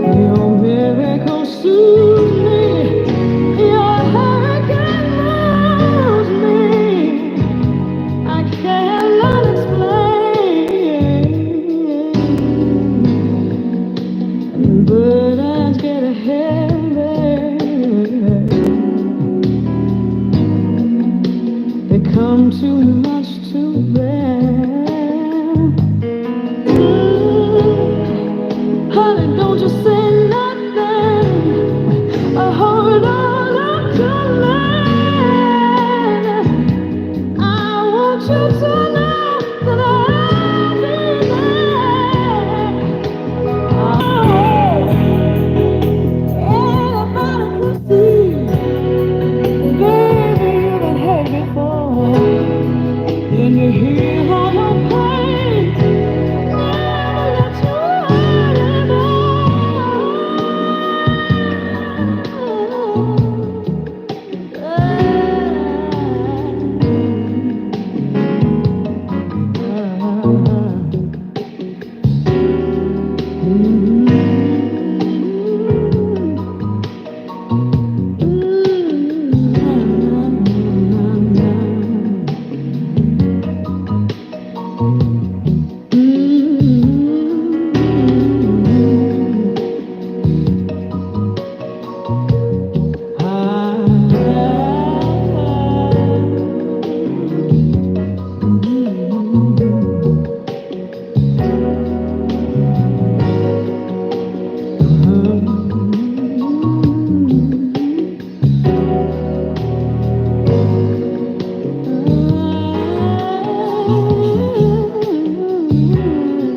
Your miracle soothes me. Your hurricane moves me. I cannot explain. But I get ahead. They come too much to bear. Honey, don't you say nothing. I hold on to land. I want you to know that I'll be there. Everybody could see, baby, you've been hurt before. And you heal all your pain. Never let you hurt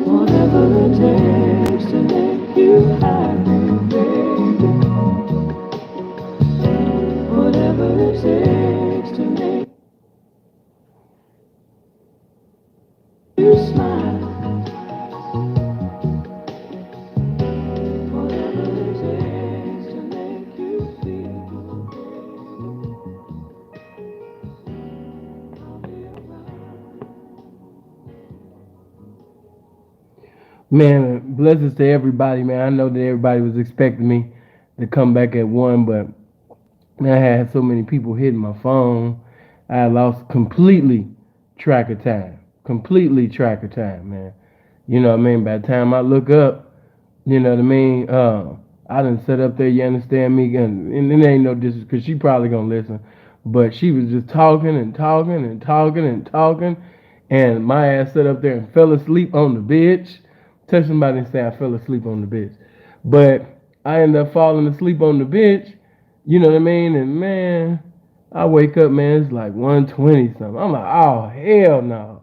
Whatever it takes to make you happy, baby. Whatever it takes to make you smile. Whatever it takes to make you feel good, I'll be around. Man, blessings to everybody, man. I know that everybody was expecting me to come back at 1, but man, I had so many people hitting my phone. I lost completely track of time. Completely track of time, man. You know what I mean? By the time I look up, you know what I mean? I done set up there, you understand me? And it ain't no distance, because she probably gonna listen. But she was just talking and talking and talking and talking. And my ass sat up there and fell asleep on the bitch. Tell somebody and say I fell asleep on the bitch. But I ended up falling asleep on the bitch. You know what I mean? And man, I wake up, man, it's like 1:20 something. I'm like, oh hell no.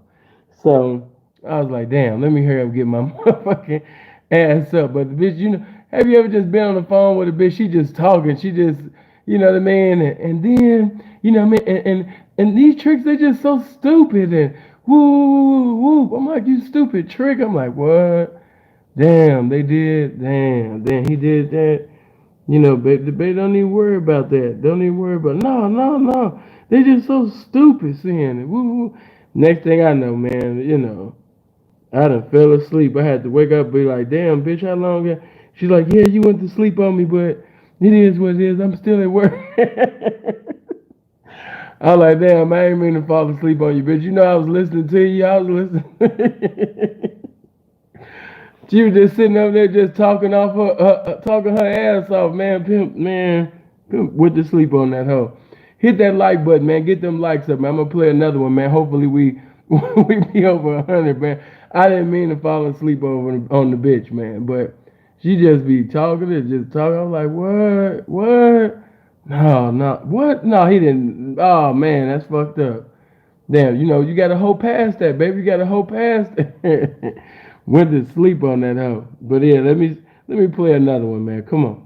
So I was like, damn, let me hurry up and get my motherfucking ass up. But the bitch, you know, have you ever just been on the phone with a bitch? She just talking. She just, you know what I mean? And then, you know what I mean? And these tricks, they just so stupid. And woo, woo, woo. I'm like, you stupid trick. I'm like, what? Damn, they did. Damn, he did that. You know, baby, don't even worry about that. Don't even worry about no, no, no. They just so stupid saying it. Woo, woo. Next thing I know, man, you know, I done fell asleep. I had to wake up and be like, damn, bitch, how long? She's like, yeah, you went to sleep on me, but it is what it is. I'm still at work. I was like, damn, I ain't mean to fall asleep on you, bitch. You know, I was listening to you. I was listening. She was just sitting up there just talking off talking her ass off, man. Pimp went to sleep on that hoe. Hit that like button, man. Get them likes up, man. I'm gonna play another one, man. Hopefully we we be over 100, man. I didn't mean to fall asleep on the bitch, man, but she just be talking and just talking. I'm like, what? No, no, what? No, he didn't. Oh man, that's fucked up. Damn, you know, you gotta hold past that, baby. You gotta hold past that. Went to sleep on that hoe. But yeah, let me play another one, man. Come on.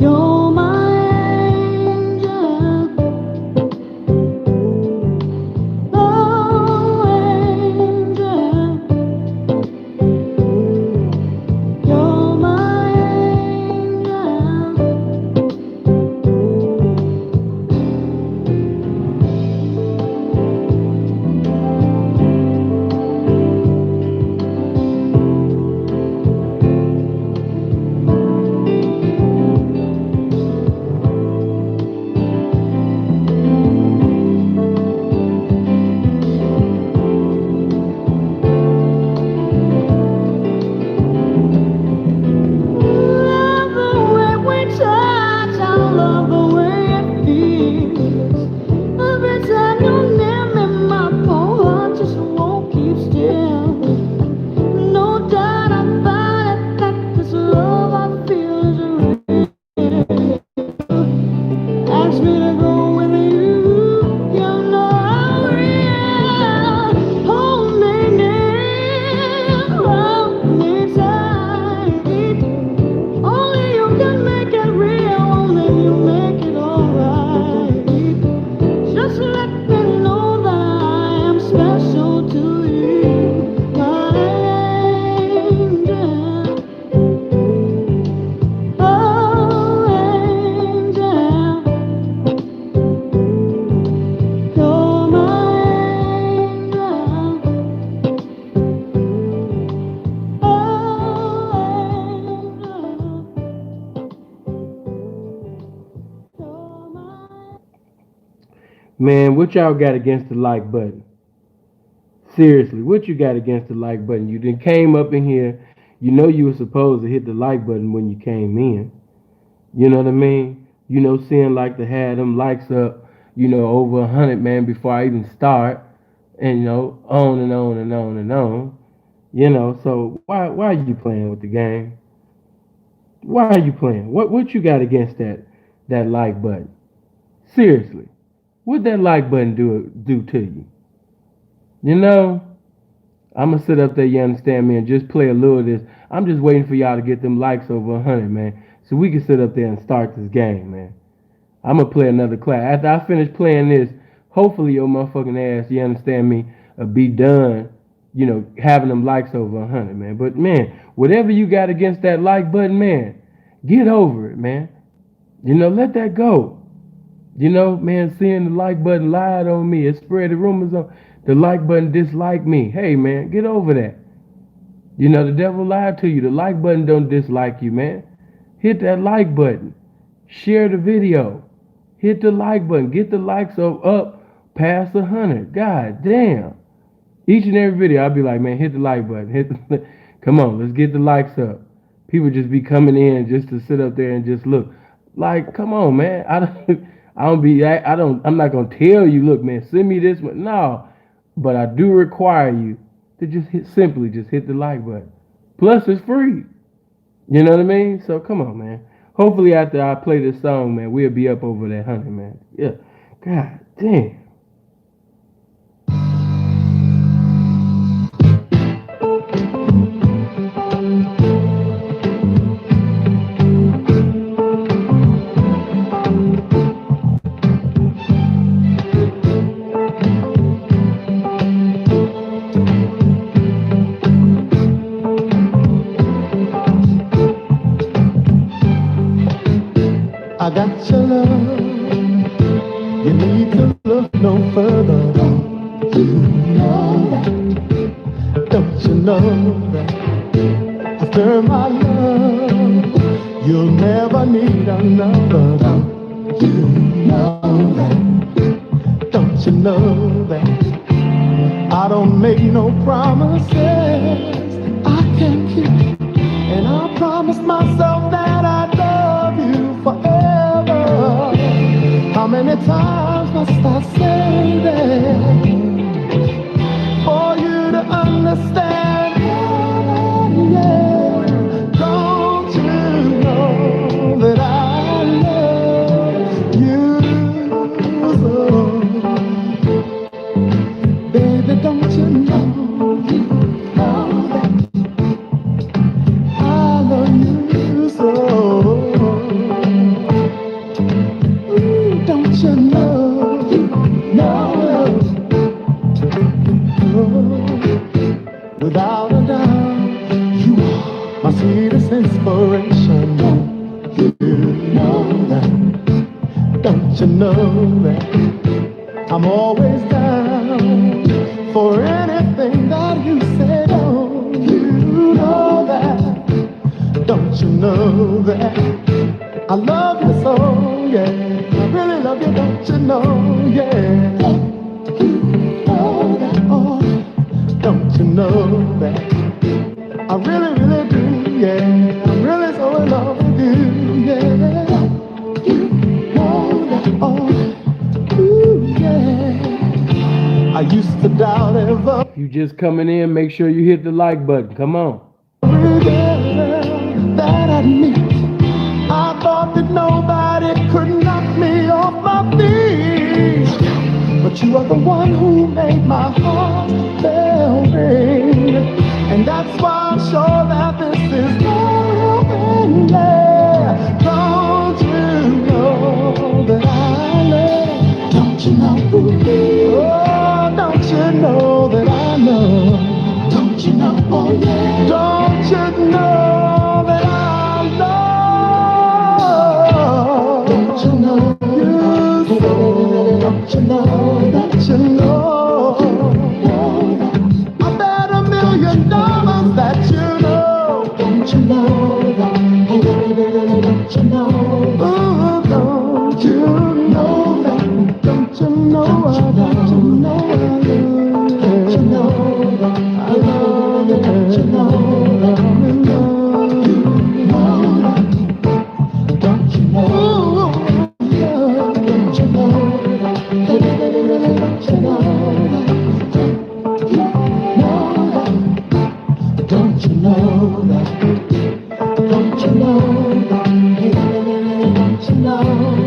You're my angel, oh angel. You're my angel. Love the way we touch, I love the way it feels. Every time you're near me, my poor heart just won't keep still. No doubt about it that this love I feel is real. Ask me to go with you, you know I'm real. Hold me near, hold me tight. Only you can make it real, only you make it alright. Just let me know that I am special to you, my angel. Oh, angel, you're my angel. Oh, Man, what y'all got against the like button? Seriously, what you got against the like button? You then came up in here, you know you were supposed to hit the like button when you came in. You know what I mean? You know, seeing like to have them likes up, you know, over 100, man, before I even start, and you know, on and on and on and on. You know, so why are you playing with the game? Why are you playing? What you got against that like button? Seriously, what that like button do to you? You know, I'm gonna sit up there, you understand me, and just play a little of this. I'm just waiting for y'all to get them likes over 100, man, so we can sit up there and start this game, man. I'm gonna play another class. After I finish playing this, hopefully your motherfucking ass, you understand me, be done, you know, having them likes over 100, man. But man, whatever you got against that like button, man, get over it, man. You know, let that go. You know, man, seeing the like button lied on me, it spread the rumors on the like button dislike me. Hey, man, get over that. You know, the devil lied to you. The like button don't dislike you, man. Hit that like button. Share the video. Hit the like button. Get the likes up past 100. God damn. Each and every video, I'll be like, man, hit the like button. Come on, let's get the likes up. People just be coming in just to sit up there and just look. Like, come on, man. I'm not gonna tell you, look, man, send me this one. No, but I do require you to just simply hit the like button. Plus, it's free. You know what I mean? So come on, man. Hopefully, after I play this song, man, we'll be up over that 100, man. Yeah. God damn. I got your love. You need to look no further. Don't you know that? Don't you know that? After my love, you'll never need another. Don't you know that? Don't you know that? I don't make no promises I can't keep, and I promise myself that I love you forever. How many times must I say that for you to understand? Yeah, don't you know that I love you so? Baby, don't you know that I love you so? know that I'm always down for anything that you say. Don't you know that? Don't you know that I love you so, yeah. I really love you, don't you know, yeah. Don't you know that? Oh, don't you know that I really, really do, yeah. I'm really so in love with you, yeah. Don't you know that? Oh, ooh, yeah. I used to doubt ever. If you just coming in, make sure you hit the like button. Come on. Every girl that I meet, I thought that nobody could knock me off my feet. But you are the one who made my heart bell ring. And that's why I'm sure that this is loving, yeah. Don't you know that I love? Don't you know? Oh, don't you know that I know? Don't you know? Oh, yeah. Don't you know that I love? Don't you know? You so. Don't you know? Don't you know? I bet $1 million that you know. Don't you know that? Don't you know? Oh, don't you know that? Don't you know? Don't you know? Don't you know that? I love you. Don't you know that I'm in love? Don't you know? Don't you know that? Don't you know that? Don't you know that? Don't you know that? Don't you know that? Don't you know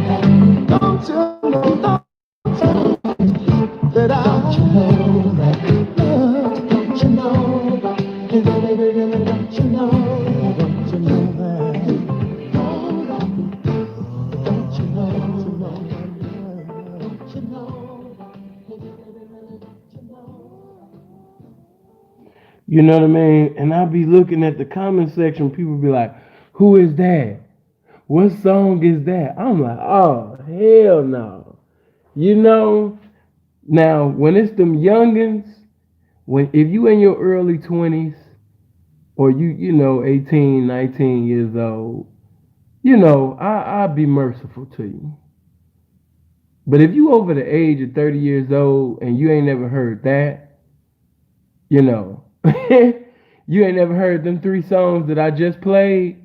that? Don't you know that? Don't you know that? Don't you know? Don't you know that? Don't you know? Don't you know? You know what I mean? And I'll be looking at the comment section. People be like, who is that? What song is that? I'm like, oh, hell no. You know, now when it's them youngins, if you in your early 20s or you know, 18, 19 years old, you know, I'll be merciful to you. But if you over the age of 30 years old and you ain't never heard that, you know, you ain't never heard them 3 songs that I just played,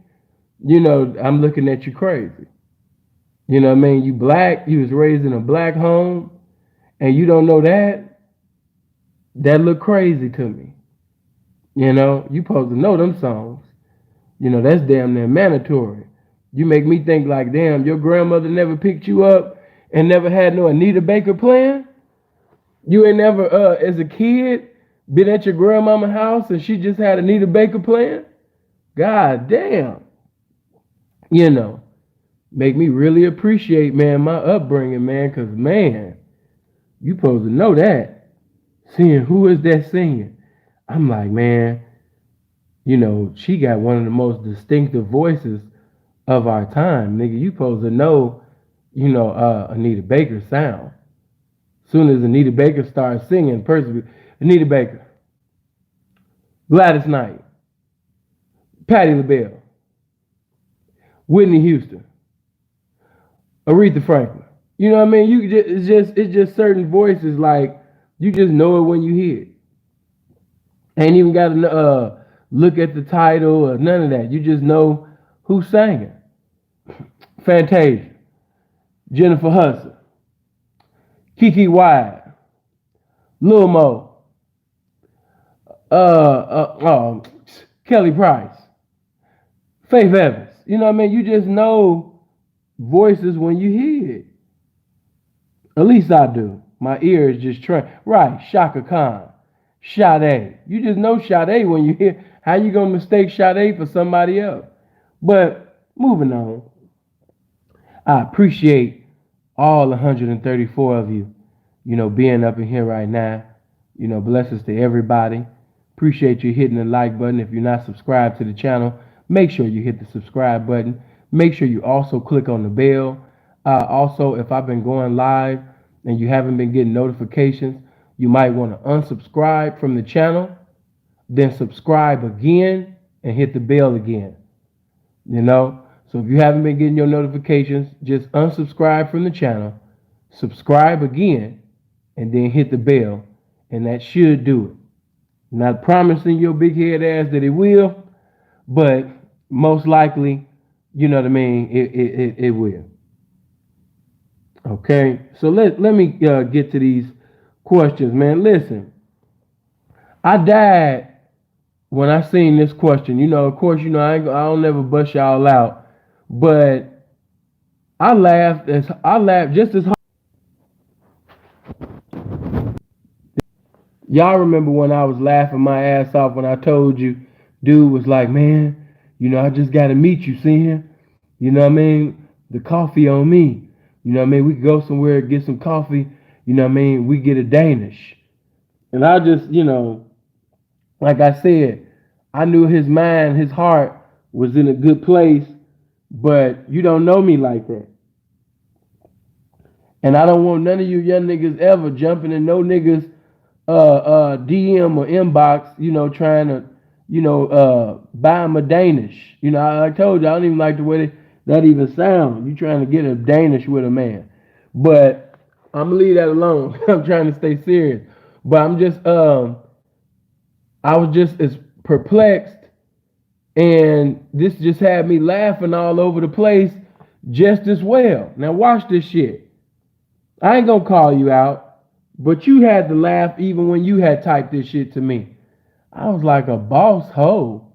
you know, I'm looking at you crazy. You know what I mean? You black, you was raised in a black home, and you don't know that, that look crazy to me. You know, you supposed to know them songs. You know, that's damn near mandatory. You make me think like, damn, your grandmother never picked you up and never had no Anita Baker playing? You ain't never, as a kid, been at your grandmama's house and she just had Anita Baker playing? God damn. You know, make me really appreciate, man, my upbringing, man, because, man, you supposed to know that. Seeing who is that singing? I'm like, man, you know, she got one of the most distinctive voices of our time. Nigga, you supposed to know, you know, Anita Baker's sound. Soon as Anita Baker starts singing, Anita Baker, Gladys Knight, Patti LaBelle, Whitney Houston, Aretha Franklin. You know what I mean? It's just certain voices, like you just know it when you hear it. Ain't even got to look at the title or none of that. You just know who's singing. Fantasia, Jennifer Hudson, Kiki Wyatt, Lil Mo, Kelly Price, Faith Evans. You know what I mean? You just know voices when you hear it. At least I do. My ears just train. Right, Shaka Khan, Sade. You just know Sade when you hear. How you gonna mistake Sade for somebody else? But moving on. I appreciate all 134 of you, you know, being up in here right now. You know, blessings to everybody. Appreciate you hitting the like button. If you're not subscribed to the channel, make sure you hit the subscribe button. Make sure you also click on the bell. Also, if I've been going live and you haven't been getting notifications, you might want to unsubscribe from the channel, then subscribe again and hit the bell again. You know, so if you haven't been getting your notifications, just unsubscribe from the channel, subscribe again, and then hit the bell, and that should do it. Not promising your big head ass that it will, but most likely, you know what I mean, it will. Okay, so let me get to these questions, man. Listen, I died when I seen this question. You know, of course, you know I don't never bust y'all out, but I laughed just as hard. Y'all remember when I was laughing my ass off when I told you, dude was like, man, you know, I just got to meet you, Sin. You know what I mean? The coffee on me. You know what I mean? We could go somewhere, get some coffee. You know what I mean? We get a Danish. And I just, you know, like I said, I knew his mind, his heart was in a good place, but you don't know me like that. And I don't want none of you young niggas ever jumping in no niggas DM or inbox, you know, trying to, you know, buy him a Danish. You know, I told you I don't even like the way that even sound. You trying to get a Danish with a man. But I'm gonna leave that alone. I'm trying to stay serious. But I'm just I was just as perplexed, and this just had me laughing all over the place just as well. Now watch this shit. I ain't gonna call you out, but you had to laugh even when you had typed this shit to me. I was like a boss hoe.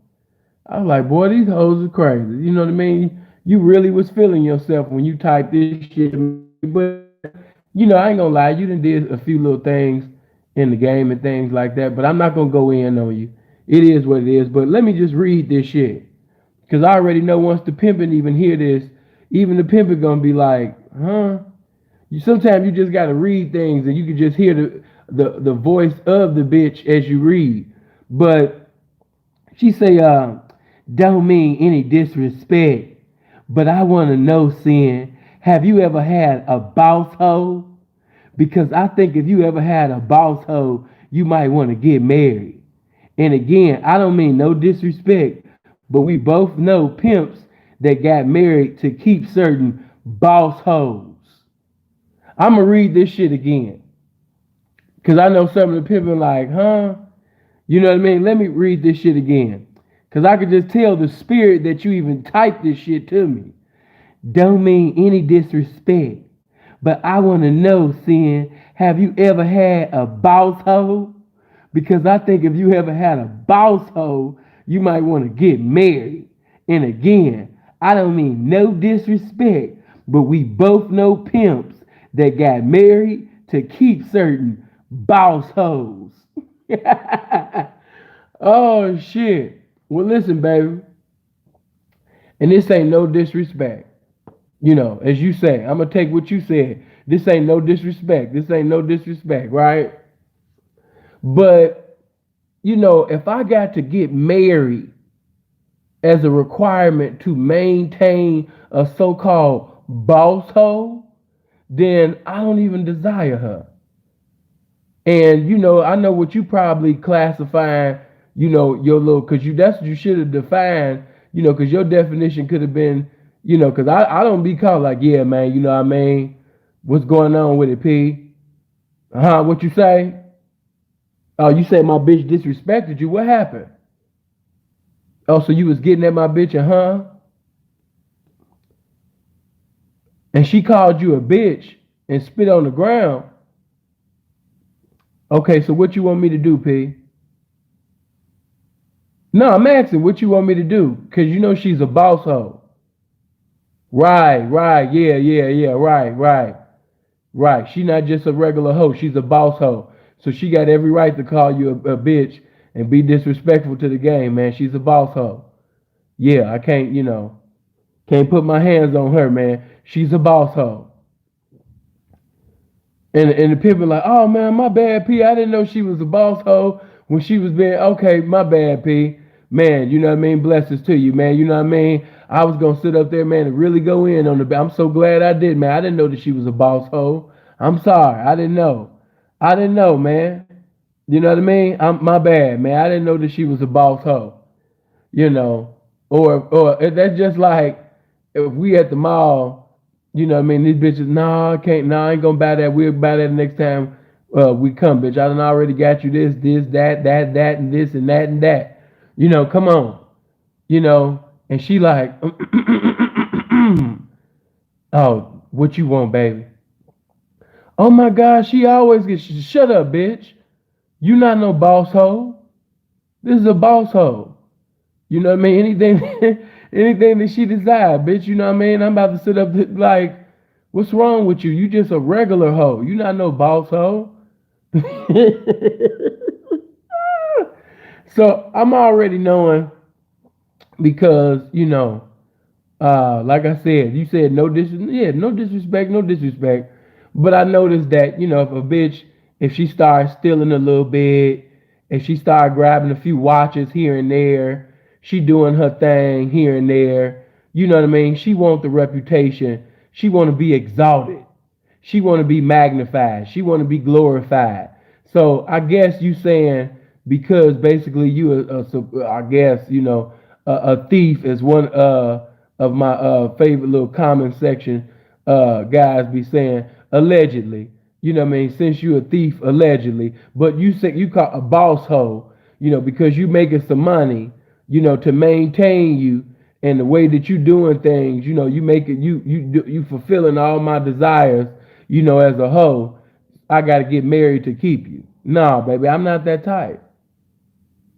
I was like, boy, these hoes are crazy. You know what I mean? You really was feeling yourself when you typed this shit to me. But, you know, I ain't gonna lie, you done did a few little things in the game and things like that, but I'm not gonna go in on you. It is what it is. But let me just read this shit. Because I already know once the pimpin' even hear this, even the pimpin' gonna be like, huh? Sometimes you just gotta read things and you can just hear the voice of the bitch as you read. But she say, don't mean any disrespect, but I wanna know, Sin, have you ever had a boss hoe? Because I think if you ever had a boss hoe, you might want to get married. And again, I don't mean no disrespect, but we both know pimps that got married to keep certain boss hoes. I'm gonna read this shit again, cause I know some of the people like, huh? You know what I mean? Let me read this shit again, cause I could just tell the spirit that you even typed this shit to me. Don't mean any disrespect, but I want to know, Sin, have you ever had a boss hoe? Because I think if you ever had a boss hoe, you might want to get married. And again, I don't mean no disrespect, but we both know pimps that got married to keep certain boss hoes. Oh shit. Well, listen, baby. And this ain't no disrespect. You know, as you say, I'm gonna take what you said. This ain't no disrespect. This ain't no disrespect, right? But you know, if I got to get married as a requirement to maintain a so-called boss hoe, then I don't even desire her. And you know, I know what you probably classifying, you know, your little, cause that's what you should have defined, you know, cause your definition could have been, you know, cause I don't be called like, yeah, man, you know what I mean? What's going on with it, P? What you say? Oh, you say my bitch disrespected you. What happened? Oh, so you was getting at my bitch, and she called you a bitch and spit on the ground. Okay, so what you want me to do, P? No, I'm asking what you want me to do, because you know she's a boss hoe. Right, yeah, right. She not just a regular hoe, she's a boss hoe. So she got every right to call you a bitch and be disrespectful to the game, man. She's a boss hoe. Yeah, I can't, you know, can't put my hands on her, man. She's a boss hoe. And the people like, oh man, my bad, P. I didn't know she was a boss hoe when she was being, okay, my bad, P. Man, you know what I mean? Blessings to you, man. You know what I mean? I was gonna sit up there, man, and really go in on the. I'm so glad I did, man. I didn't know that she was a boss hoe. I'm sorry, I didn't know. I didn't know, man. You know what I mean? I'm my bad, man. I didn't know that she was a boss hoe. You know, or that's just like if we at the mall. You know what I mean? These bitches, nah, I can't. Nah, I ain't gonna buy that. We'll buy that next time we come, bitch. I done already got you this, that, and this and that and that. You know, come on. You know, and she like, oh, what you want, baby? Oh my God, she always gets. Shut up, bitch. You not no boss hoe. This is a boss hoe. You know what I mean? Anything, anything that she desire, bitch. You know what I mean? I'm about to sit up like, what's wrong with you? You just a regular hoe. You not no boss hoe. So I'm already knowing because like I said, you said no disrespect, no disrespect. But I noticed that, if a bitch, if she starts stealing a little bit, if she start grabbing a few watches here and there, she doing her thing here and there, you know what I mean? She want the reputation. She want to be exalted. She want to be magnified. She want to be glorified. So I guess you saying because basically I guess a thief is one of my favorite little comment section guys be saying allegedly. You know what I mean? Since you a thief allegedly, but you say you call a boss hoe, because you making some money, to maintain you and the way that you doing things, you make it you fulfilling all my desires, as a hoe. I got to get married to keep you. Nah, baby, I'm not that type.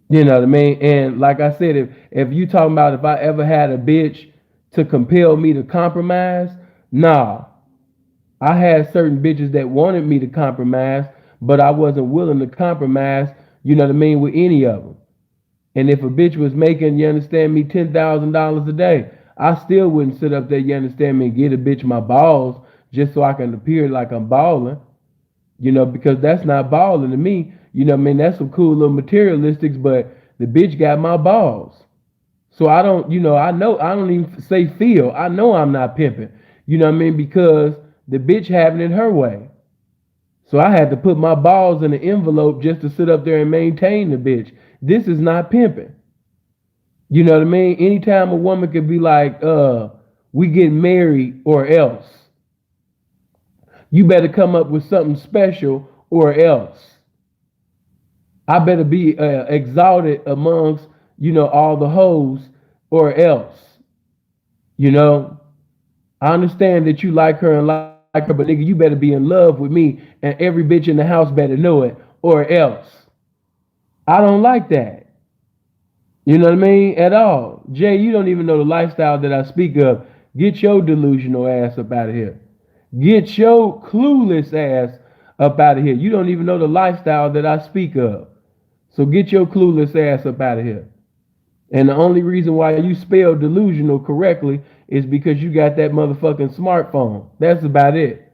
You know what I mean? And like I said, if you talking about if I ever had a bitch to compel me to compromise, nah. I had certain bitches that wanted me to compromise, but I wasn't willing to compromise, you know what I mean, with any of them. And if a bitch was making, you understand me, $10,000 a day, I still wouldn't sit up there, you understand me, and get a bitch my balls just so I can appear like I'm balling, because that's not balling to me. You know what I mean? That's some cool little materialistics, but the bitch got my balls. So I don't, I know, I don't even say feel. I know I'm not pimping. You know what I mean? Because the bitch having it her way. So I had to put my balls in an envelope just to sit up there and maintain the bitch. This is not pimping. You know what I mean? Anytime a woman could be like, we get married or else. You better come up with something special or else. I better be exalted amongst, all the hoes or else. I understand that you like her and like her, but nigga, you better be in love with me and every bitch in the house better know it or else. I don't like that. You know what I mean? At all. Jay, you don't even know the lifestyle that I speak of. Get your delusional ass up out of here. Get your clueless ass up out of here. You don't even know the lifestyle that I speak of. So get your clueless ass up out of here. And the only reason why you spell delusional correctly is because you got that motherfucking smartphone. That's about it.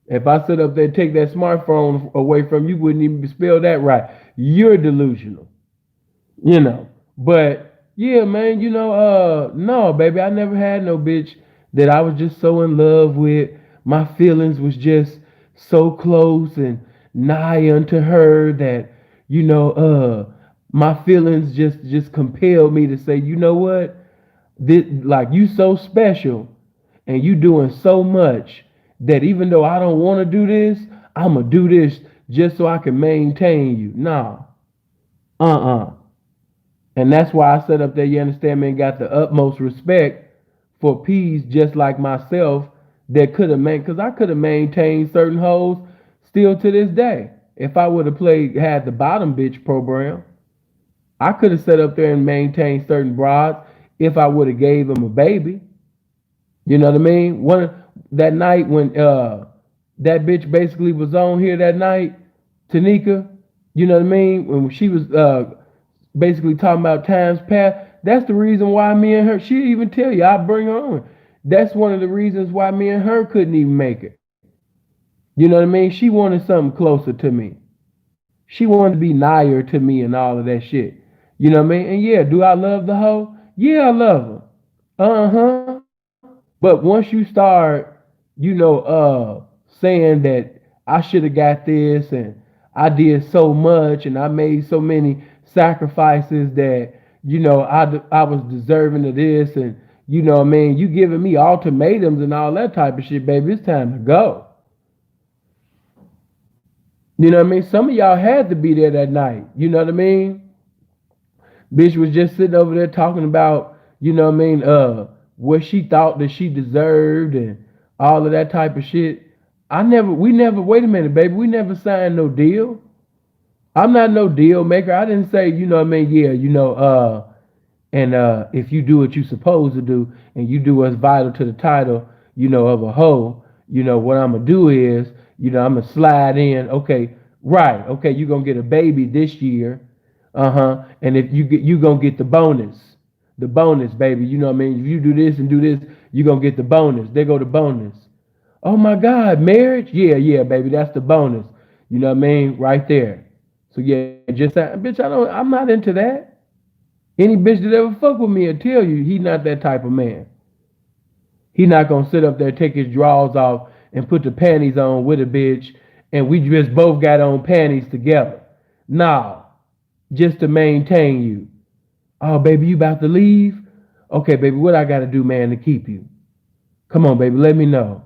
If I sit up there and take that smartphone away from you, wouldn't even spell that right. You're delusional. But yeah, man, no, baby, I never had no bitch that I was just so in love with. My feelings was just so close and nigh unto her that, my feelings just compelled me to say, you know what? This, like, you so special and you doing so much that even though I don't want to do this, I'm going to do this just so I can maintain you. Nah. And that's why I set up there, you understand me, and got the utmost respect for P's just like myself that could have because I could have maintained certain hoes still to this day. If I would have had the bottom bitch program, I could have set up there and maintained certain broads if I would have gave them a baby. You know what I mean? That night when that bitch basically was on here that night, Tanika, you know what I mean? When she was basically talking about times past, that's the reason why me and her, she'll even tell you, I'll bring her on. That's one of the reasons why me and her couldn't even make it. You know what I mean? She wanted something closer to me. She wanted to be nigher to me and all of that shit. You know what I mean? And yeah, do I love the hoe? Yeah, I love her. Uh-huh. But once you start, saying that I should have got this and I did so much and I made so many sacrifices that, I was deserving of this and, what I mean, you giving me ultimatums and all that type of shit, baby, it's time to go. You know what I mean? Some of y'all had to be there that night. You know what I mean? Bitch was just sitting over there talking about, what she thought that she deserved and all of that type of shit. We never, wait a minute, baby, we never signed no deal. I'm not no deal maker. I didn't say, yeah, and if you do what you supposed to do and you do what's vital to the title, of a hoe, what I'm gonna do is, I'm gonna slide in. Okay, right. Okay, you're gonna get a baby this year. Uh-huh. And if you gonna get the bonus. The bonus, baby. You know what I mean? If you do this and do this, you're gonna get the bonus. There go the bonus. Oh my God, marriage? Yeah, yeah, baby. That's the bonus. You know what I mean? Right there. So yeah, just bitch, I'm not into that. Any bitch that ever fuck with me will tell you he not that type of man. He not gonna sit up there, take his drawers off, and put the panties on with a bitch, and we just both got on panties together. Nah, just to maintain you. Oh, baby, you about to leave? Okay, baby, what I gotta do, man, to keep you? Come on, baby, let me know.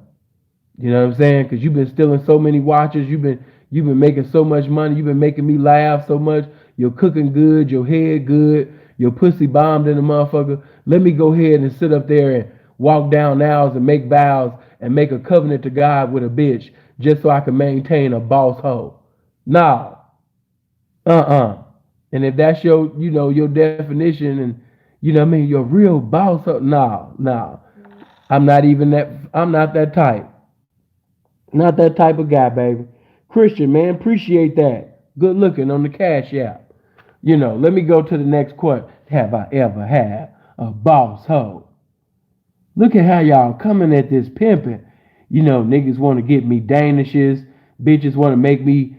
You know what I'm saying? Because you've been stealing so many watches. You've been making so much money. You've been making me laugh so much. You're cooking good. Your head good. Your pussy bombed in the motherfucker. Let me go ahead and sit up there and walk down aisles and make vows and make a covenant to God with a bitch just so I can maintain a boss hoe. Nah. Uh-uh. And if that's your definition and, what I mean, your real boss hoe, nah. I'm not that type. Not that type of guy, baby. Christian, man, appreciate that. Good looking on the Cash App. Let me go to the next question. Have I ever had a boss hoe? Look at how y'all coming at this pimping. Niggas want to get me danishes. Bitches want to make me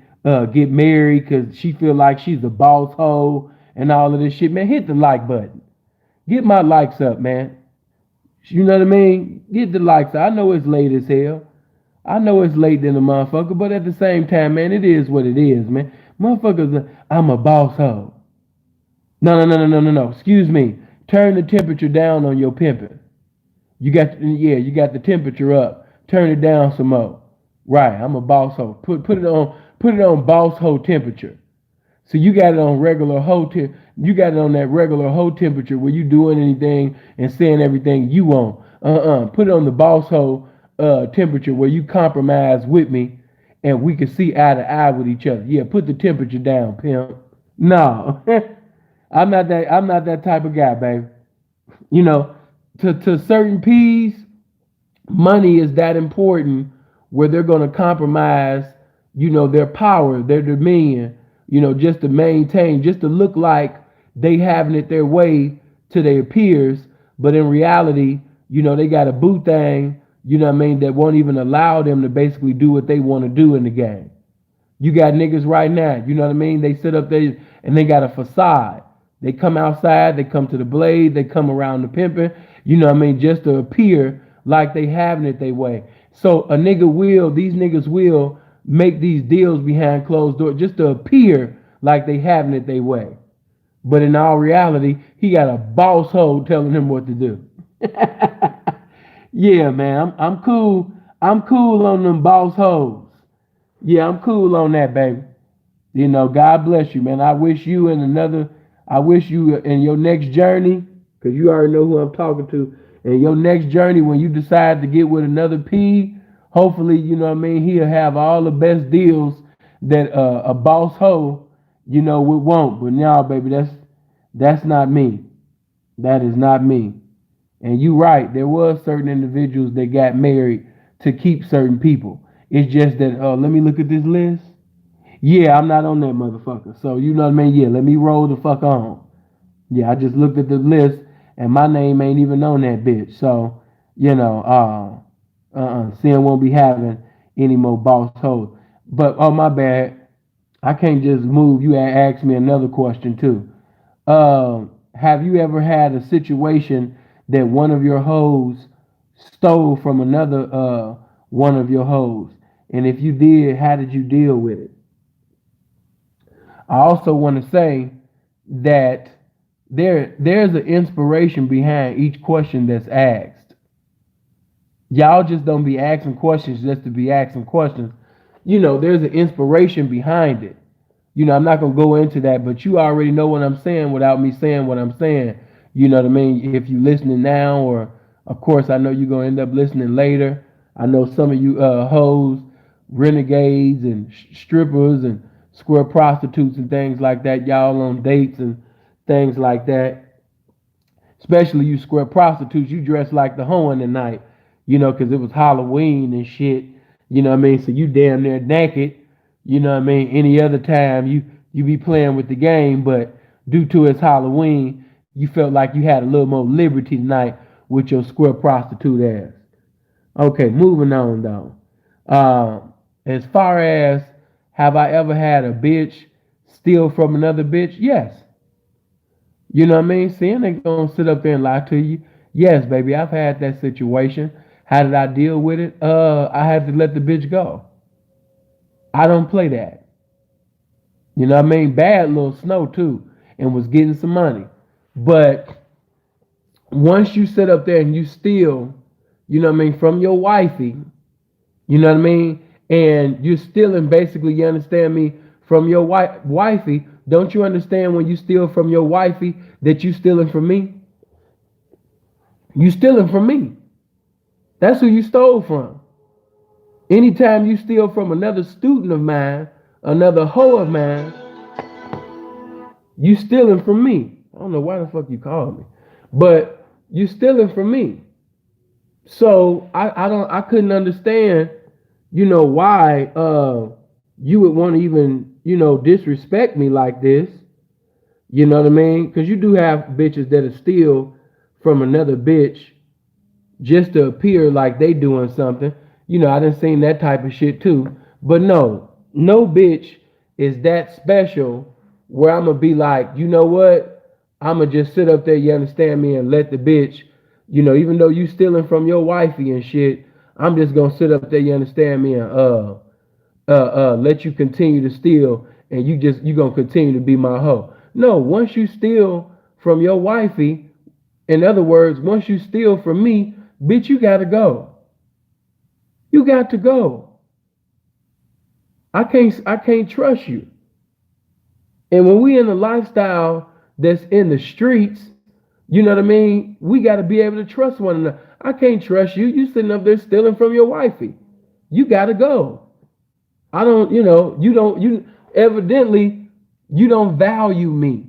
get married because she feel like she's a boss hoe and all of this shit. Man, hit the like button. Get my likes up, man. You know what I mean? Get the likes up. I know it's late as hell. I know it's late than a motherfucker, but at the same time, man, it is what it is, man. Motherfuckers, I'm a boss hoe. No. Excuse me. Turn the temperature down on your pimping. You got the temperature up. Turn it down some more. Right, I'm a boss hoe. Put it on boss hoe temperature. So you got it on regular hoe you got it on that regular hoe temperature where you doing anything and saying everything you want. Put it on the boss hoe temperature where you compromise with me and we can see eye to eye with each other. Yeah, put the temperature down, pimp. No. I'm not that type of guy, baby. To certain P's, money is that important where they're gonna compromise, their power, their dominion, just to maintain, just to look like they having it their way to their peers, but in reality, they got a boo thing, that won't even allow them to basically do what they want to do in the game. You got niggas right now, they sit up there and they got a facade. They come outside, they come to the blade, they come around the pimping, just to appear like they having it their way. So these niggas will make these deals behind closed doors just to appear like they having it their way. But in all reality, he got a boss hoe telling him what to do. Yeah, man, I'm cool. I'm cool on them boss hoes. Yeah, I'm cool on that, baby. God bless you, man. I wish you in your next journey, because you already know who I'm talking to, in your next journey when you decide to get with another P, hopefully, he'll have all the best deals that a boss hoe, would want. But now, baby, that's not me. That is not me. And you right, there was certain individuals that got married to keep certain people. It's just that, let me look at this list. Yeah, I'm not on that motherfucker. So, you know what I mean? Yeah, let me roll the fuck on. Yeah, I just looked at the list and my name ain't even on that bitch. So, Sin won't be having any more boss hoes. But, oh, my bad. I can't just move. You asked me another question, too. Have you ever had a situation that one of your hoes stole from another one of your hoes? And if you did, how did you deal with it? I also want to say that there's an inspiration behind each question that's asked. Y'all just don't be asking questions just to be asking questions. There's an inspiration behind it. I'm not gonna go into that, but you already know what I'm saying without me saying what I'm saying. You know what I mean? If you listening now, or of course I know you're gonna end up listening later. I know some of you hoes, renegades and strippers and square prostitutes and things like that. Y'all on dates and things like that. Especially you square prostitutes, you dress like the hoe in the night, because it was Halloween and shit. You know what I mean? So you damn near naked. You know what I mean? Any other time you be playing with the game, but due to it's Halloween, you felt like you had a little more liberty tonight with your square prostitute ass. Okay, moving on though. As far as have I ever had a bitch steal from another bitch? Yes. You know what I mean? Seeing they gonna sit up there and lie to you. Yes, baby, I've had that situation. How did I deal with it? I had to let the bitch go. I don't play that. You know what I mean? Bad little Snow too, and was getting some money. But once you sit up there and you steal, you know what I mean, from your wifey, you know what I mean, and you're stealing basically, you understand me, from your wifey. Don't you understand when you steal from your wifey that you stealing from me? You stealing from me. That's who you stole from. Anytime you steal from another student of mine, another hoe of mine, you stealing from me. I don't know why the fuck you called me, but you stealing from me. So I couldn't understand, why you would want to even, disrespect me like this. You know what I mean? Because you do have bitches that'll steal from another bitch just to appear like they doing something. I done seen that type of shit too. But no bitch is that special where I'm gonna be like, you know what? I'm gonna just sit up there, you understand me, and let the bitch, even though you stealing from your wifey and shit, I'm just gonna sit up there, you understand me, and let you continue to steal, and you gonna continue to be my hoe. No, once you steal from your wifey, in other words, once you steal from me, bitch, you gotta go. You got to go. I can't trust you. And when we in a lifestyle that's in the streets, you know what I mean? We got to be able to trust one another. I can't trust you. You sitting up there stealing from your wifey. You got to go. You evidently, you don't value me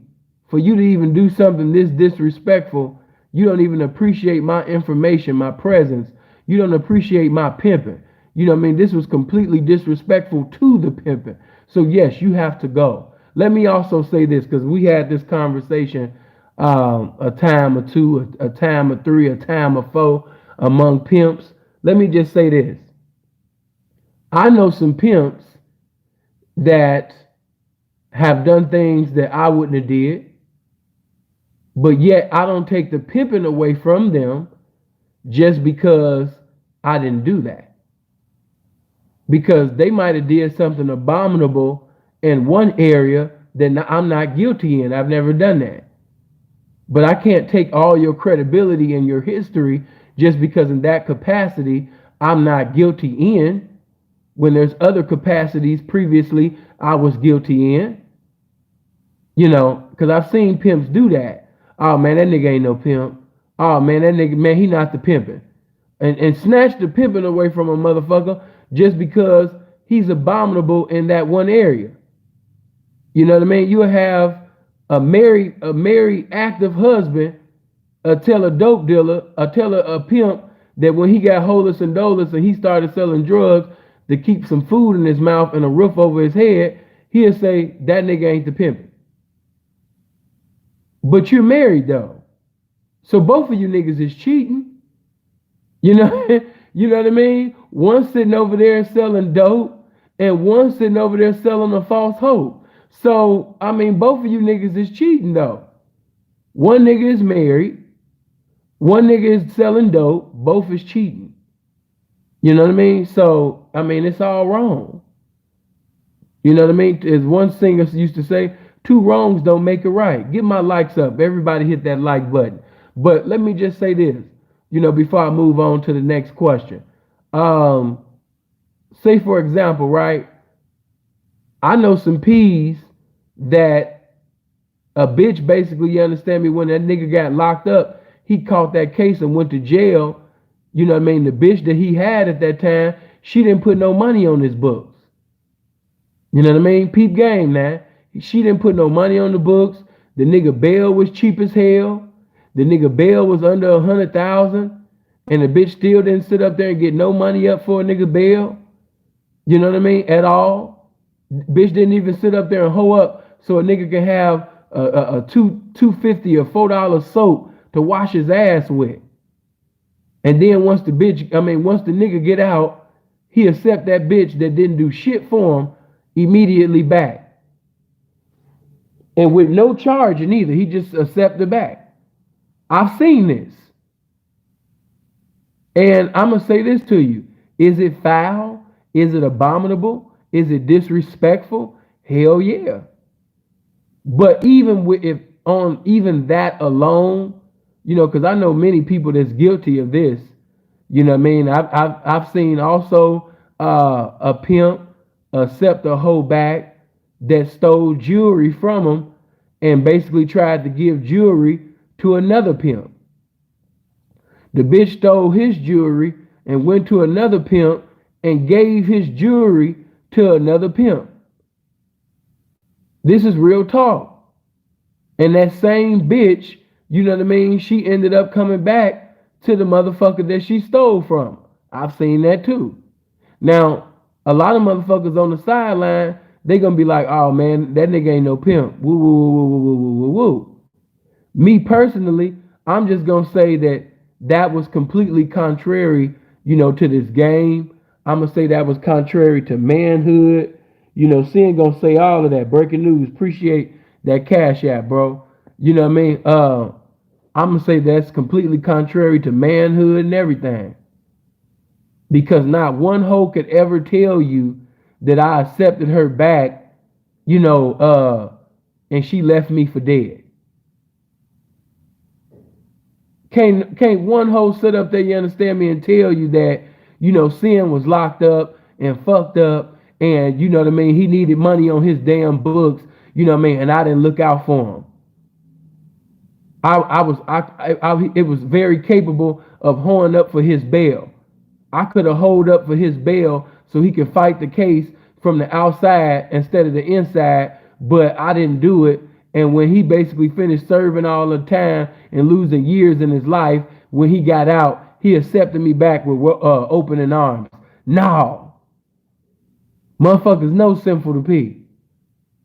for you to even do something this disrespectful. You don't even appreciate my information, my presence. You don't appreciate my pimping. You know what I mean? This was completely disrespectful to the pimping. So yes, you have to go. Let me also say this, because we had this conversation a time or two, a time or three, a time or four among pimps. Let me just say this. I know some pimps that have done things that I wouldn't have did, but yet I don't take the pimping away from them just because I didn't do that. Because they might have did something abominable in one area that I'm not guilty in. I've never done that. But I can't take all your credibility and your history just because in that capacity I'm not guilty in, when there's other capacities previously I was guilty in. Because I've seen pimps do that. Oh man, that nigga ain't no pimp. Oh man, that nigga, man, he not the pimping. And snatch the pimping away from a motherfucker just because he's abominable in that one area. You know what I mean? You'll have a married active husband tell a dope dealer, tell a pimp that when he got holus and dolus and he started selling drugs to keep some food in his mouth and a roof over his head, he'll say that nigga ain't the pimping. But you're married though. So both of you niggas is cheating. You know what I mean? One sitting over there selling dope and one sitting over there selling a false hope. So, I mean, both of you niggas is cheating though. One nigga is married. One nigga is selling dope, both is cheating. You know what I mean? So, I mean, it's all wrong. You know what I mean? As one singer used to say, two wrongs don't make it right. Get my likes up. Everybody hit that like button. But let me just say this, before I move on to the next question. Um, Say, for example, right? I know some P's that a bitch basically, you understand me, when that nigga got locked up, he caught that case and went to jail. You know what I mean? The bitch that he had at that time, she didn't put no money on his books. You know what I mean? Peep game now. She didn't put no money on the books. The nigga bail was cheap as hell. The nigga bail was under 100,000, and the bitch still didn't sit up there and get no money up for a nigga bail. You know what I mean? At all. Bitch didn't even sit up there and hoe up so a nigga can have a $2.50 or $4 soap to wash his ass with. And then once the nigga get out, he accept that bitch that didn't do shit for him immediately back. And with no charging either, he just accepted back. I've seen this. And I'm going to say this to you. Is it foul? Is it abominable? Is it disrespectful? Hell yeah. But even even that alone, because I know many people that's guilty of this. You know what I mean? I've seen also a pimp accept a hoe back that stole jewelry from him and basically tried to give jewelry to another pimp. The bitch stole his jewelry and went to another pimp and gave his jewelry to another pimp. This is real talk. And that same bitch, you know what I mean, she ended up coming back to the motherfucker that she stole from. I've seen that too. Now, a lot of motherfuckers on the sideline, they gonna be like, oh man, that nigga ain't no pimp. Woo, woo, woo, woo, woo, woo, woo, woo. Me personally, I'm just gonna say that was completely contrary, to this game. I'm gonna say that was contrary to manhood. Sin gonna say all of that. Breaking news. Appreciate that cash app, bro. You know what I mean? I'm gonna say that's completely contrary to manhood and everything. Because not one hoe could ever tell you that I accepted her back, and she left me for dead. Can't one hoe sit up there, you understand me, and tell you that, Sin was locked up and fucked up, and you know what I mean, he needed money on his damn books, you know what I mean, and I didn't look out for him. It was very capable of holding up for his bail. I could have held up for his bail so he could fight the case from the outside instead of the inside, but I didn't do it. And when he basically finished serving all the time and losing years in his life, when he got out, he accepted me back with opening arms. No. Motherfuckers know sinful to pee.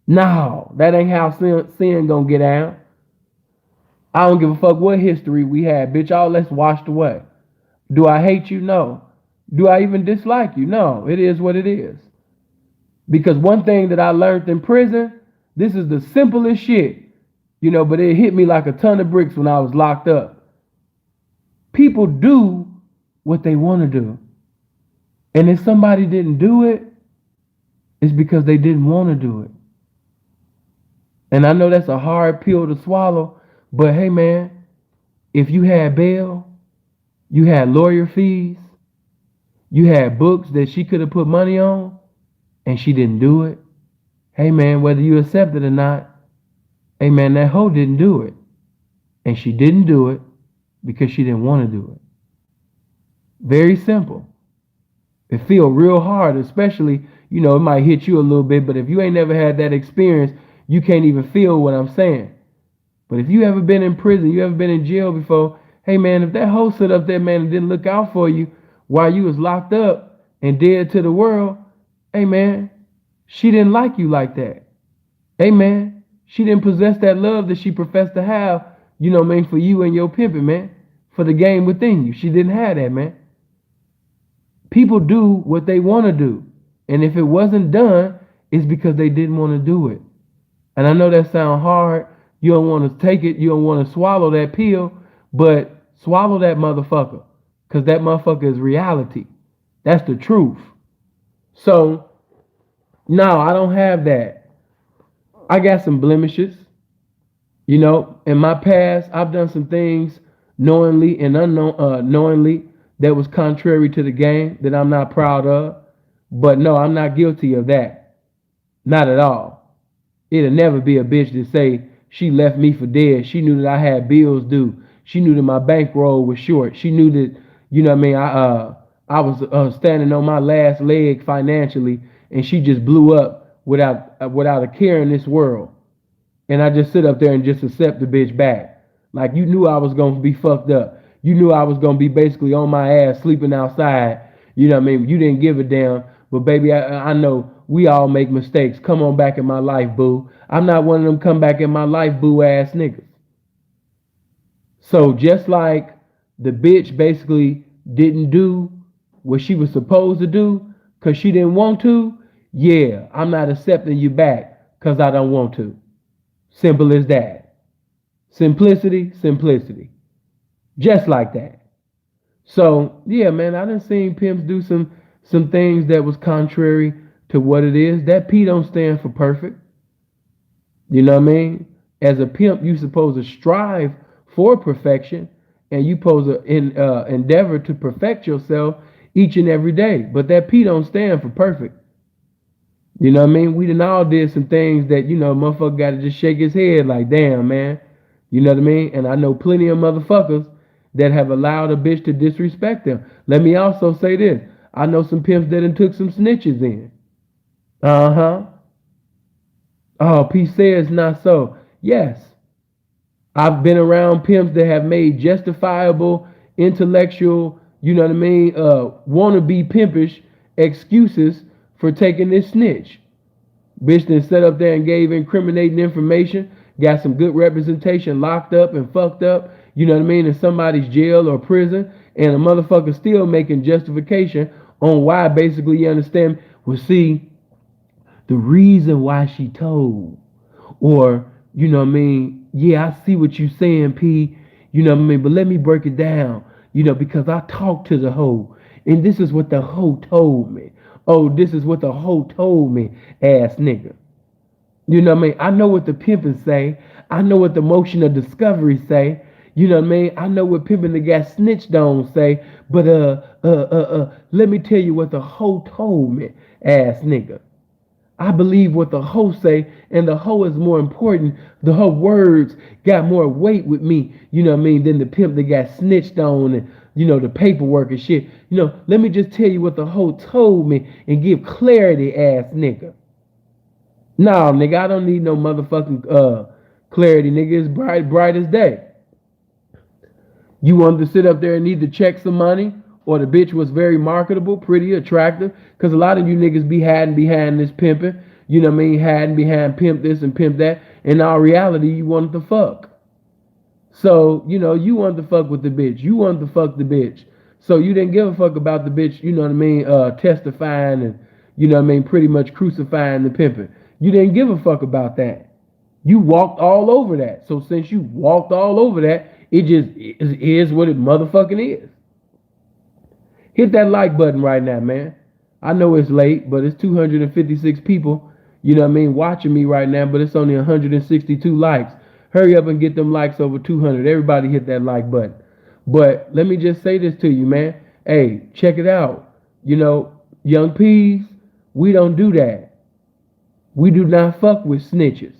No, that ain't how sin gonna get out. I don't give a fuck what history we had, bitch. All that's washed away. Do I hate you? No. Do I even dislike you? No. It is what it is. Because one thing that I learned in prison, this is the simplest shit, but it hit me like a ton of bricks when I was locked up. People do what they want to do. And if somebody didn't do it, it's because they didn't want to do it. And I know that's a hard pill to swallow, but hey man, if you had bail, you had lawyer fees, you had books that she could have put money on, and she didn't do it. Hey man, whether you accept it or not, hey man, that hoe didn't do it. And she didn't do it because she didn't want to do it. Very simple. It feel real hard, especially, it might hit you a little bit, but if you ain't never had that experience, you can't even feel what I'm saying. But if you ever been in prison, you ever been in jail before, hey man, if that hoe sit up there, man, and didn't look out for you while you was locked up and dead to the world, hey man, she didn't like you like that. Hey man, she didn't possess that love that she professed to have, for you and your pimping, man, for the game within you. She didn't have that, man. People do what they want to do. And if it wasn't done, it's because they didn't want to do it. And I know that sounds hard. You don't want to take it. You don't want to swallow that pill. But Swallow that motherfucker. Because that motherfucker is reality. That's the truth. So, no, I don't have that. I got some blemishes. You know, in my past, I've done some things knowingly and unknowingly that was contrary to the game that I'm not proud of. But no, I'm not guilty of that. Not at all. It'll never be a bitch to say she left me for dead. She knew that I had bills due. She knew that my bankroll was short. She knew that, you know what I mean, I was standing on my last leg financially, and she just blew up without a care in this world. And I just sit up there and just accept the bitch back. Like, you knew I was going to be fucked up. You knew I was going to be basically on my ass sleeping outside. You know what I mean? You didn't give a damn. But baby, I know we all make mistakes. Come on back in my life, boo. I'm not one of them come back in my life, boo ass niggas. So just like the bitch basically didn't do what she was supposed to do because she didn't want to, yeah, I'm not accepting you back because I don't want to. Simple as that. Simplicity, simplicity. Just like that. So, yeah, man, I done seen pimps do some things that was contrary to what it is. That P don't stand for perfect. You know what I mean? As a pimp, you supposed to strive for perfection, and you supposed to endeavor to perfect yourself each and every day. But that P don't stand for perfect. You know what I mean? We done all did some things that, you know, motherfucker got to just shake his head like, damn, man. You know what I mean? And I know plenty of motherfuckers that have allowed a bitch to disrespect them. Let me also say this. I know some pimps that done took some snitches in. Uh-huh. Oh, P says not so. Yes. I've been around pimps that have made justifiable, intellectual, you know what I mean, wannabe pimpish excuses for taking this snitch. Bitch then sat up there and gave incriminating information, got some good representation, locked up and fucked up, you know what I mean, in somebody's jail or prison, and a motherfucker still making justification on why basically, you understand, well, see, the reason why she told, or, you know what I mean, yeah, I see what you saying, P, you know what I mean, but let me break it down, you know, because I talked to the hoe, and this is what the hoe told me. Oh, this is what the hoe told me, ass nigga. You know what I mean? I know what the pimpin' say. I know what the motion of discovery say. You know what I mean? I know what pimpin' that got snitched on say. But let me tell you what the hoe told me, ass nigga. I believe what the hoe say, and the hoe is more important. The hoe words got more weight with me, you know what I mean, than the pimp that got snitched on and, you know, the paperwork and shit. You know, let me just tell you what the hoe told me and give clarity, ass nigga. Nah, nigga, I don't need no motherfucking clarity, nigga. It's bright as day. You wanted to sit up there and need to check some money, or the bitch was very marketable, pretty, attractive, because a lot of you niggas be hiding behind this pimping, you know what I mean, hiding behind pimp this and pimp that. In all reality, you wanted to fuck. So, you know, you wanted to fuck with the bitch. You wanted to fuck the bitch. So you didn't give a fuck about the bitch, you know what I mean, testifying and, you know what I mean, pretty much crucifying the pimping. You didn't give a fuck about that. You walked all over that. So since you walked all over that, it just is what it motherfucking is. Hit that like button right now, man. I know it's late, but it's 256 people, you know what I mean, watching me right now, but it's only 162 likes. Hurry up and get them likes over 200. Everybody hit that like button. But let me just say this to you, man. Hey, check it out. You know, young P's, we don't do that. We do not fuck with snitches.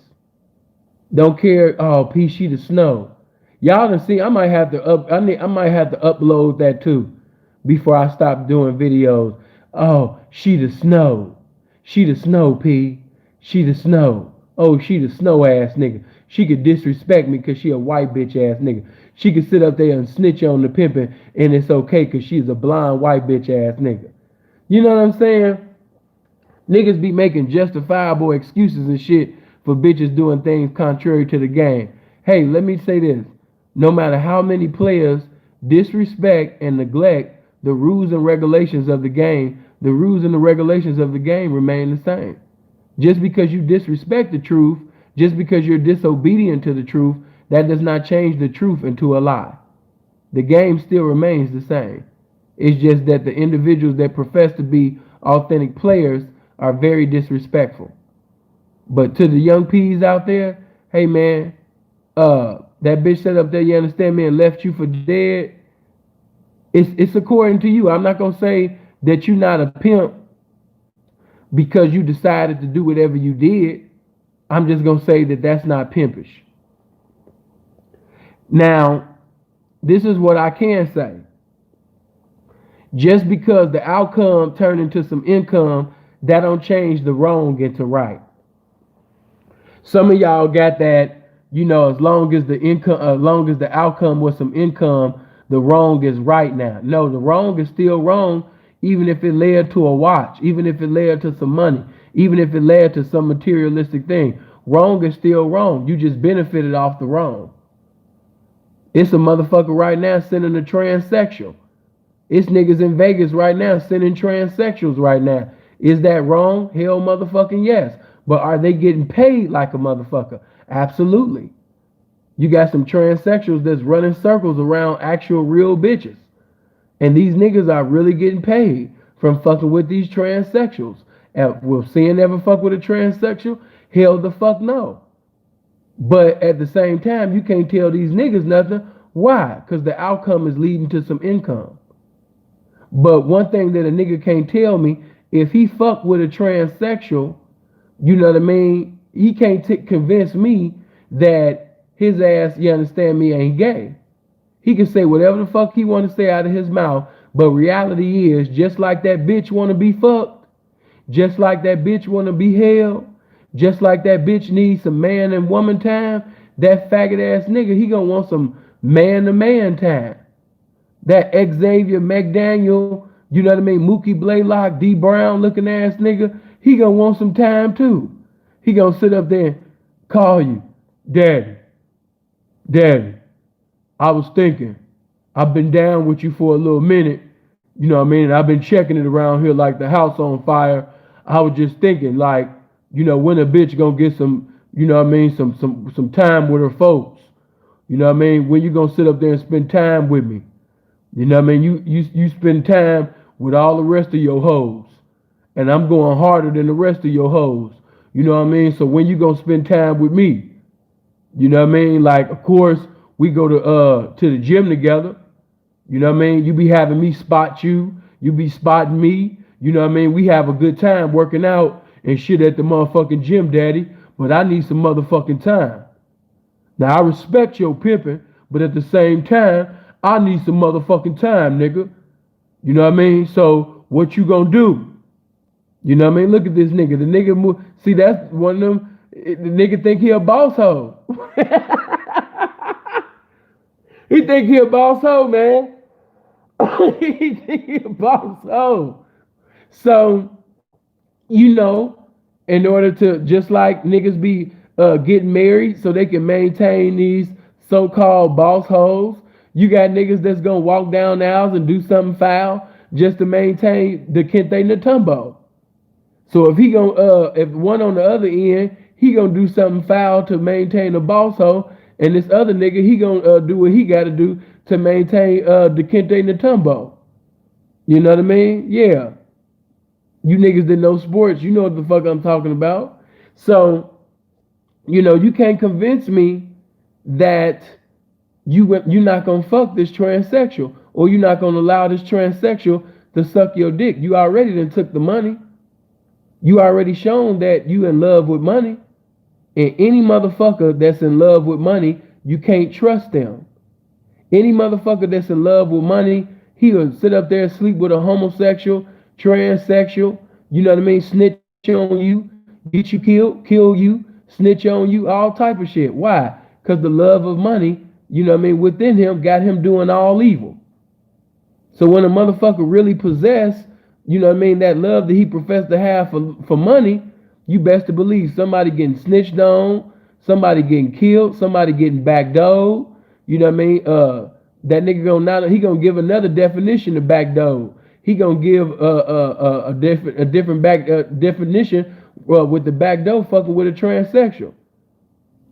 Don't care. Oh, P, she the snow. Y'all done see. I might have to upload that too before I stop doing videos. Oh, she the snow. She the snow, P. She the snow. Oh, she the snow ass nigga. She could disrespect me because she a white bitch ass nigga. She could sit up there and snitch on the pimpin' and it's okay because she's a blind white bitch ass nigga. You know what I'm saying? Niggas be making justifiable excuses and shit for bitches doing things contrary to the game. Hey, let me say this. No matter how many players disrespect and neglect the rules and regulations of the game, the rules and the regulations of the game remain the same. Just because you disrespect the truth, just because you're disobedient to the truth, that does not change the truth into a lie. The game still remains the same. It's just that the individuals that profess to be authentic players are very disrespectful. But to the young P's out there, hey man, that bitch sat up there, you understand me, and left you for dead. It's according to you. I'm not gonna say that you're not a pimp because you decided to do whatever you did. I'm just gonna say that that's not pimpish. Now, this is what I can say. Just because the outcome turned into some income, that don't change the wrong into right. Some of y'all got that, as long as the income, as long as the outcome was some income, the wrong is right now. No, the wrong is still wrong, even if it led to a watch, even if it led to some money, even if it led to some materialistic thing. Wrong is still wrong. You just benefited off the wrong. It's a motherfucker right now sending a transsexual. It's niggas in Vegas right now sending transsexuals right now. Is that wrong? Hell motherfucking yes. But are they getting paid like a motherfucker? Absolutely. You got some transsexuals that's running circles around actual real bitches. And these niggas are really getting paid from fucking with these transsexuals. And will Sin ever fuck with a transsexual? Hell the fuck no. But at the same time, you can't tell these niggas nothing. Why? Because the outcome is leading to some income. But one thing that a nigga can't tell me, if he fuck with a transsexual, you know what I mean? He can't convince me that his ass, you understand me, ain't gay. He can say whatever the fuck he want to say out of his mouth, but reality is, just like that bitch want to be fucked, just like that bitch want to be held, just like that bitch needs some man and woman time, that faggot ass nigga, he gonna want some man to man time. That Xavier McDaniel, you know what I mean, Mookie Blaylock, D Brown looking ass nigga, he gonna want some time too. He gonna sit up there and call you, Daddy, I was thinking, I've been down with you for a little minute, you know what I mean, I've been checking it around here like the house on fire. I was just thinking, like, when a bitch gonna get some, you know what I mean, some time with her folks. You know what I mean? When you gonna sit up there and spend time with me? You know what I mean? You spend time with all the rest of your hoes. And I'm going harder than the rest of your hoes. You know what I mean? So when you gonna spend time with me? You know what I mean? Like, of course, we go to the gym together. You know what I mean? You be having me spot you. You be spotting me. You know what I mean? We have a good time working out and shit at the motherfucking gym, Daddy. But I need some motherfucking time. Now, I respect your pimping, but at the same time, I need some motherfucking time, nigga. You know what I mean? So, what you gonna do? You know what I mean? Look at this nigga. The nigga move. See, that's one of them. The nigga think he a boss hoe. He think he a boss hoe, man. He think he a boss hoe. So, in order to, just like niggas be getting married so they can maintain these so-called boss hoes, you got niggas that's gonna walk down the aisles and do something foul just to maintain the Kente Natumbo. So if if one on the other end, he gonna do something foul to maintain the boss hoe, and this other nigga, he gonna do what he gotta do to maintain the Kente Natumbo. You know what I mean? Yeah. You niggas that know sports, you know what the fuck I'm talking about. So, you can't convince me that you're not gonna fuck this transsexual, or you're not gonna allow this transsexual to suck your dick. You already done took the money. You already shown that you in love with money. And any motherfucker that's in love with money, you can't trust them. Any motherfucker that's in love with money, he'll sit up there and sleep with a homosexual, transsexual, you know what I mean, snitch on you, get you killed, kill you, snitch on you, all type of shit. Why? Because the love of money, you know what I mean, within him got him doing all evil. So when a motherfucker really possessed, you know what I mean, that love that he professed to have for money, you best to believe somebody getting snitched on, somebody getting killed, somebody getting backdoored. You know what I mean? That nigga he gonna give another definition of backdoor. He gonna give a different definition with the backdoor fucking with a transsexual.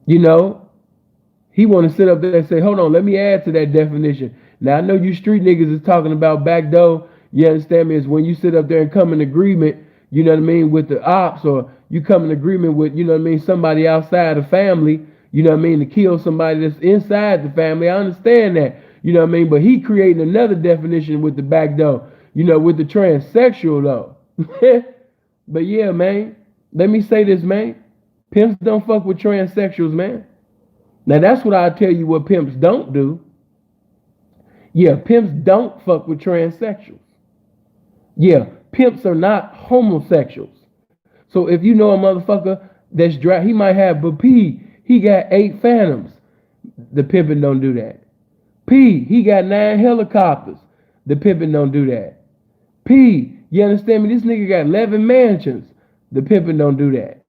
He want to sit up there and say, hold on, let me add to that definition. Now I know you street niggas is talking about back door. You understand me? Is when you sit up there and come in agreement, you know what I mean, with the ops, or you come in agreement with, you know what I mean, somebody outside the family, you know what I mean, to kill somebody that's inside the family. I understand that, you know what I mean, but he creating another definition with the back door, you know, with the transsexual though. But yeah, man, let me say this, man. Pimps don't fuck with transsexuals, man. Now that's what I tell you what pimps don't do. Yeah, pimps don't fuck with transsexuals. Yeah, pimps are not homosexuals. So if you know a motherfucker that's dry, he might have, but P, he got 8 phantoms. The pimping don't do that. P, he got 9 helicopters. The pimping don't do that. P, you understand me? This nigga got 11 mansions. The pimping don't do that.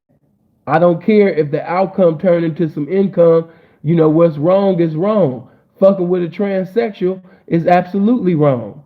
I don't care if the outcome turned into some income. You know, what's wrong is wrong. Fucking with a transsexual is absolutely wrong.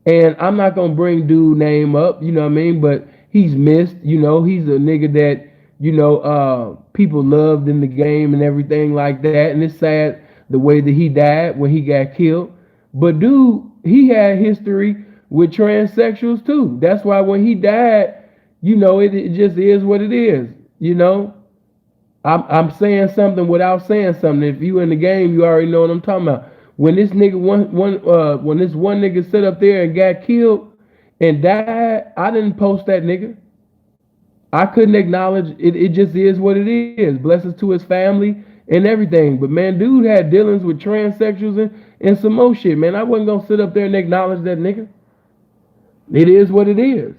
And I'm not gonna bring dude name up, you know what I mean? But he's missed, you know, he's a nigga that, you know, people loved in the game and everything like that. And it's sad the way that he died when he got killed. But dude, he had history with transsexuals too. That's why when he died, you know, it just is what it is, you know. I'm saying something without saying something. If you in the game, you already know what I'm talking about. When this nigga when this one nigga sit up there and got killed and died, I didn't post that nigga. I couldn't acknowledge it. It just is what it is. Blessings to his family and everything. But man, dude had dealings with transsexuals and some more shit, man. I wasn't gonna sit up there and acknowledge that nigga. It is what it is.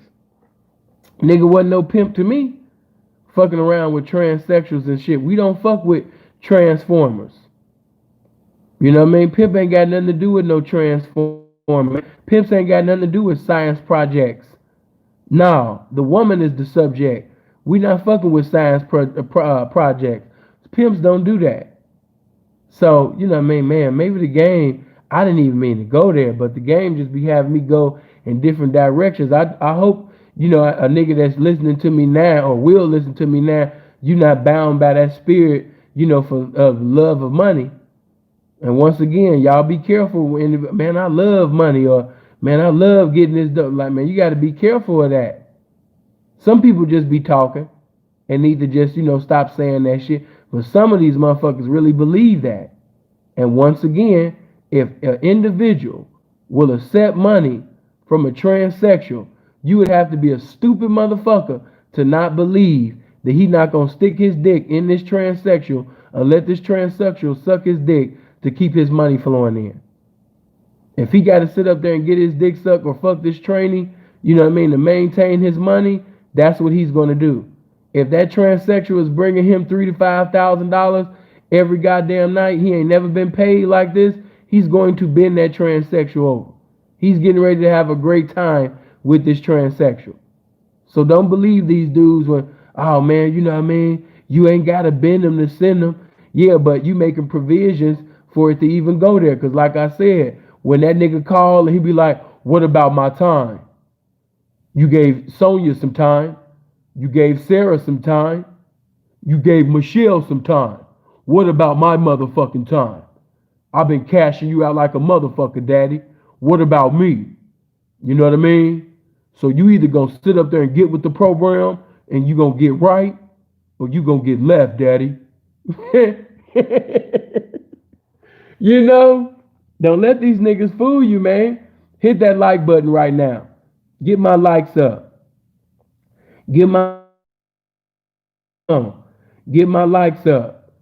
Nigga wasn't no pimp to me. Fucking around with transsexuals and shit. We don't fuck with transformers. You know what I mean? Pimp ain't got nothing to do with no transformer. Pimps ain't got nothing to do with science projects. No, the woman is the subject. We not fucking with science projects. Pimps don't do that. So, you know what I mean, man, maybe the game, I didn't even mean to go there, but the game just be having me go in different directions. I hope, you know, a nigga that's listening to me now or will listen to me now, you not bound by that spirit, you know, of love of money. And once again, y'all be careful when, man, I love money, or man, I love getting this done. Like, man, you got to be careful of that. Some people just be talking and need to just, you know, stop saying that shit. But some of these motherfuckers really believe that. And once again, if an individual will accept money from a transsexual, you would have to be a stupid motherfucker to not believe that he not gonna stick his dick in this transsexual or let this transsexual suck his dick to keep his money flowing in. If he got to sit up there and get his dick sucked or fuck this trainee, you know what I mean, to maintain his money, that's what he's gonna do. If that transsexual is bringing him $3,000 to $5,000 every goddamn night, he ain't never been paid like this, he's going to bend that transsexual over. He's getting ready to have a great time with this transsexual. So don't believe these dudes when, oh man, you know what I mean? You ain't got to bend them to send them. Yeah, but you making provisions for it to even go there. Because like I said, when that nigga call and he be like, what about my time? You gave Sonia some time. You gave Sarah some time. You gave Michelle some time. What about my motherfucking time? I've been cashing you out like a motherfucker, daddy. What about me? You know what I mean? So you either gonna sit up there and get with the program and you gonna get right, or you gonna get left, daddy. You know? Don't let these niggas fool you, man. Hit that like button right now. Get my likes up. Get my likes up.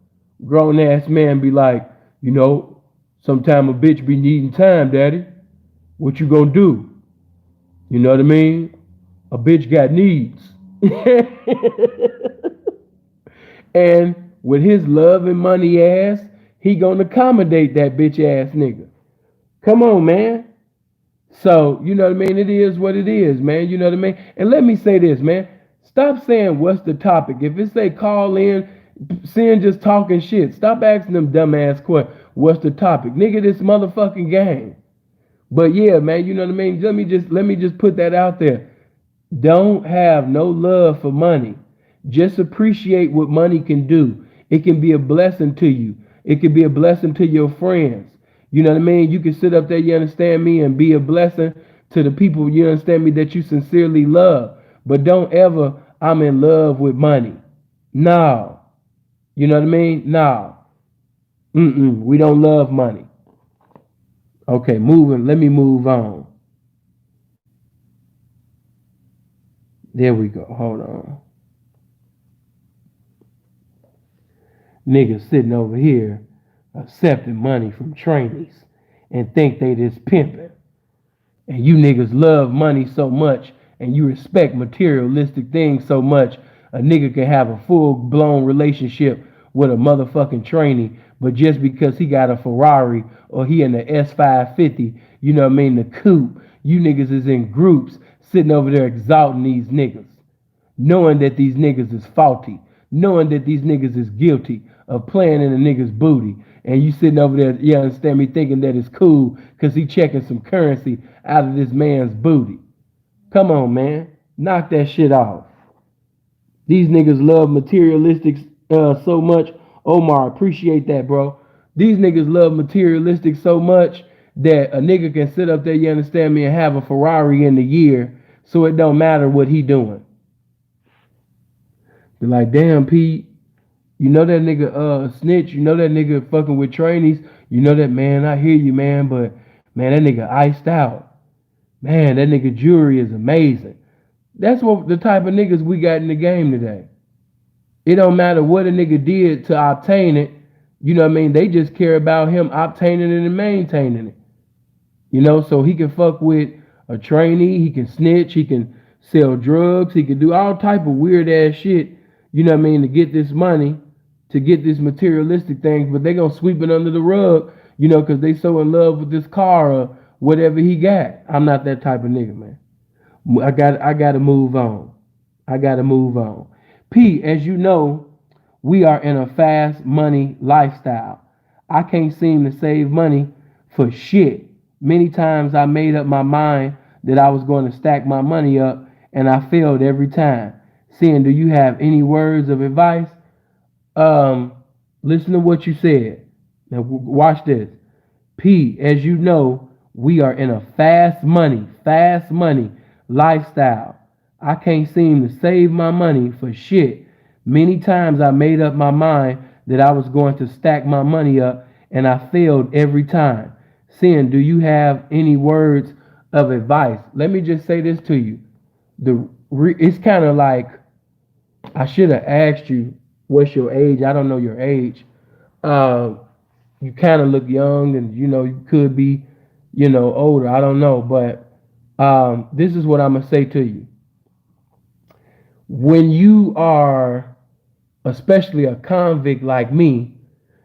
Grown ass man be like, you know, sometime a bitch be needing time, daddy. What you gonna do? You know what I mean? A bitch got needs. And with his love and money ass, he gonna accommodate that bitch ass nigga. Come on, man. So, you know what I mean? It is what it is, man. You know what I mean? And let me say this, man. Stop saying what's the topic. If it say call in, send just talking shit. Stop asking them dumbass questions. What's the topic? Nigga, this motherfucking game. But yeah, man, you know what I mean? Let me just put that out there. Don't have no love for money. Just appreciate what money can do. It can be a blessing to you. It can be a blessing to your friends. You know what I mean? You can sit up there, you understand me, and be a blessing to the people, you understand me, that you sincerely love. But don't ever, I'm in love with money. No. You know what I mean? No. We don't love money. Okay, moving. Let me move on. There we go. Hold on. Niggas sitting over here accepting money from trainees and think they just pimping. And you niggas love money so much and you respect materialistic things so much, a nigga can have a full-blown relationship with a motherfucking trainee, but just because he got a Ferrari or he in the S550, you know what I mean, the coupe, you niggas is in groups sitting over there exalting these niggas, knowing that these niggas is faulty, knowing that these niggas is guilty of playing in a nigga's booty. And you sitting over there, you understand me, thinking that it's cool because he checking some currency out of this man's booty. Come on, man. Knock that shit off. These niggas love materialistic so much. Omar, appreciate that, bro. These niggas love materialistic so much that a nigga can sit up there, you understand me, and have a Ferrari in the year, so it don't matter what he doing. Be like, damn, Pete, you know that nigga snitch, you know that nigga fucking with trainees, you know that, man, I hear you, man, but man, that nigga iced out. Man, that nigga jewelry is amazing. That's what the type of niggas we got in the game today. It don't matter what a nigga did to obtain it. You know what I mean? They just care about him obtaining it and maintaining it. You know, so he can fuck with a trainee, he can snitch, he can sell drugs, he can do all type of weird ass shit, you know what I mean, to get this money, to get this materialistic things, but they gonna sweep it under the rug, you know, because they so in love with this car or whatever he got. I'm not that type of nigga, man. I gotta move on. I gotta move on. P, as you know, we are in a fast money lifestyle. I can't seem to save money for shit. Many times I made up my mind that I was going to stack my money up and I failed every time. Seeing, do you have any words of advice? Listen to what you said. Now watch this. P, as you know, we are in a fast money lifestyle. I can't seem to save my money for shit. Many times I made up my mind that I was going to stack my money up and I failed every time. Sin, do you have any words of advice? Let me just say this to you. It's kind of like, I should have asked you, what's your age? I don't know your age. You kind of look young and, you know, you could be, you know, older. I don't know. But this is what I'm going to say to you. When you are, especially a convict like me,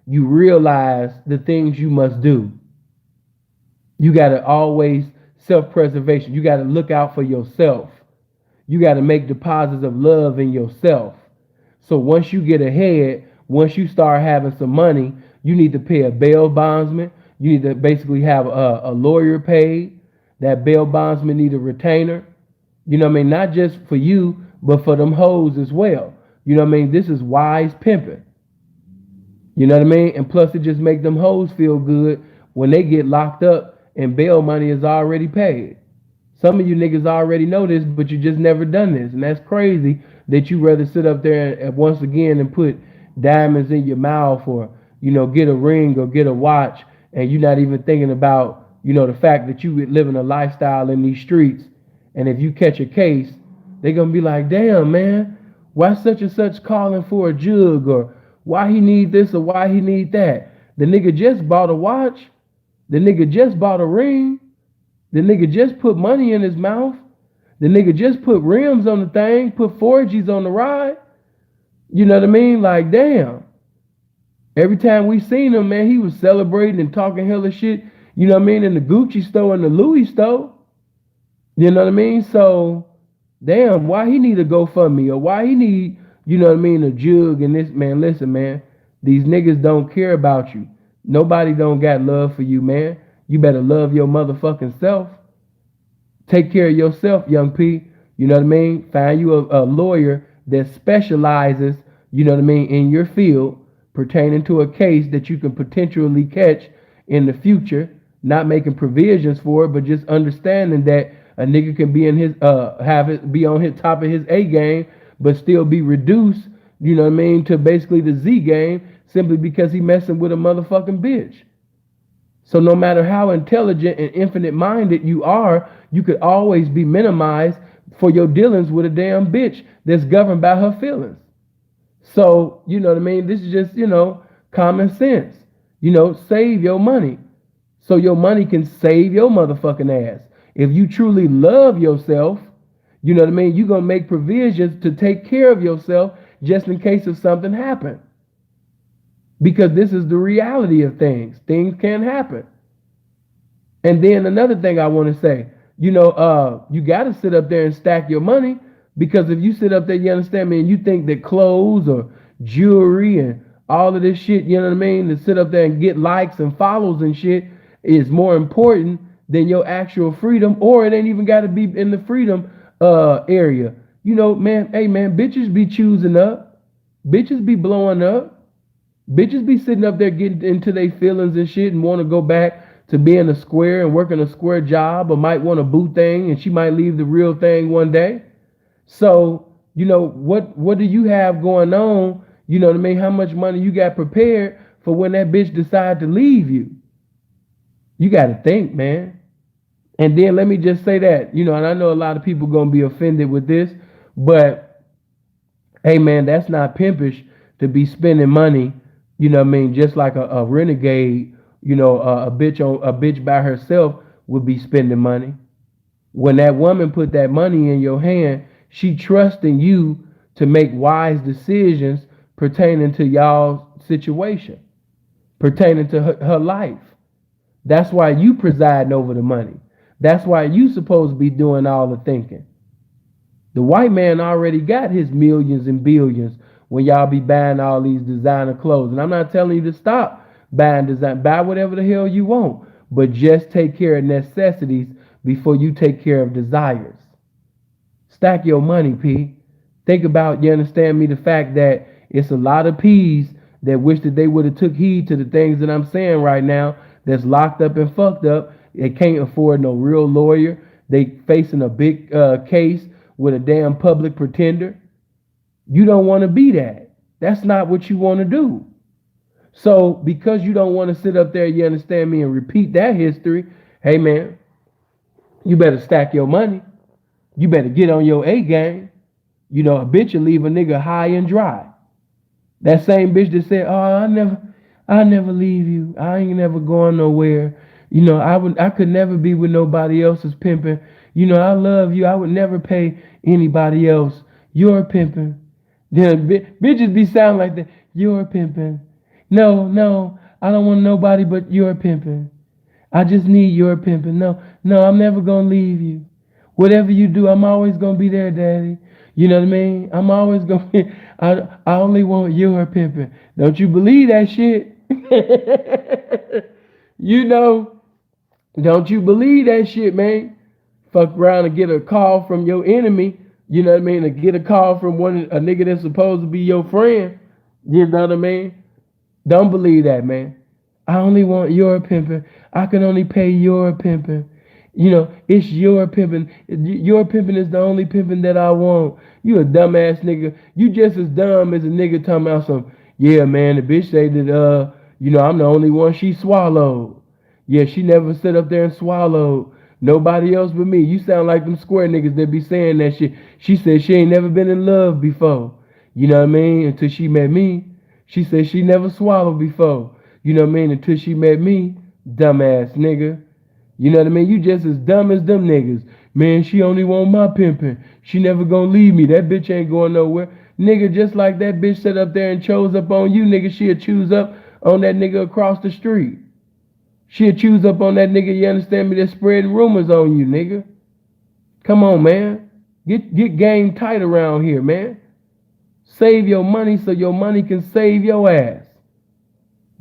you realize the things you must do. You got to always self-preservation. You got to look out for yourself. You got to make deposits of love in yourself. So once you get ahead, once you start having some money, you need to pay a bail bondsman. You need to basically have a lawyer paid. That bail bondsman need a retainer. You know what I mean? Not just for you, but for them hoes as well. You know what I mean? This is wise pimping. You know what I mean? And plus it just make them hoes feel good when they get locked up and bail money is already paid. Some of you niggas already know this, but you just never done this. And that's crazy that you rather sit up there and once again and put diamonds in your mouth or, you know, get a ring or get a watch and you're not even thinking about, you know, the fact that you living a lifestyle in these streets. And if you catch a case, they're going to be like, damn, man, why such and such calling for a jug or why he need this or why he need that? The nigga just bought a watch. The nigga just bought a ring. The nigga just put money in his mouth. The nigga just put rims on the thing, put 4Gs on the ride. You know what I mean? Like, damn. Every time we seen him, man, he was celebrating and talking hella shit, you know what I mean, in the Gucci store and the Louis store. You know what I mean? So, damn, why he need a GoFundMe or why he need, you know what I mean, a jug and this, man, listen, man, these niggas don't care about you. Nobody don't got love for you, man. You better love your motherfucking self. Take care of yourself, young P. You know what I mean? Find you a lawyer that specializes, you know what I mean, in your field pertaining to a case that you can potentially catch in the future, not making provisions for it, but just understanding that a nigga can be in his be on his top of his A game, but still be reduced, you know what I mean, to basically the Z game simply because he messing with a motherfucking bitch. So no matter how intelligent and infinite minded you are, you could always be minimized for your dealings with a damn bitch that's governed by her feelings. So, you know what I mean? This is just, common sense. Save your money so your money can save your motherfucking ass. If you truly love yourself, you know what I mean? You're going to make provisions to take care of yourself just in case if something happened. Because this is the reality of things. Things can happen. And then another thing I want to say, you got to sit up there and stack your money, because if you sit up there, you understand me, and you think that clothes or jewelry and all of this shit, you know what I mean, to sit up there and get likes and follows and shit is more important than your actual freedom, or it ain't even got to be in the freedom area. Man, hey man, bitches be choosing up. Bitches be blowing up. Bitches be sitting up there getting into their feelings and shit and want to go back to being a square and working a square job, or might want a boo thing, and she might leave the real thing one day. So, what do you have going on? You know what I mean? How much money you got prepared for when that bitch decide to leave you? You got to think, man. And then let me just say that, and I know a lot of people going to be offended with this, but hey man, that's not pimpish to be spending money. You know what I mean? Just like a renegade, a bitch by herself would be spending money. When that woman put that money in your hand, she trusting you to make wise decisions pertaining to y'all's situation, pertaining to her life. That's why you presiding over the money. That's why you supposed to be doing all the thinking. The white man already got his millions and billions when y'all be buying all these designer clothes. And I'm not telling you to stop buying design. Buy whatever the hell you want, but just take care of necessities before you take care of desires. Stack your money, P. Think about, you understand me, the fact that it's a lot of P's that wish that they would have took heed to the things that I'm saying right now, that's locked up and fucked up. They can't afford no real lawyer. They facing a big case with a damn public pretender. You don't want to be that. That's not what you want to do. So because you don't want to sit up there, you understand me, and repeat that history, hey man, you better stack your money. You better get on your A game. A bitch will leave a nigga high and dry. That same bitch that said, oh, I never leave you. I ain't never going nowhere. I could never be with nobody else's pimping. I love you. I would never pay anybody else. You're pimping. Then bitches be sound like that. You're pimping. No, I don't want nobody but you're pimping. I just need your pimping. No, I'm never gonna leave you. Whatever you do, I'm always gonna be there, daddy. You know what I mean? I'm always gonna be, I only want your pimping. Don't you believe that shit? Don't you believe that shit, man? Fuck around and get a call from your enemy. You know what I mean? To get a call from a nigga that's supposed to be your friend. You know what I mean? Don't believe that, man. I only want your pimping. I can only pay your pimping. It's your pimping. Your pimping is the only pimping that I want. You a dumbass nigga. You just as dumb as a nigga talking about some, yeah, man, the bitch say that, I'm the only one she swallowed. Yeah, she never sit up there and swallowed. Nobody else but me. You sound like them square niggas that be saying that shit. She said she ain't never been in love before. You know what I mean? Until she met me. She said she never swallowed before. You know what I mean? Until she met me. Dumbass nigga. You know what I mean? You just as dumb as them niggas. Man, she only want my pimping. She never gonna leave me. That bitch ain't going nowhere. Nigga, just like that bitch sat up there and chose up on you, nigga, she'll choose up on that nigga across the street. She'll choose up on that nigga, you understand me, that's spreading rumors on you, nigga. Come on, man. Get game tight around here, man. Save your money so your money can save your ass.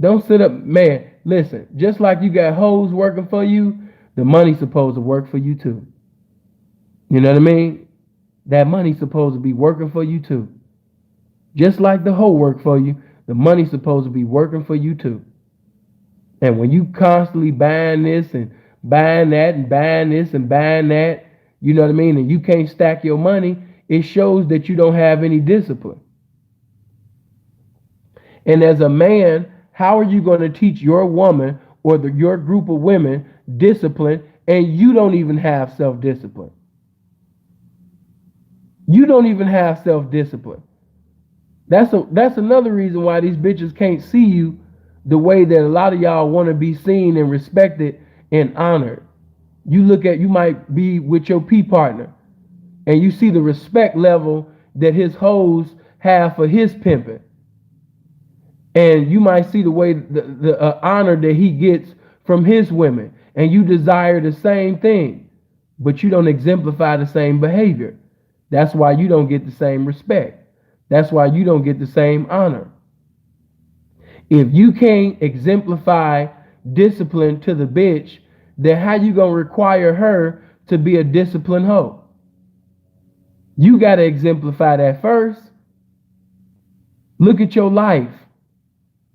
Don't sit up, man. Listen, just like you got hoes working for you, the money's supposed to work for you too. You know what I mean? That money's supposed to be working for you too. Just like the hoe work for you, the money's supposed to be working for you too. And when you constantly buying this and buying that and buying this and buying that, you know what I mean, and you can't stack your money, it shows that you don't have any discipline. And as a man, how are you going to teach your woman or your group of women discipline and you don't even have self-discipline? You don't even have self-discipline. That's another reason why these bitches can't see you the way that a lot of y'all want to be seen and respected and honored. You might be with your P partner and you see the respect level that his hoes have for his pimping. And you might see the way the honor that he gets from his women, and you desire the same thing, but you don't exemplify the same behavior. That's why you don't get the same respect. That's why you don't get the same honor. If you can't exemplify discipline to the bitch, then how you gonna require her to be a disciplined hoe? You gotta exemplify that first. Look at your life.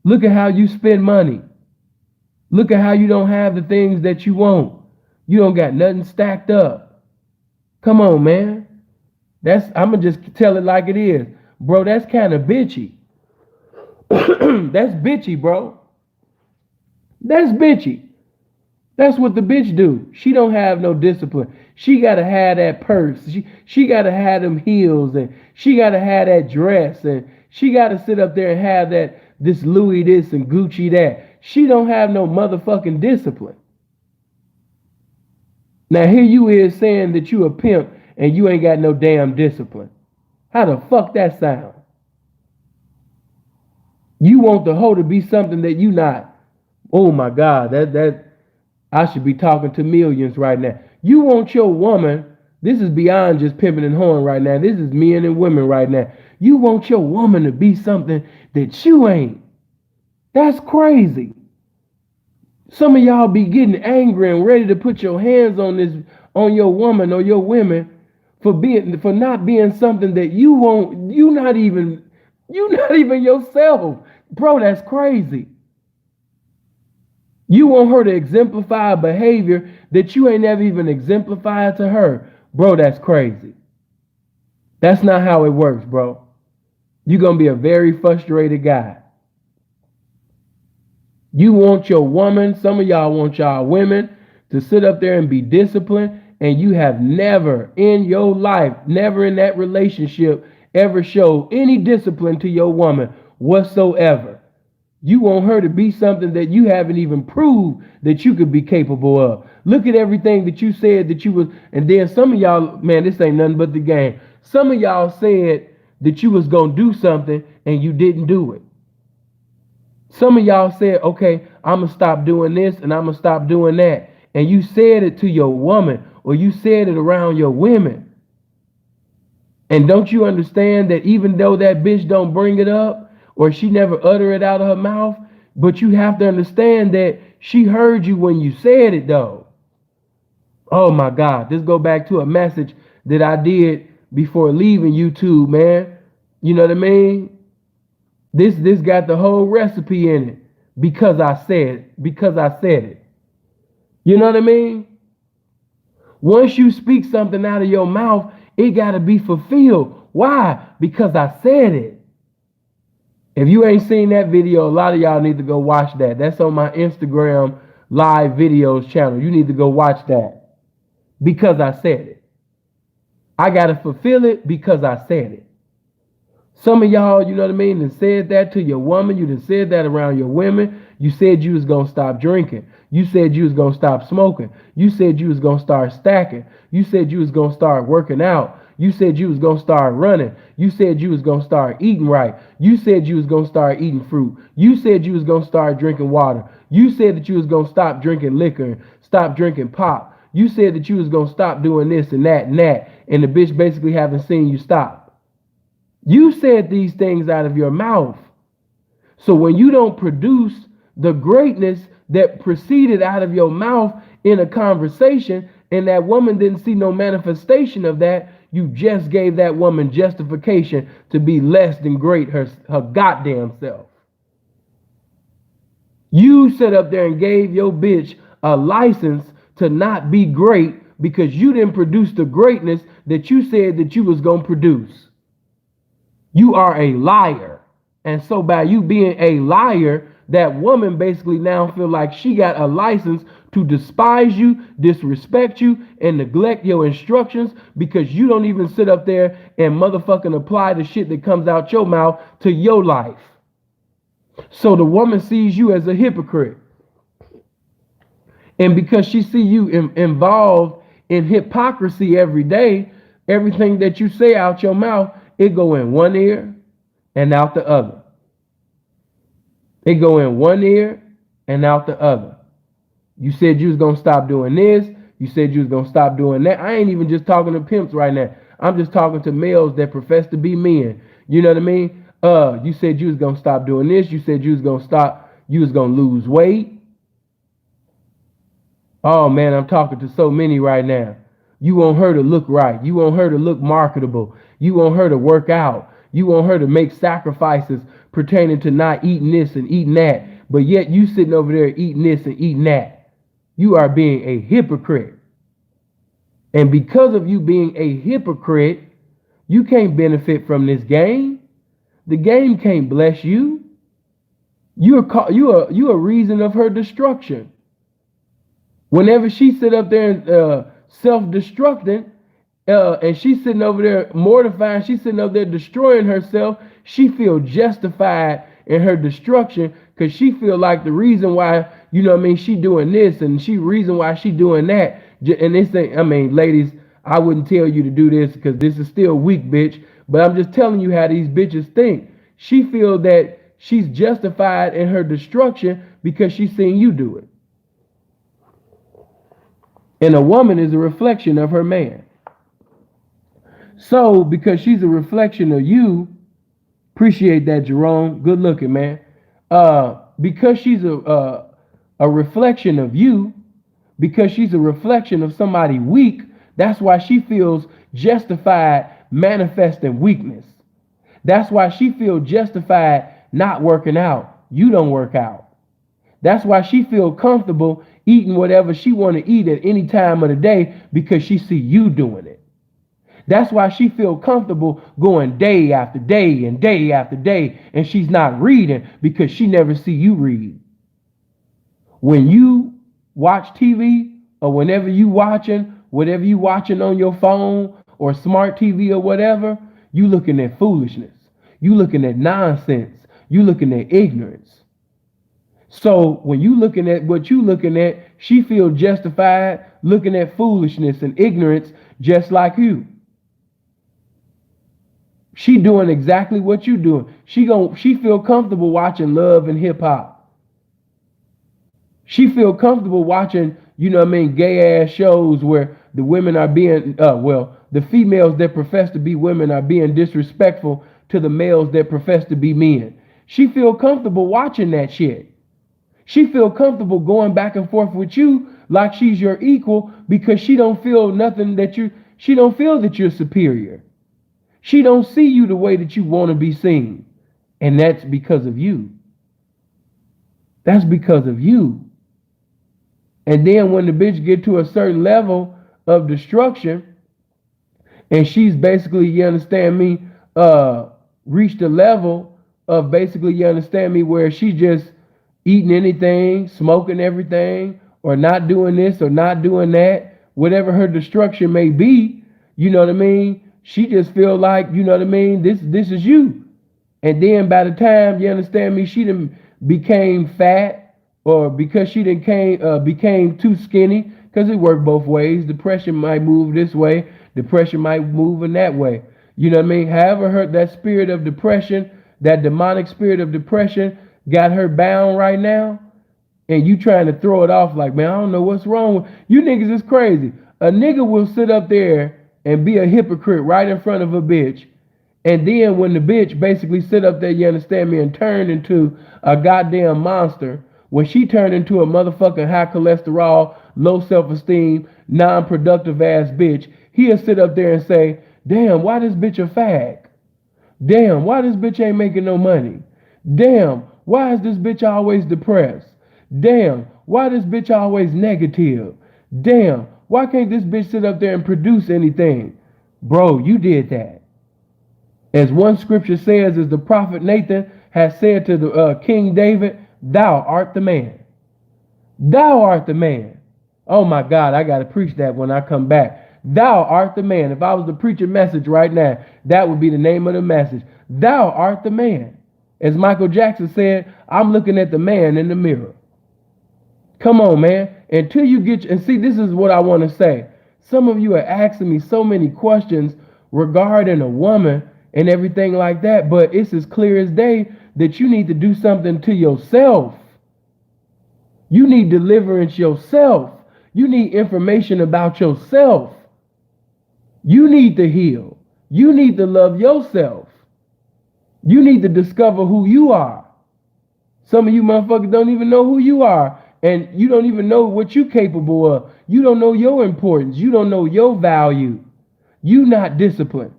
Look at how you spend money. Look at how you don't have the things that you want. You don't got nothing stacked up. Come on, man. I'ma just tell it like it is. Bro, that's kind of bitchy. That's bitchy, bro. That's bitchy. That's what the bitch do. She don't have no discipline. She gotta have that purse. She gotta have them heels, and she gotta have that dress, and she gotta sit up there and have this Louis this and Gucci that. She don't have no motherfucking discipline. Now here you is saying that you a pimp and you ain't got no damn discipline. How the fuck that sound? You want the hoe to be something that you not. Oh my God, that I should be talking to millions right now. You want your woman, this is beyond just pimping and hoeing right now. This is men and women right now. You want your woman to be something that you ain't. That's crazy. Some of y'all be getting angry and ready to put your hands on your woman or your women for not being something that you want. You not even yourself. Bro, that's crazy. You want her to exemplify a behavior that you ain't never even exemplified to her. Bro, that's crazy. That's not how it works, bro. You're going to be a very frustrated guy. You want your woman, some of y'all want y'all women to sit up there and be disciplined, and you have never in your life, never in that relationship, ever showed any discipline to your woman whatsoever. You want her to be something that you haven't even proved that you could be capable of. Look at everything that you said that you was, and then some of y'all, man, this ain't nothing but the game. Some of y'all said that you was going to do something and you didn't do it. Some of y'all said, okay, I'm going to stop doing this and I'm going to stop doing that. And you said it to your woman or you said it around your women. And don't you understand that even though that bitch don't bring it up or she never utter it out of her mouth, but you have to understand that she heard you when you said it though. Oh my God, this go back to a message that I did before leaving YouTube, man. You know what I mean? This got the whole recipe in it because I said it. You know what I mean? Once you speak something out of your mouth, it got to be fulfilled. Why? Because I said it. If you ain't seen that video, a lot of y'all need to go watch that. That's on my Instagram live videos channel. You need to go watch that because I said it. I got to fulfill it because I said it. Some of y'all, you know what I mean, and said that to your woman. You done said that around your women. You said you was going to stop drinking. You said you was going to stop smoking. You said you was going to start stacking. You said you was going to start working out. You said you was going to start running. You said you was going to start eating right. You said you was going to start eating fruit. You said you was going to start drinking water. You said that you was going to stop drinking liquor, stop drinking pop. You said that you was going to stop doing this and that and that. And the bitch basically haven't seen you stop. You said these things out of your mouth. So when you don't produce the greatness that proceeded out of your mouth in a conversation, and that woman didn't see no manifestation of that, you just gave that woman justification to be less than great her goddamn self. You sat up there and gave your bitch a license to not be great because you didn't produce the greatness that you said that you was going to produce. You are a liar. And so by you being a liar, that woman basically now feel like she got a license to despise you, disrespect you, and neglect your instructions because you don't even sit up there and motherfucking apply the shit that comes out your mouth to your life. So the woman sees you as a hypocrite. And because she see you involved in hypocrisy every day, everything that you say out your mouth, it go in one ear and out the other. It go in one ear and out the other. You said you was going to stop doing this. You said you was going to stop doing that. I ain't even just talking to pimps right now. I'm just talking to males that profess to be men. You know what I mean? You said you was going to stop doing this. You said you was going to stop. You was going to lose weight. Oh, man, I'm talking to so many right now. You want her to look right. You want her to look marketable. You want her to work out. You want her to make sacrifices pertaining to not eating this and eating that. But yet you sitting over there eating this and eating that. You are being a hypocrite. And because of you being a hypocrite, you can't benefit from this game. The game can't bless you. You a reason of her destruction. Whenever she sit up there and self-destructing, and she's sitting over there mortifying, she's sitting up there destroying herself, she feel justified in her destruction because she feel like the reason why, you know what I mean, she doing this and she reason why she doing that. And this ain't, I mean, ladies, I wouldn't tell you to do this because this is still weak, bitch. But I'm just telling you how these bitches think. She feel that she's justified in her destruction because she's seen you do it. And a woman is a reflection of her man. So, because she's a reflection of you, appreciate that, Jerome. Good looking, man. Because she's a reflection of you, because she's a reflection of somebody weak, that's why she feels justified manifesting weakness. That's why she feels justified not working out. You don't work out. That's why she feels comfortable eating whatever she want to eat at any time of the day because she see you doing it. That's why she feel comfortable going day after day and day after day, and she's not reading because she never see you read. When you watch TV or whenever you watching, whatever you watching on your phone or smart TV or whatever, you looking at foolishness. You looking at nonsense. You looking at ignorance. So when you looking at what you looking at, she feel justified looking at foolishness and ignorance just like you. She doing exactly what you doing. She feel comfortable watching Love and Hip Hop. She feel comfortable watching, you know what I mean, gay ass shows where the women are being, the females that profess to be women are being disrespectful to the males that profess to be men. She feel comfortable watching that shit. She feel comfortable going back and forth with you like she's your equal because she don't feel nothing she don't feel that you're superior. She don't see you the way that you want to be seen. And that's because of you. That's because of you. And then when the bitch get to a certain level of destruction, and she's basically, you understand me, reached a level of basically, you understand me, where she just eating anything, smoking everything, or not doing this or not doing that, whatever her destruction may be, you know what I mean? She just feel like, you know what I mean, this is you. And then by the time, you understand me, she done became fat, or because she done became too skinny, because it worked both ways. Depression might move this way, depression might move in that way. You know what I mean? However, that spirit of depression, that demonic spirit of depression got her bound right now, and you trying to throw it off like, man, I don't know what's wrong with you niggas. Is crazy. A nigga will sit up there and be a hypocrite right in front of a bitch, and then when the bitch basically sit up there, you understand me, and turn into a goddamn monster, when she turned into a motherfucking high cholesterol, low self-esteem, non-productive ass bitch, he'll sit up there and say, damn, why this bitch a fag? Damn, why this bitch ain't making no money? Damn, why is this bitch always depressed? Damn, why this bitch always negative? Damn, why can't this bitch sit up there and produce anything? Bro, you did that. As one scripture says, as the prophet Nathan has said to the King David, thou art the man. Thou art the man. Oh my God, I got to preach that when I come back. Thou art the man. If I was to preach a message right now, that would be the name of the message. Thou art the man. As Michael Jackson said, I'm looking at the man in the mirror. Come on, man. Until you get, and see, this is what I want to say. Some of you are asking me so many questions regarding a woman and everything like that, but it's as clear as day that you need to do something to yourself. You need deliverance yourself. You need information about yourself. You need to heal. You need to love yourself. You need to discover who you are. Some of you motherfuckers don't even know who you are, and you don't even know what you're capable of. You don't know your importance. You don't know your value. You not disciplined.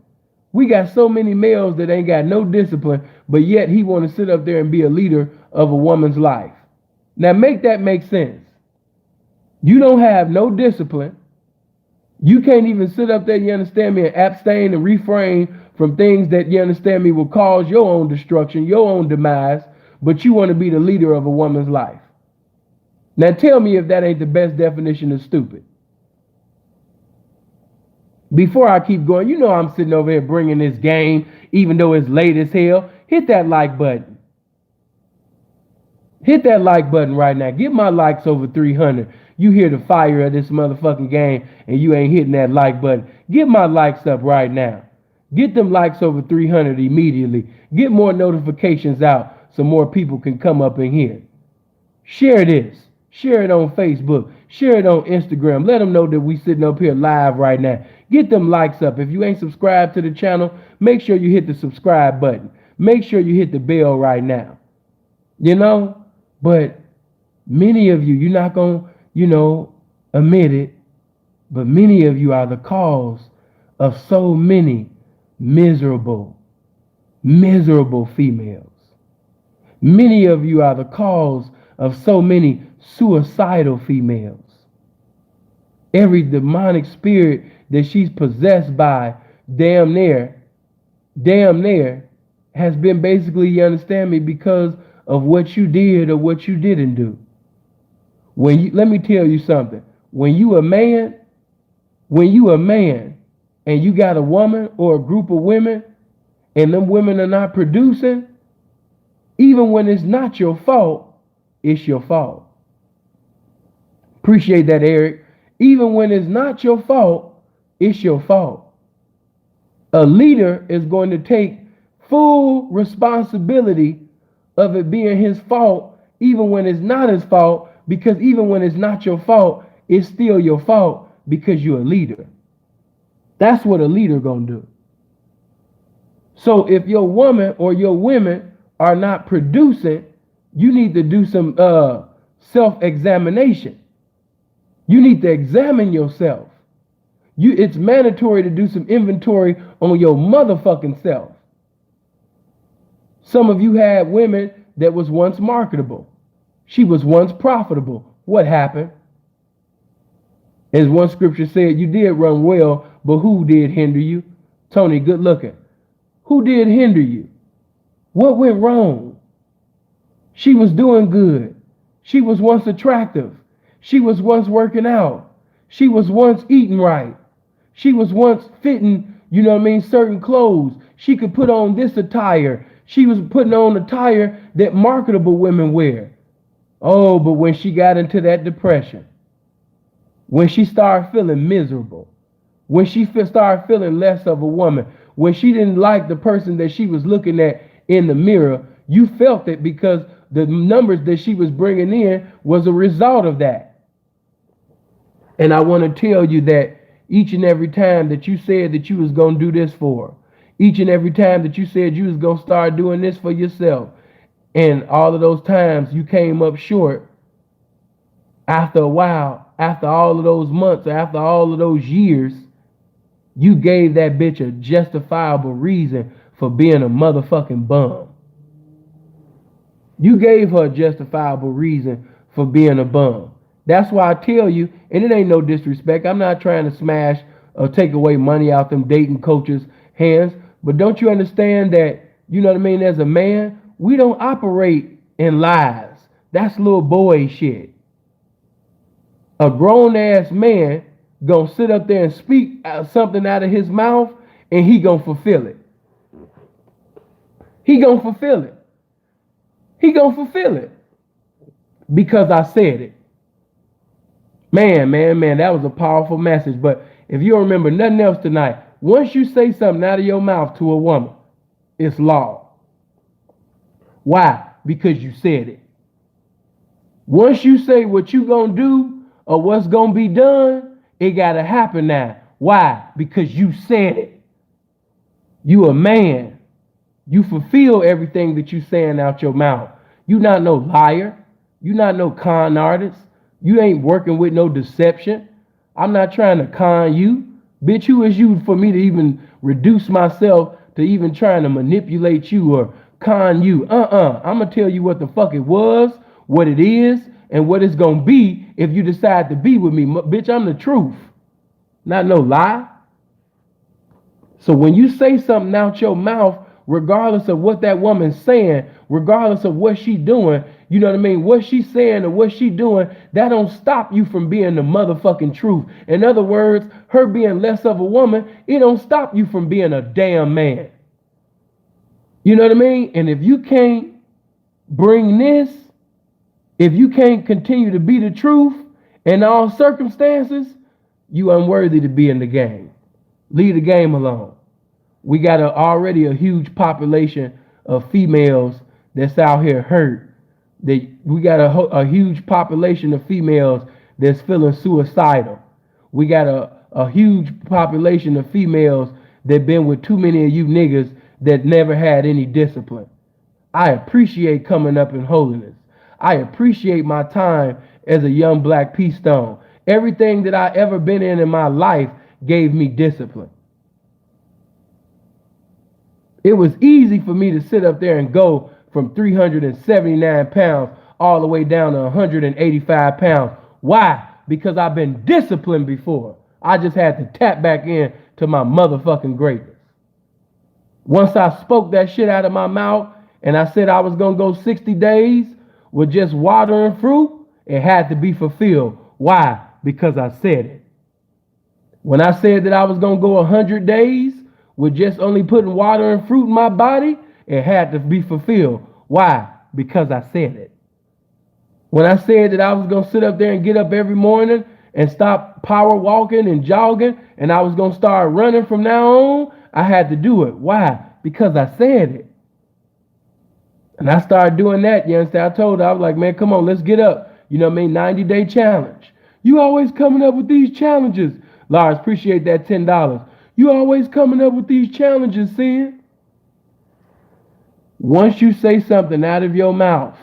We got so many males that ain't got no discipline, but yet he want to sit up there and be a leader of a woman's life. Now make that make sense. You don't have no discipline. You can't even sit up there, you understand me, and abstain and refrain from things that, you understand me, will cause your own destruction, your own demise, but you want to be the leader of a woman's life. Now tell me if that ain't the best definition of stupid. Before I keep going, you know I'm sitting over here bringing this game, even though it's late as hell. Hit that like button. Hit that like button right now. Get my likes over 300. You hear the fire of this motherfucking game and you ain't hitting that like button. Get my likes up right now. Get them likes over 300 immediately. Get more notifications out so more people can come up in here. Share this. Share it on Facebook. Share it on Instagram. Let them know that we sitting up here live right now. Get them likes up. If you ain't subscribed to the channel, make sure you hit the subscribe button. Make sure you hit the bell right now. You know? But many of you, you're not going to, admit it, but many of you are the cause of so many miserable females. Many of you are the cause of so many suicidal females. Every demonic spirit that she's possessed by, damn near, has been basically, you understand me, because of what you did or what you didn't do. Let me tell you something. When you a man and you got a woman or a group of women and them women are not producing, even when it's not your fault, it's your fault. Appreciate that, Eric. Even when it's not your fault, it's your fault. A leader is going to take full responsibility of it being his fault, even when it's not his fault, because even when it's not your fault, it's still your fault because you're a leader. That's what a leader gonna do. So if your woman or your women are not producing, you need to do some self-examination. You need to examine yourself. It's mandatory to do some inventory on your motherfucking self. Some of you had women that was once marketable. She was once profitable. What happened? As one scripture said, you did run well, but who did hinder you? Tony, good looking. Who did hinder you? What went wrong? She was doing good. She was once attractive. She was once working out. She was once eating right. She was once fitting, certain clothes. She could put on this attire. She was putting on attire that marketable women wear. Oh, but when she got into that depression, when she started feeling miserable, when she started feeling less of a woman, when she didn't like the person that she was looking at in the mirror, you felt it because the numbers that she was bringing in was a result of that. And I want to tell you that each and every time that you said that you was going to do this for her, each and every time that you said you was going to start doing this for yourself, and all of those times you came up short, after a while, after all of those months, after all of those years, you gave that bitch a justifiable reason for being a motherfucking bum. You gave her a justifiable reason for being a bum. That's why I tell you, and it ain't no disrespect. I'm not trying to smash or take away money out them dating coaches' hands. But don't you understand that, you know what I mean, as a man, we don't operate in lies. That's little boy shit. A grown ass man gonna sit up there and speak something out of his mouth, and he gonna fulfill it. He gonna fulfill it. He gonna fulfill it. Because I said it. Man, that was a powerful message. But if you don't remember nothing else tonight, once you say something out of your mouth to a woman, it's law. Why? Because you said it. Once you say what you gonna do or what's gonna be done, it gotta happen now. Why? Because you said it. You a man. You fulfill everything that you saying out your mouth. You not no liar. You not no con artist. You ain't working with no deception. I'm not trying to con you. Bitch, who is you for me to even reduce myself to even trying to manipulate you or con you? I'm going to tell you what the fuck it was, what it is, and what it's going to be if you decide to be with me. Bitch, I'm the truth. Not no lie. So when you say something out your mouth, regardless of what that woman's saying, regardless of what she doing, you know what I mean? What she's saying or what she doing, that don't stop you from being the motherfucking truth. In other words, her being less of a woman, it don't stop you from being a damn man. You know what I mean? And if you can't bring this, if you can't continue to be the truth in all circumstances, you unworthy to be in the game. Leave the game alone. We got already a huge population of females that's out here hurt. We got a huge population of females that's feeling suicidal. We got a huge population of females that been with too many of you niggas that never had any discipline. I appreciate coming up in holiness. I appreciate my time as a young black pea stone. Everything that I ever been in my life gave me discipline. It was easy for me to sit up there and go from 379 pounds all the way down to 185 pounds. Why? Because I've been disciplined before. I just had to tap back in to my motherfucking greatness. Once I spoke that shit out of my mouth and I said I was going to go 60 days with just water and fruit, it had to be fulfilled. Why? Because I said it. When I said that I was going to go 100 days with just only putting water and fruit in my body, it had to be fulfilled. Why? Because I said it. When I said that I was going to sit up there and get up every morning and stop power walking and jogging, and I was going to start running from now on, I had to do it. Why? Because I said it. And I started doing that, you understand? I told her, I was like, man, come on, let's get up. You know what I mean? 90-day challenge. You always coming up with these challenges. Lars, appreciate that $10. You always coming up with these challenges, Sin. Once you say something out of your mouth,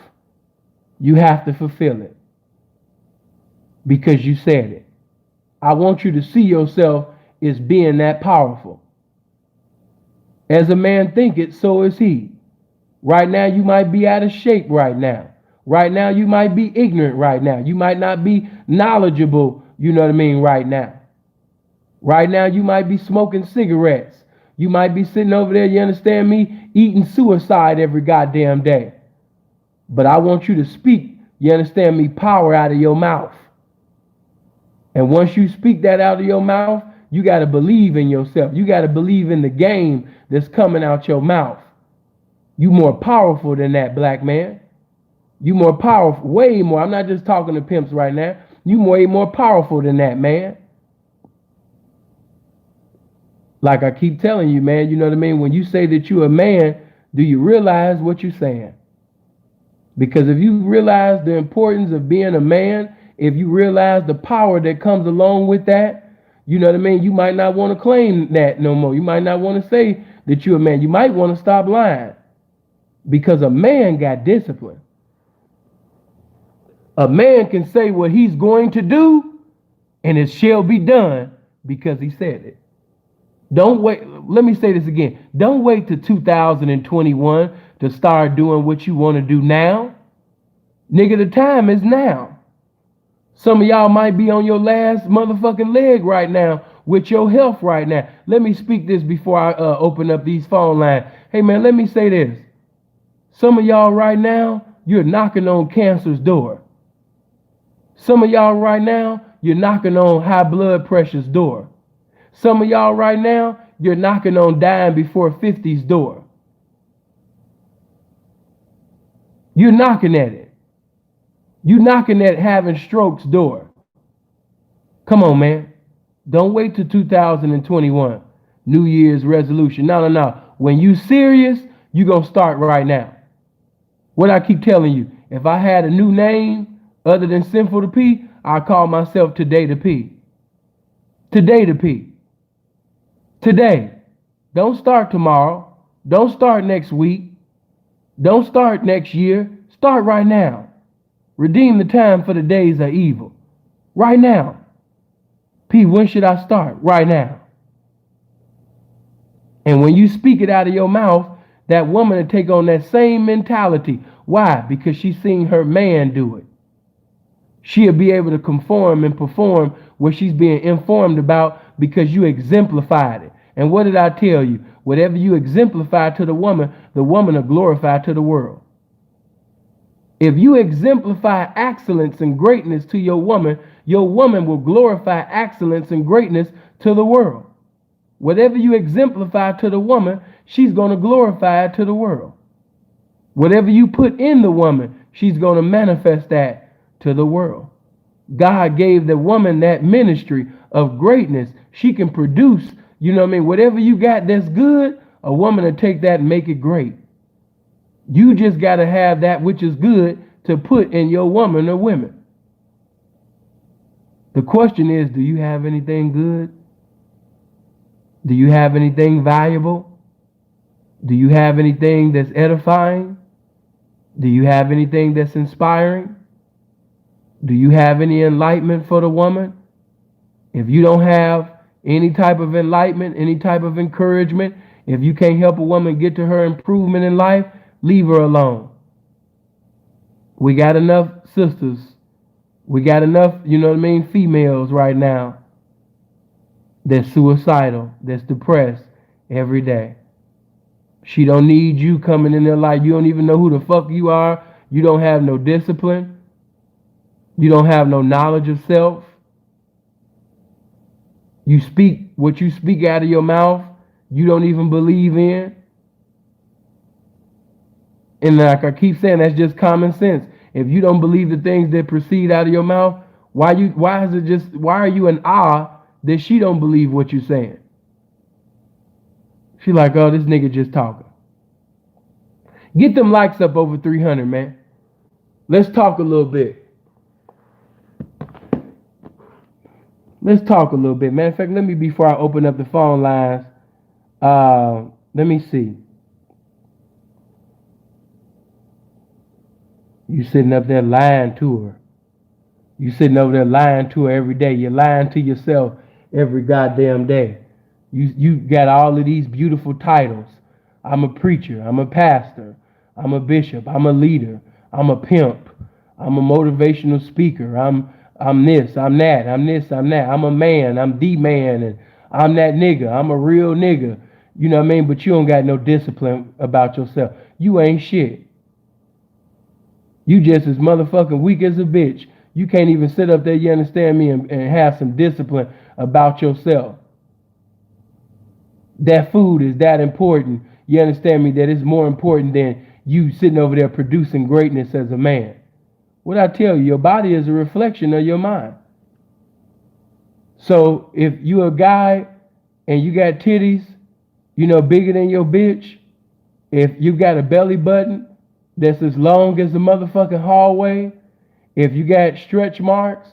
you have to fulfill it. Because you said it. I want you to see yourself as being that powerful. As a man thinketh, so is he. Right now, you might be out of shape right now. Right now, you might be ignorant right now. You might not be knowledgeable, you know what I mean, right now. Right now, you might be smoking cigarettes. You might be sitting over there, you understand me, eating suicide every goddamn day. But I want you to speak, you understand me, power out of your mouth. And once you speak that out of your mouth, you got to believe in yourself. You got to believe in the game that's coming out your mouth. You more powerful than that, black man. You more powerful, way more. I'm not just talking to pimps right now. You way more powerful than that, man. Like I keep telling you, man, you know what I mean? When you say that you're a man, do you realize what you're saying? Because if you realize the importance of being a man, if you realize the power that comes along with that, you know what I mean? You might not want to claim that no more. You might not want to say that you're a man. You might want to stop lying. Because a man got discipline. A man can say what he's going to do, and it shall be done because he said it. Don't wait. Let me say this again. Don't wait till 2021 to start doing what you want to do now. Nigga, the time is now. Some of y'all might be on your last motherfucking leg right now with your health right now. Let me speak this before I open up these phone lines. Hey, man, let me say this. Some of y'all right now, you're knocking on cancer's door. Some of y'all right now, you're knocking on high blood pressure's door. Some of y'all right now, you're knocking on dying before 50's door. You're knocking at it. You're knocking at having strokes door. Come on, man. Don't wait till 2021. New Year's resolution. No. When you serious, you going to start right now. What I keep telling you, if I had a new name other than Sinful to P, I call myself Today to P. Today to P. Today. Don't start tomorrow. Don't start next week. Don't start next year. Start right now. Redeem the time, for the days are evil. Right now. P, when should I start? Right now. And when you speak it out of your mouth, that woman will take on that same mentality. Why? Because she's seen her man do it. She'll be able to conform and perform what she's being informed about because you exemplified it. And what did I tell you? Whatever you exemplify to the woman will glorify to the world. If you exemplify excellence and greatness to your woman will glorify excellence and greatness to the world. Whatever you exemplify to the woman, she's going to glorify it to the world. Whatever you put in the woman, she's going to manifest that to the world. God gave the woman that ministry of greatness. She can produce, whatever you got that's good, a woman will take that and make it great. You just got to have that which is good to put in your woman or women. The question is, do you have anything good? Do you have anything valuable? Do you have anything that's edifying? Do you have anything that's inspiring? Do you have any enlightenment for the woman? If you don't have any type of enlightenment, any type of encouragement, if you can't help a woman get to her improvement in life, leave her alone. We got enough sisters. We got enough, females right now that's suicidal, that's depressed every day. She don't need you coming in their life. You don't even know who the fuck you are. You don't have no discipline. You don't have no knowledge of self. You speak what you speak out of your mouth, you don't even believe in. And like I keep saying, that's just common sense. If you don't believe the things that proceed out of your mouth, why are you in awe that she don't believe what you're saying? She like, oh, this nigga just talking. Get them likes up over 300, man. Let's talk a little bit. Let's talk a little bit. Matter of fact, before I open up the phone lines, let me see. You sitting up there lying to her. You sitting over there lying to her every day. You're lying to yourself every goddamn day. You got all of these beautiful titles. I'm a preacher. I'm a pastor. I'm a bishop. I'm a leader. I'm a pimp. I'm a motivational speaker. I'm this. I'm that. I'm this. I'm that. I'm a man. I'm the man. And I'm that nigga. I'm a real nigga. You know what I mean? But you don't got no discipline about yourself. You ain't shit. You just as motherfucking weak as a bitch. You can't even sit up there, you understand me, and have some discipline about yourself. That food is that important. You understand me? That it's more important than you sitting over there producing greatness as a man. What I tell you, your body is a reflection of your mind. So if you a guy and you got titties, bigger than your bitch, if you got a belly button that's as long as the motherfucking hallway, if you got stretch marks,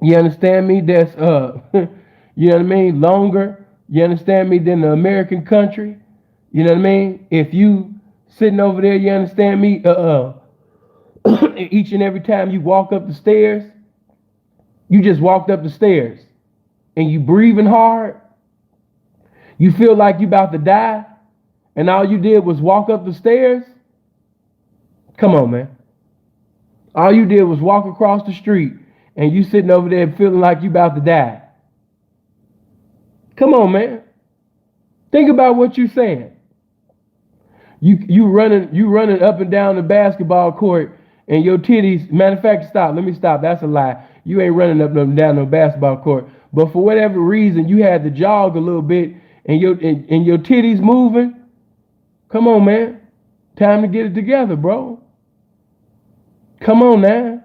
you understand me, that's you know what I mean, longer, you understand me, than the American country, you know what I mean? If you sitting over there, you understand me, each and every time you walk up the stairs, you just walked up the stairs and you breathing hard, you feel like you about to die, and all you did was walk up the stairs. Come on, man. All you did was walk across the street and you sitting over there feeling like you about to die. Come on, man. Think about what you're saying. You running up and down the basketball court and your titties. Matter of fact, stop. Let me stop. That's a lie. You ain't running up and down no basketball court. But for whatever reason, you had to jog a little bit and your titties moving. Come on, man. Time to get it together, bro. Come on now.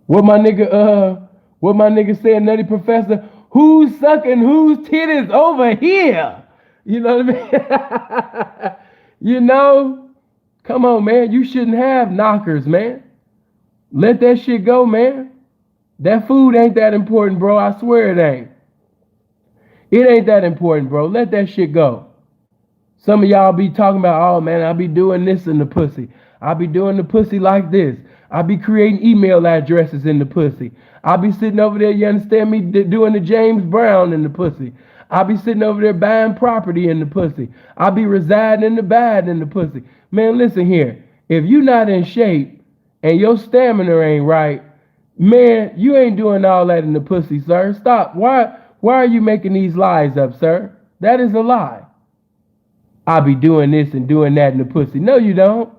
What my nigga said, Nutty Professor, who's sucking whose titties over here? You know what I mean? You know? Come on, man. You shouldn't have knockers, man. Let that shit go, man. That food ain't that important, bro. I swear it ain't. It ain't that important, bro. Let that shit go. Some of y'all be talking about, oh, man, I be doing this in the pussy. I be doing the pussy like this. I be creating email addresses in the pussy. I be sitting over there, you understand me, doing the James Brown in the pussy. I be sitting over there buying property in the pussy. I be residing in the bed in the pussy. Man, listen here. If you not in shape and your stamina ain't right, man, you ain't doing all that in the pussy, sir. Stop. Why are you making these lies up, sir? That is a lie. I be doing this and doing that in the pussy. No, you don't.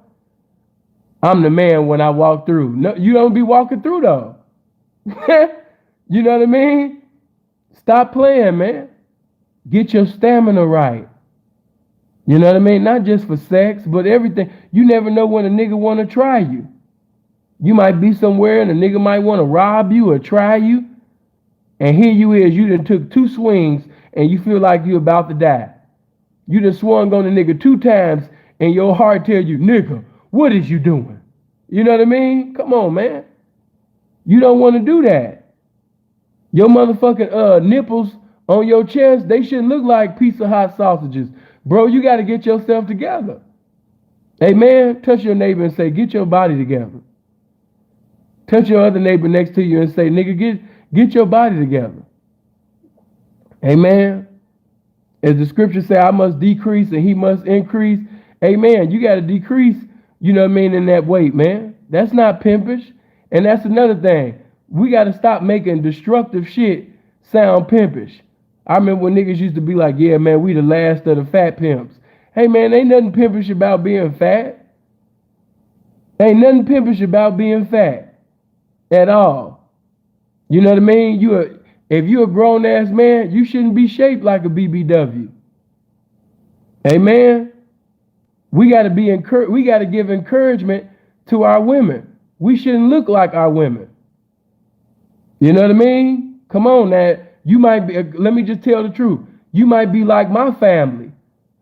I'm the man when I walk through. No, you don't be walking through though. You know what I mean? Stop playing, man. Get your stamina right. You know what I mean? Not just for sex, but everything. You never know when a nigga want to try you. You might be somewhere and a nigga might want to rob you or try you. And here you is, you done took 2 swings and you feel like you about to die. You done swung on the nigga 2 times and your heart tell you, nigga, what is you doing? You know what I mean? Come on, man. You don't want to do that. Your motherfucking nipples on your chest, they shouldn't look like piece of hot sausages. Bro, you got to get yourself together. Hey, man, touch your neighbor and say, get your body together. Touch your other neighbor next to you and say, nigga, get your body together. Amen. As the scriptures say, I must decrease and he must increase. Amen. You got to decrease, you know what I mean, in that weight, man. That's not pimpish. And that's another thing. We got to stop making destructive shit sound pimpish. I remember when niggas used to be like, yeah, man, we the last of the fat pimps. Hey, man, ain't nothing pimpish about being fat. Ain't nothing pimpish about being fat at all. You know what I mean? If you're a grown-ass man, you shouldn't be shaped like a BBW. Amen? We got to give encouragement to our women. We shouldn't look like our women. You know what I mean? Come on, now. You might be, let me just tell the truth. You might be like my family.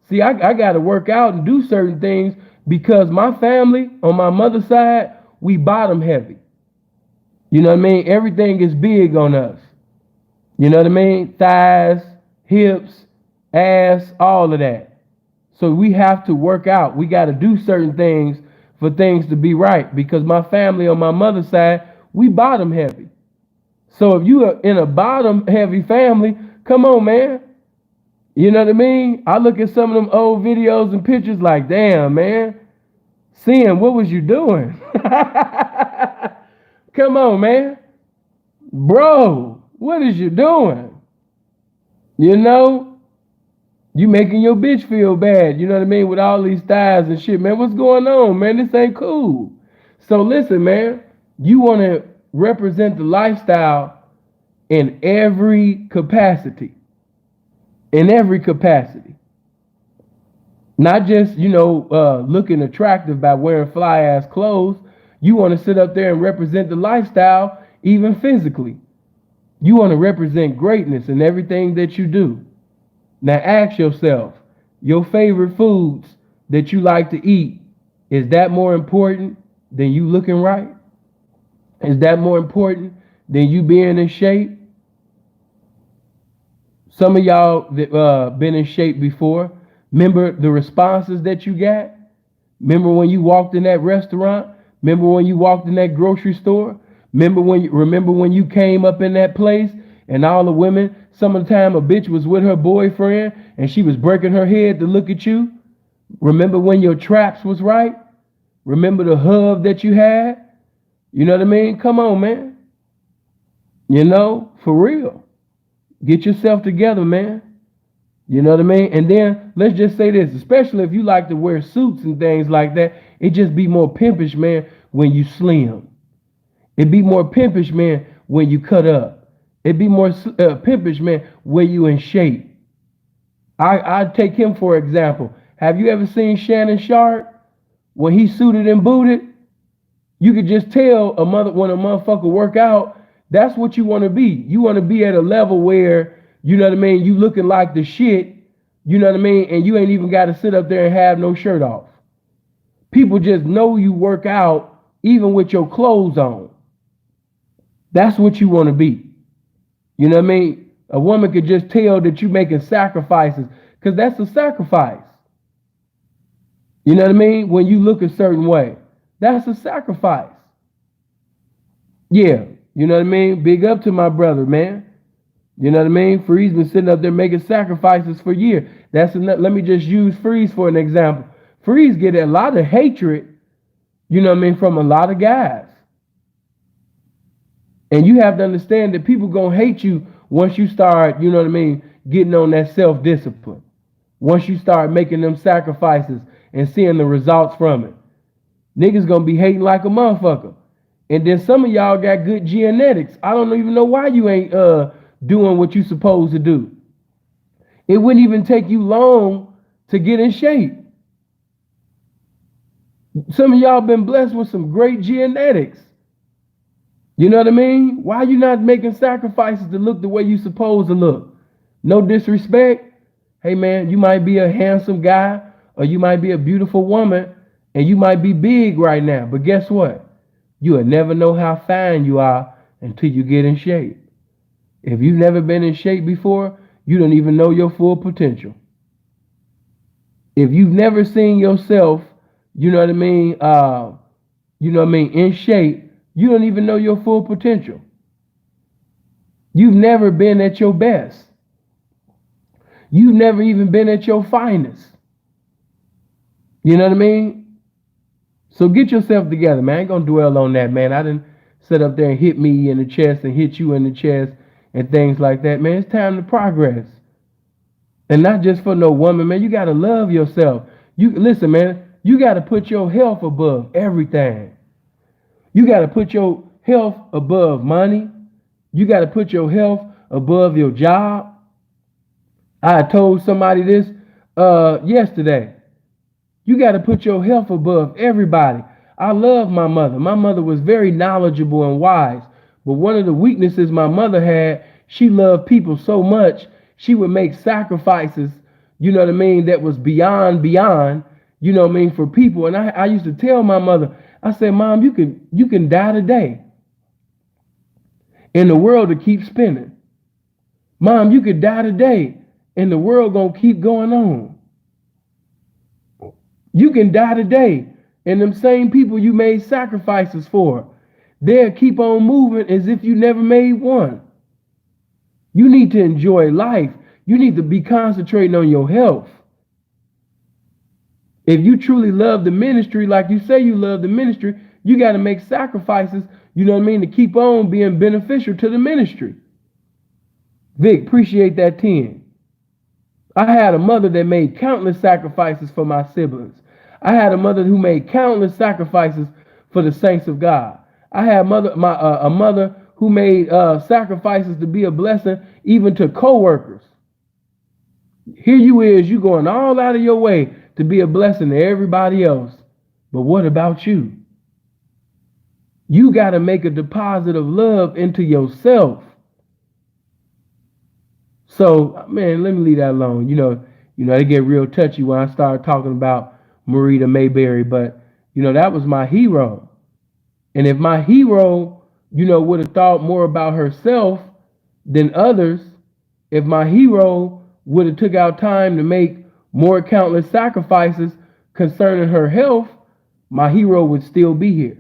See, I got to work out and do certain things because my family on my mother's side, we bottom heavy. You know what I mean? Everything is big on us. You know what I mean? Thighs, hips, ass, all of that. So we have to work out. We got to do certain things for things to be right because my family on my mother's side, we bottom heavy. So if you are in a bottom heavy family, come on, man. You know what I mean? I look at some of them old videos and pictures like, damn, man. Seeing what was you doing? Come on, man. Bro, what is you doing? You know? You making your bitch feel bad, you know what I mean? With all these thighs and shit, man. What's going on, man? This ain't cool. So listen, man. You want to represent the lifestyle in every capacity. In every capacity. Not just, looking attractive by wearing fly ass clothes. You want to sit up there and represent the lifestyle even physically. You want to represent greatness in everything that you do. Now ask yourself, your favorite foods that you like to eat, is that more important than you looking right? Is that more important than you being in shape? Some of y'all that been in shape before, remember the responses that you got? Remember when you walked in that restaurant? Remember when you walked in that grocery store? Remember when you came up in that place and all the women, some of the time a bitch was with her boyfriend and she was breaking her head to look at you? Remember when your traps was right? Remember the hub that you had? You know what I mean? Come on, man. You know, for real. Get yourself together, man. You know what I mean? And then let's just say this, especially if you like to wear suits and things like that, it just be more pimpish, man, when you slim. It be more pimpish, man, when you cut up. It be more pimpish, man, when you in shape. I take him for example. Have you ever seen Shannon Sharp when he suited and booted? You could just tell when a motherfucker work out, that's what you want to be. You want to be at a level where, you know what I mean, you looking like the shit, you know what I mean, and you ain't even got to sit up there and have no shirt off. People just know you work out even with your clothes on. That's what you want to be. You know what I mean? A woman could just tell that you making sacrifices, because that's a sacrifice. You know what I mean? When you look a certain way, that's a sacrifice. Yeah, you know what I mean? Big up to my brother, man. You know what I mean? Freeze been sitting up there making sacrifices for years. That's enough. Let me just use Freeze for an example. Freeze get a lot of hatred, you know what I mean, from a lot of guys. And you have to understand that people gonna hate you once you start, you know what I mean, getting on that self-discipline. Once you start making them sacrifices and seeing the results from it. Niggas gonna be hating like a motherfucker. And then some of y'all got good genetics. I don't even know why you ain't doing what you supposed to do. It wouldn't even take you long to get in shape. Some of y'all been blessed with some great genetics. You know what I mean? Why you not making sacrifices to look the way you supposed to look? No disrespect. Hey man, you might be a handsome guy or you might be a beautiful woman and you might be big right now. But guess what? You will never know how fine you are until you get in shape. If you've never been in shape before, you don't even know your full potential. If you've never seen yourself, you know what I mean, in shape, you don't even know your full potential. You've never been at your best. You've never even been at your finest. You know what I mean? So get yourself together, man. I ain't gonna dwell on that, man. I didn't sit up there and hit me in the chest and hit you in the chest and things like that, man. It's time to progress. And not just for no woman, man. You gotta love yourself. You listen, man, you gotta put your health above everything. You gotta put your health above money. You gotta put your health above your job. I told somebody this yesterday. You got to put your health above everybody. I love my mother. My mother was very knowledgeable and wise. But one of the weaknesses my mother had, she loved people so much, she would make sacrifices, you know what I mean, that was beyond, you know what I mean, for people. And I used to tell my mother, I said, Mom, you can die today. And the world will keep spinning. Mom, you could die today. And the world gonna keep going on. You can die today, and them same people you made sacrifices for, they'll keep on moving as if you never made one. You need to enjoy life. You need to be concentrating on your health. If you truly love the ministry, like you say you love the ministry, you got to make sacrifices, you know what I mean, to keep on being beneficial to the ministry. Vic, appreciate that 10. I had a mother that made countless sacrifices for my siblings. I had a mother who made countless sacrifices for the saints of God. I had a mother who made sacrifices to be a blessing even to co-workers. Here you going all out of your way to be a blessing to everybody else. But what about you? You got to make a deposit of love into yourself. So, man, let me leave that alone. You know, they get real touchy when I start talking about Marita Mayberry, but, that was my hero. And if my hero, would have thought more about herself than others, if my hero would have took out time to make more countless sacrifices concerning her health, my hero would still be here.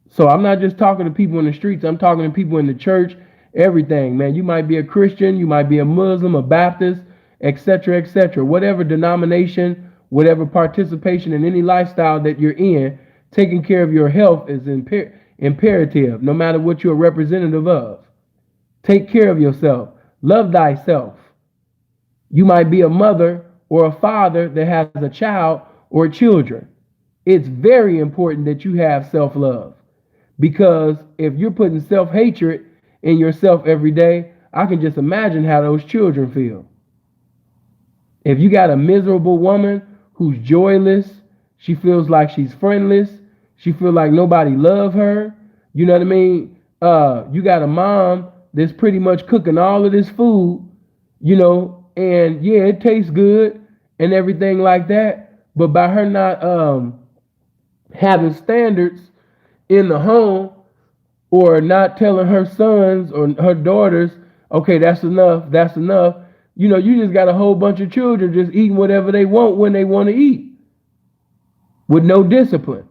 So I'm not just talking to people in the streets. I'm talking to people in the church. Everything, man. You might be a Christian, you might be a Muslim, a Baptist, etc., etc. Whatever denomination, whatever participation in any lifestyle that you're in, taking care of your health is imperative, no matter what you're a representative of. Take care of yourself. Love thyself. You might be a mother or a father that has a child or children. It's very important that you have self-love, because if you're putting self-hatred in yourself every day, I can just imagine how those children feel. If you got a miserable woman who's joyless, she feels like she's friendless, she feels like nobody love her, you know what I mean? You got a mom that's pretty much cooking all of this food, and yeah, it tastes good and everything like that, but by her not having standards in the home, or not telling her sons or her daughters, okay, that's enough, you just got a whole bunch of children just eating whatever they want when they want to eat with no discipline.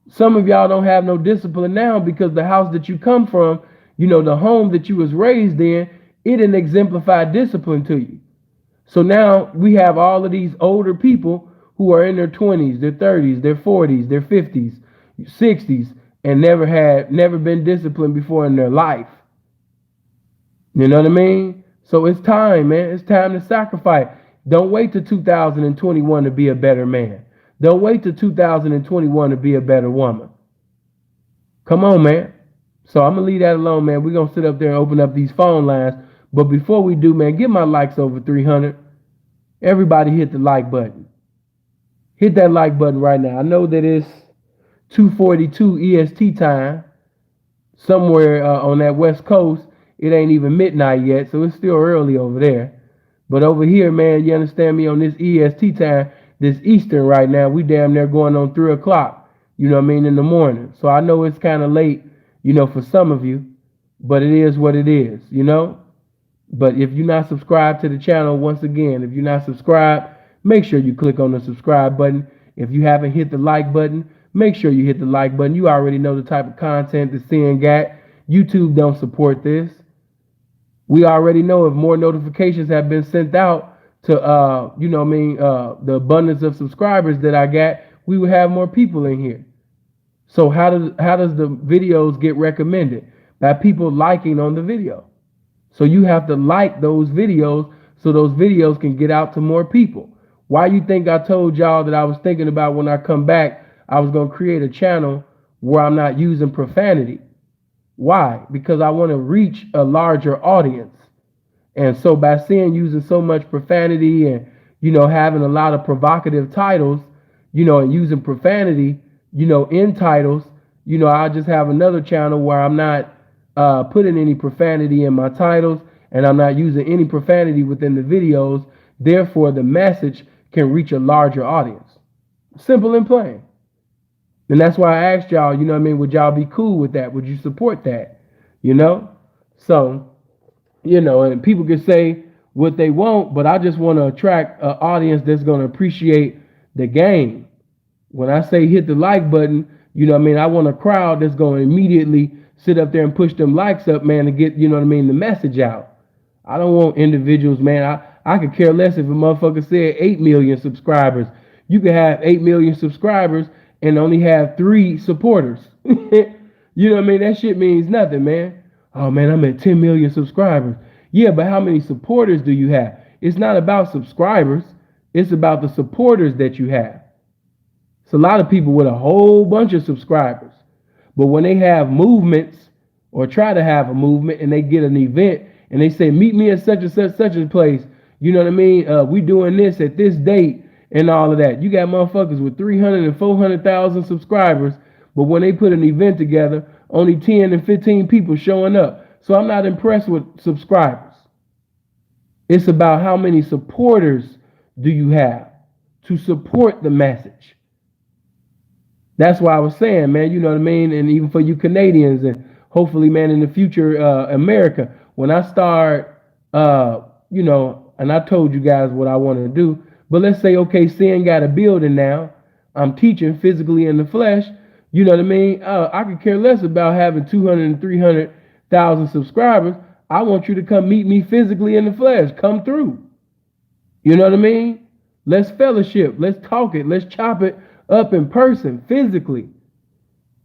Some of y'all don't have no discipline now because the house that you come from, the home that you was raised in, it didn't exemplify discipline to you. So now we have all of these older people who are in their 20s, their 30s, their 40s, their 50s, 60s, and never been disciplined before in their life. You know what I mean? So it's time, man. It's time to sacrifice. Don't wait till 2021 to be a better man. Don't wait till 2021 to be a better woman. Come on, man. So I'm going to leave that alone, man. We're going to sit up there and open up these phone lines. But before we do, man, get my likes over 300. Everybody hit the like button. Hit that like button right now. I know that it's 2:42 EST time. Somewhere on that West Coast, it ain't even midnight yet, so it's still early over there. But over here, man, you understand me, on this EST time, this Eastern right now, we damn near going on 3 o'clock, in the morning. So I know it's kind of late, for some of you, but it is what it is, But if you're not subscribed to the channel, once again, if you're not subscribed, make sure you click on the subscribe button. If you haven't hit the like button, make sure you hit the like button. You already know the type of content that CN got. YouTube don't support this. We already know if more notifications have been sent out to, the abundance of subscribers that I got, we would have more people in here. So how does the videos get recommended? By people liking on the video. So you have to like those videos so those videos can get out to more people. Why you think I told y'all that I was thinking about when I come back, I was going to create a channel where I'm not using profanity? Why? Because I want to reach a larger audience. And so by using so much profanity and, having a lot of provocative titles, and using profanity, in titles, I just have another channel where I'm not putting any profanity in my titles, and I'm not using any profanity within the videos. Therefore, the message can reach a larger audience. Simple and plain. And that's why I asked y'all, would y'all be cool with that? Would you support that? So, and people can say what they want, but I just want to attract an audience that's going to appreciate the game. When I say hit the like button, I want a crowd that's going to immediately sit up there and push them likes up, man, to get, the message out. I don't want individuals, man. I could care less if a motherfucker said 8 million subscribers. You could have 8 million subscribers and only have 3 supporters. That shit means nothing, man. Oh, man, I'm at 10 million subscribers. Yeah, but how many supporters do you have? It's not about subscribers. It's about the supporters that you have. It's a lot of people with a whole bunch of subscribers. But when they have movements or try to have a movement and they get an event and they say, meet me at such and such a place, we doing this at this date and all of that. You got motherfuckers with 300 and 400,000 subscribers, but when they put an event together, only 10 and 15 people showing up. So I'm not impressed with subscribers. It's about how many supporters do you have to support the message. That's why I was saying, man, and even for you Canadians and hopefully, man, in the future, America, when I start, and I told you guys what I want to do, but let's say, okay, CN got a building now. I'm teaching physically in the flesh. I could care less about having 200 and 300,000 subscribers. I want you to come meet me physically in the flesh. Come through. Let's fellowship. Let's talk it. Let's chop it up in person, physically.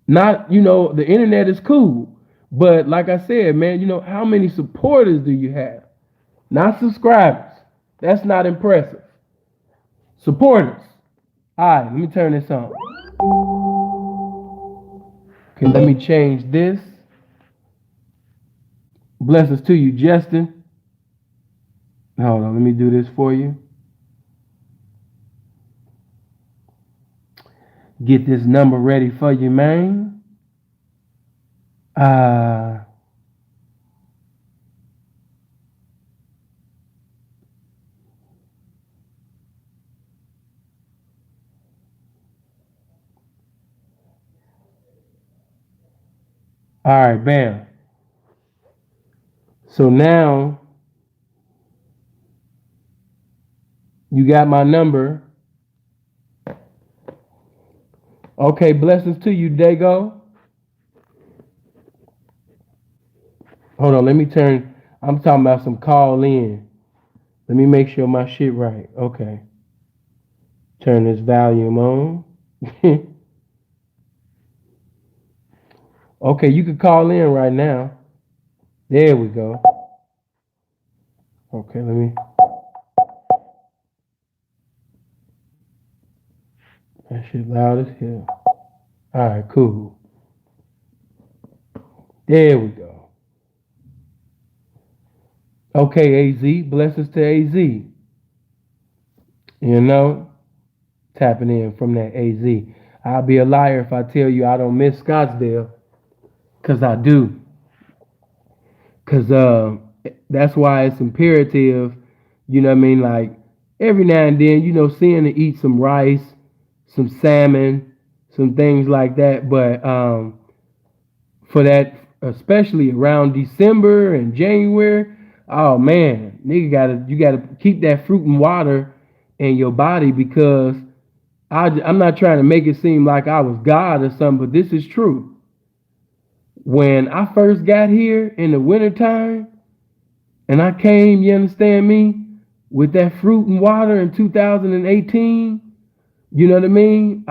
Not, the internet is cool. But like I said, man, how many supporters do you have? Not subscribers. That's not impressive. Supporters. All right, let me turn this on. Okay, let me change this. Blessings to you, Justin. Hold on, let me do this for you. Get this number ready for you, man. All right, bam. So now you got my number. Okay, blessings to you, Dago. Hold on, let me turn. I'm talking about some call in. Let me make sure my shit right. Okay. Turn this volume on. Okay, you can call in right now. There we go. Okay, let me. That shit loud as hell. All right, cool. There we go. Okay, AZ. Blessings to AZ. Tapping in from that AZ. I'll be a liar if I tell you I don't miss Scottsdale. Because I do. Because that's why it's imperative, like every now and then, seeing to eat some rice, some salmon, some things like that. But for that, especially around December and January, oh man, nigga you gotta keep that fruit and water in your body, because I'm not trying to make it seem like I was God or something, but this is true. When I first got here in the wintertime, and I came, you understand me, with that fruit and water in 2018, you know what I mean?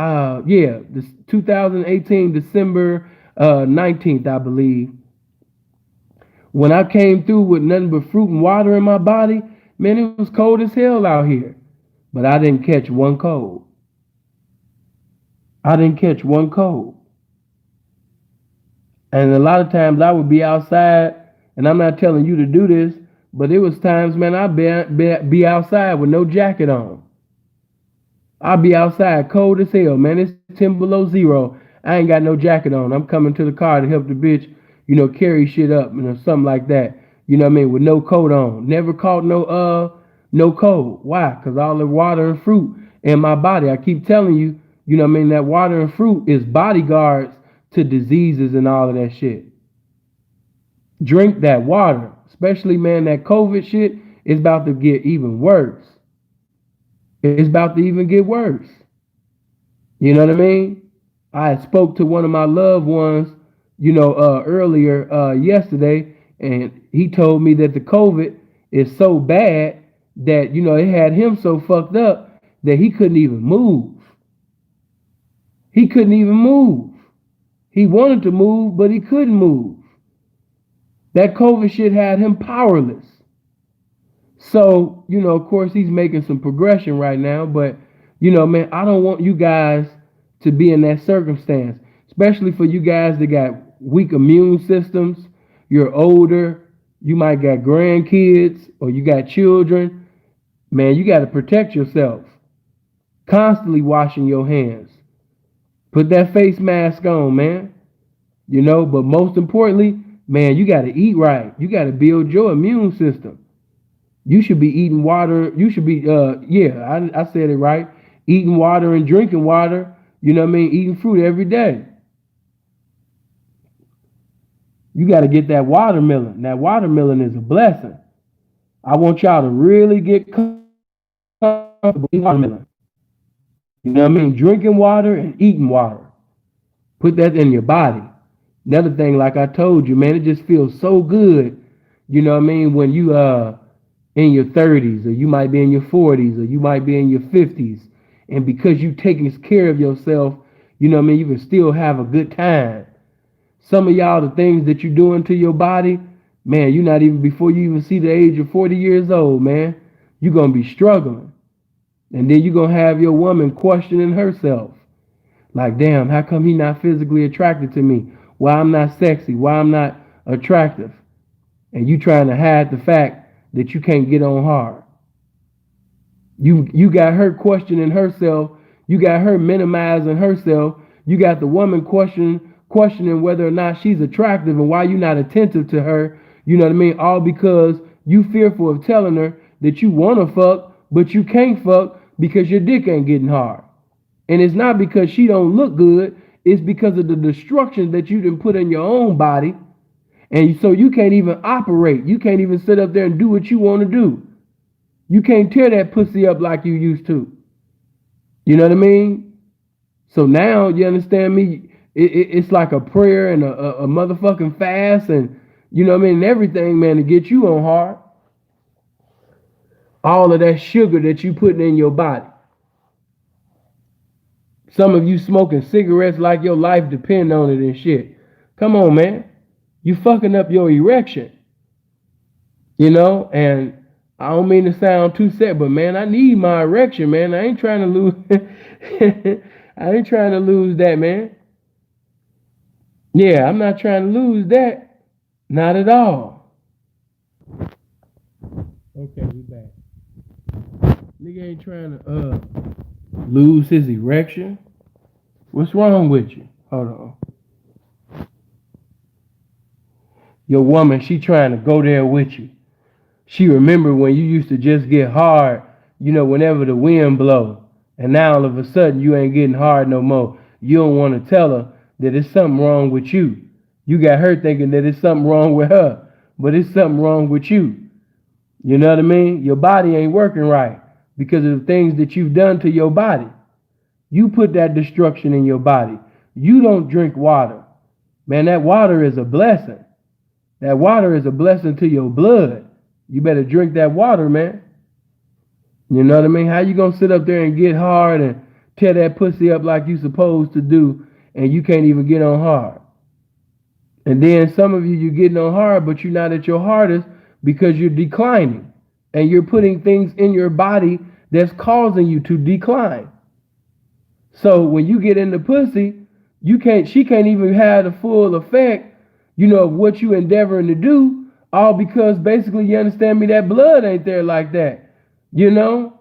This 2018, December 19th, I believe. When I came through with nothing but fruit and water in my body, man, it was cold as hell out here. But I didn't catch one cold. I didn't catch one cold. And a lot of times I would be outside, and I'm not telling you to do this, but it was times, man, I'd be outside with no jacket on. I'd be outside cold as hell, man. It's 10 below zero. I ain't got no jacket on. I'm coming to the car to help the bitch, carry shit up, something like that. You know what I mean? With no coat on. Never caught no cold. Why? Because all the water and fruit in my body. I keep telling you, that water and fruit is bodyguards to diseases and all of that shit. Drink that water. Especially, man, that COVID shit is about to get even worse. It's about to even get worse. You know what I mean? I spoke to one of my loved ones, earlier yesterday, and he told me that the COVID is so bad that, it had him so fucked up that he couldn't even move. He couldn't even move. He wanted to move, but he couldn't move. That COVID shit had him powerless. So, of course, he's making some progression right now, but, man, I don't want you guys to be in that circumstance, especially for you guys that got weak immune systems. You're older, you might got grandkids, or you got children. Man, you got to protect yourself. Constantly washing your hands. Put that face mask on, man. But most importantly, man, you got to eat right. You got to build your immune system. You should be eating water. You should be, I said it right. Eating water and drinking water. You know what I mean? Eating fruit every day. You got to get that watermelon. That watermelon is a blessing. I want y'all to really get comfortable with watermelon. You know what I mean? Drinking water and eating water. Put that in your body. Another thing, like I told you, man, it just feels so good. You know what I mean? When you in your 30s, or you might be in your 40s, or you might be in your 50s, And because you taking care of yourself, you know what I mean, you can still have a good time. Some of y'all, the things that you're doing to your body, man, you're not even, before you even see the age of 40 years old, man, you're going to be struggling. And then you're going to have your woman questioning herself. Like, damn, how come he not physically attracted to me? Why I'm not sexy? Why I'm not attractive? And you trying to hide the fact that you can't get on hard. You got her questioning herself. You got her minimizing herself. You got the woman questioning whether or not she's attractive and why you're not attentive to her. You know what I mean? All because you fearful of telling her that you want to fuck, but you can't fuck because your dick ain't getting hard. And it's not because she don't look good. It's because of the destruction that you done put in your own body. And so you can't even operate. You can't even sit up there and do what you want to do. You can't tear that pussy up like you used to. You know what I mean? So now, you understand me? It's like a prayer and a motherfucking fast and, you know what I mean, and everything, man, to get you on hard. All of that sugar that you putting in your body. Some of you smoking cigarettes like your life depend on it and shit. Come on, man. You fucking up your erection. You know, and I don't mean to sound too sad, but man, I need my erection, man. I ain't trying to lose I ain't trying to lose that, man. Yeah, I'm not trying to lose that. Not at all. Okay, we back. Nigga ain't trying to lose his erection. What's wrong with you? Hold on. Your woman, she trying to go there with you. She remember when you used to just get hard, you know, whenever the wind blow. And now all of a sudden you ain't getting hard no more. You don't want to tell her that it's something wrong with you. You got her thinking that it's something wrong with her. But it's something wrong with you. You know what I mean? Your body ain't working right because of the things that you've done to your body. You put that destruction in your body. You don't drink water. Man, that water is a blessing. That water is a blessing to your blood. You better drink that water, man. You know what I mean? How you gonna sit up there and get hard and tear that pussy up like you supposed to do and you can't even get on hard? And then some of you're getting on hard, but you're not at your hardest because you're declining. And you're putting things in your body that's causing you to decline. So when you get in the pussy, she can't even have the full effect, you know, of what you endeavoring to do, all because basically, you understand me, that blood ain't there like that. You know,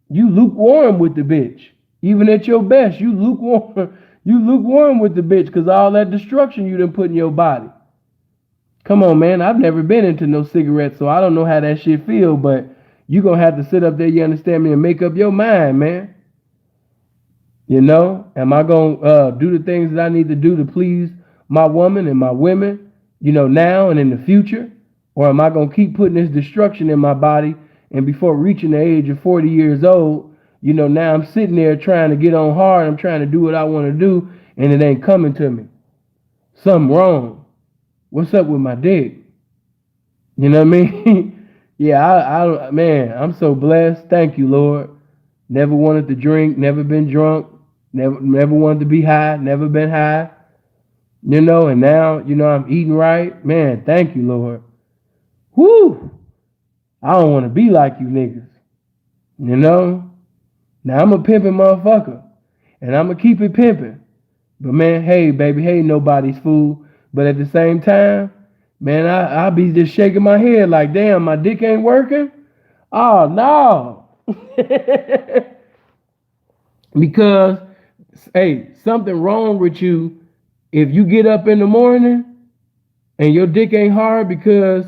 you lukewarm with the bitch. Even at your best, you lukewarm with the bitch because all that destruction you done put in your body. Come on, man. I've never been into no cigarettes, so I don't know how that shit feel, but you gonna have to sit up there, you understand me, and make up your mind, man. You know, am I gonna do the things that I need to do to please my woman and my women, you know, now and in the future? Or am I gonna keep putting this destruction in my body, and before reaching the age of 40 years old, you know, now I'm sitting there trying to get on hard, I'm trying to do what I want to do, and it ain't coming to me. Something wrong. What's up with my dick? You know what I mean? Yeah, man, I'm so blessed. Thank you, Lord. Never wanted to drink, never been drunk, never wanted to be high, never been high. You know, and now, you know, I'm eating right. Man, thank you, Lord. Whoo! I don't want to be like you niggas. You know? Now I'm a pimping motherfucker. And I'm going to keep it pimping. But man, hey, baby, hey, nobody's fool. But at the same time, man, I'll be just shaking my head like, damn, my dick ain't working? Oh, no. Because, hey, something wrong with you if you get up in the morning and your dick ain't hard because,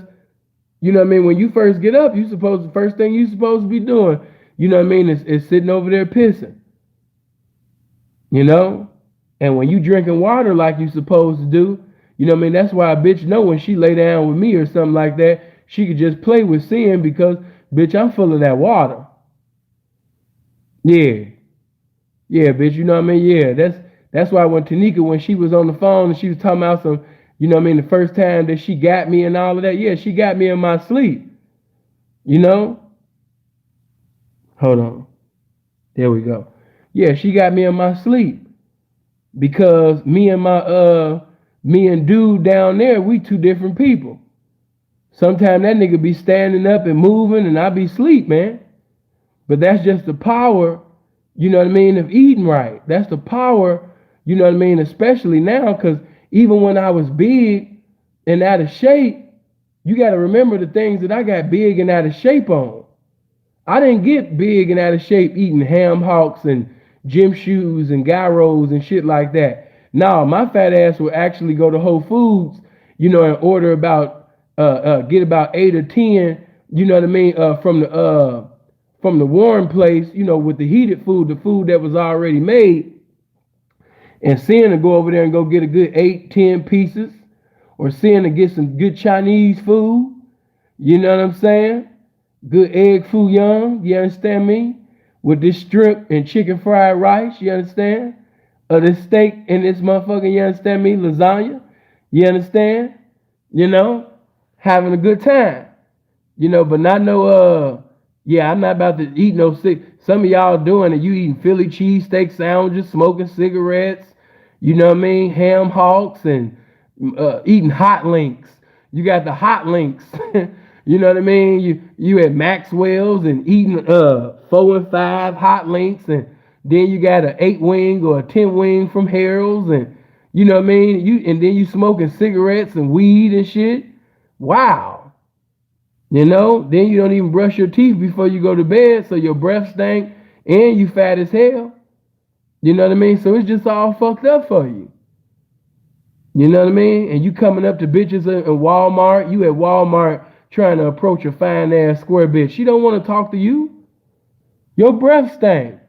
you know what I mean, when you first get up, the first thing you supposed to be doing, you know what I mean, is sitting over there pissing. You know? And when you drinking water like you supposed to do, you know what I mean, that's why a bitch know when she lay down with me or something like that, she could just play with sin because, bitch, I'm full of that water. Yeah. Yeah, bitch, you know what I mean? Yeah, that's why when Tanika, when she was on the phone and she was talking about some, you know what I mean, the first time that she got me and all of that, yeah, she got me in my sleep. You know? Hold on. There we go. Yeah, she got me in my sleep because me and dude down there, we two different people. Sometimes that nigga be standing up and moving and I be asleep, man. But that's just the power, you know what I mean, of eating right. That's the power, you know what I mean, especially now, because even when I was big and out of shape, you got to remember the things that I got big and out of shape on. I didn't get big and out of shape eating ham hocks and gym shoes and gyros and shit like that. No, my fat ass would actually go to Whole Foods, you know, and order about get about 8 or 10, you know what I mean, from the warm place, you know, with the heated food, the food that was already made, and seeing to go over there and go get a good 8, 10 pieces, or seeing to get some good Chinese food, you know what I'm saying? Good egg foo young, you understand me? With this strip and chicken fried rice, you understand? Or this steak and this motherfucker, you understand me? Lasagna, you understand? You know, having a good time. You know, but not no yeah, I'm not about to eat no sick. Some of y'all doing it, you eating Philly cheesesteak sandwiches, smoking cigarettes, you know what I mean? Ham hocks and eating hot links. You got the hot links. You know what I mean? You at Maxwell's and eating 4 and 5 hot links, and then you got an 8 wing or a 10 wing from Harold's, and you know what I mean? And then you smoking cigarettes and weed and shit. Wow. You know, then you don't even brush your teeth before you go to bed, so your breath stink and you fat as hell. You know what I mean? So it's just all fucked up for you. You know what I mean? And you coming up to bitches in Walmart, you at Walmart trying to approach a fine ass square bitch. She don't want to talk to you. Your breath stink.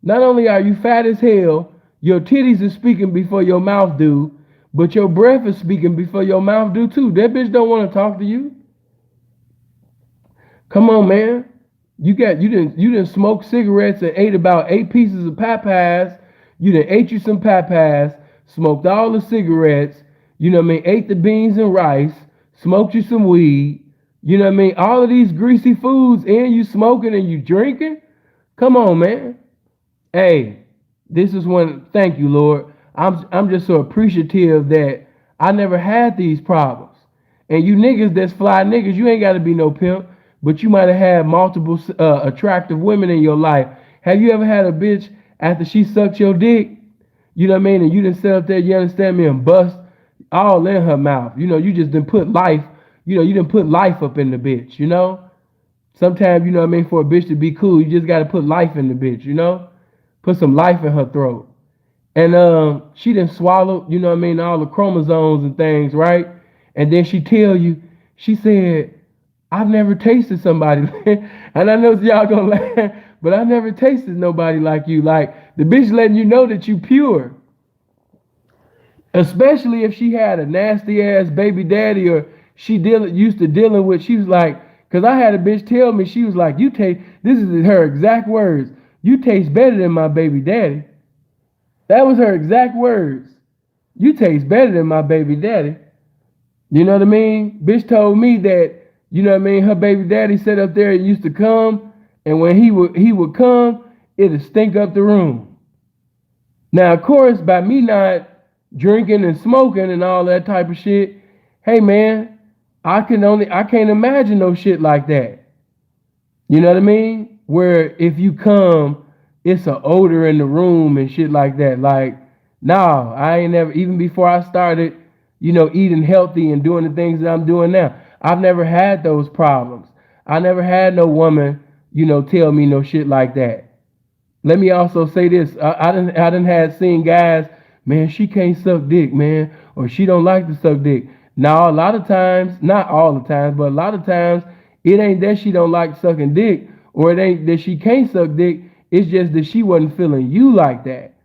Not only are you fat as hell, your titties is speaking before your mouth do, but your breath is speaking before your mouth do too. That bitch don't want to talk to you. Come on, man. You didn't smoke cigarettes and ate about 8 pieces of Popeyes. You done ate you some Popeyes, smoked all the cigarettes, you know what I mean, ate the beans and rice, smoked you some weed, you know what I mean, all of these greasy foods, and you smoking and you drinking? Come on, man. Hey, this is one, thank you, Lord. I'm just so appreciative that I never had these problems. And you niggas that's fly niggas, you ain't got to be no pimp, but you might have had multiple attractive women in your life. Have you ever had a bitch after she sucked your dick, you know what I mean, and you didn't sit up there, you understand me, and bust all in her mouth? You know, you just didn't put life, you know, you didn't put life up in the bitch, you know? Sometimes, you know what I mean, for a bitch to be cool, you just got to put life in the bitch, you know? Put some life in her throat. And she didn't swallow, you know what I mean, all the chromosomes and things, right? And then she tell you, she said, I've never tasted somebody, and I know y'all gonna laugh, but I've never tasted nobody like you. Like, the bitch letting you know that you pure. Especially if she had a nasty ass baby daddy, or she used to dealing with, she was like, cause I had a bitch tell me, she was like, you taste, this is her exact words, you taste better than my baby daddy. That was her exact words. You taste better than my baby daddy. You know what I mean? Bitch told me that, you know what I mean, her baby daddy sat up there and used to come, and when he would come, it'd stink up the room. Now, of course, by me not drinking and smoking and all that type of shit, hey man, I can't imagine no shit like that. You know what I mean? Where if you come, it's an odor in the room and shit like that. Like, nah, I ain't never, even before I started, you know, eating healthy and doing the things that I'm doing now, I've never had those problems. I never had no woman, you know, tell me no shit like that. Let me also say this. I done had seen guys, man, she can't suck dick, man, or she don't like to suck dick. Now, a lot of times, not all the times, but a lot of times, it ain't that she don't like sucking dick, or it ain't that she can't suck dick. It's just that she wasn't feeling you like that.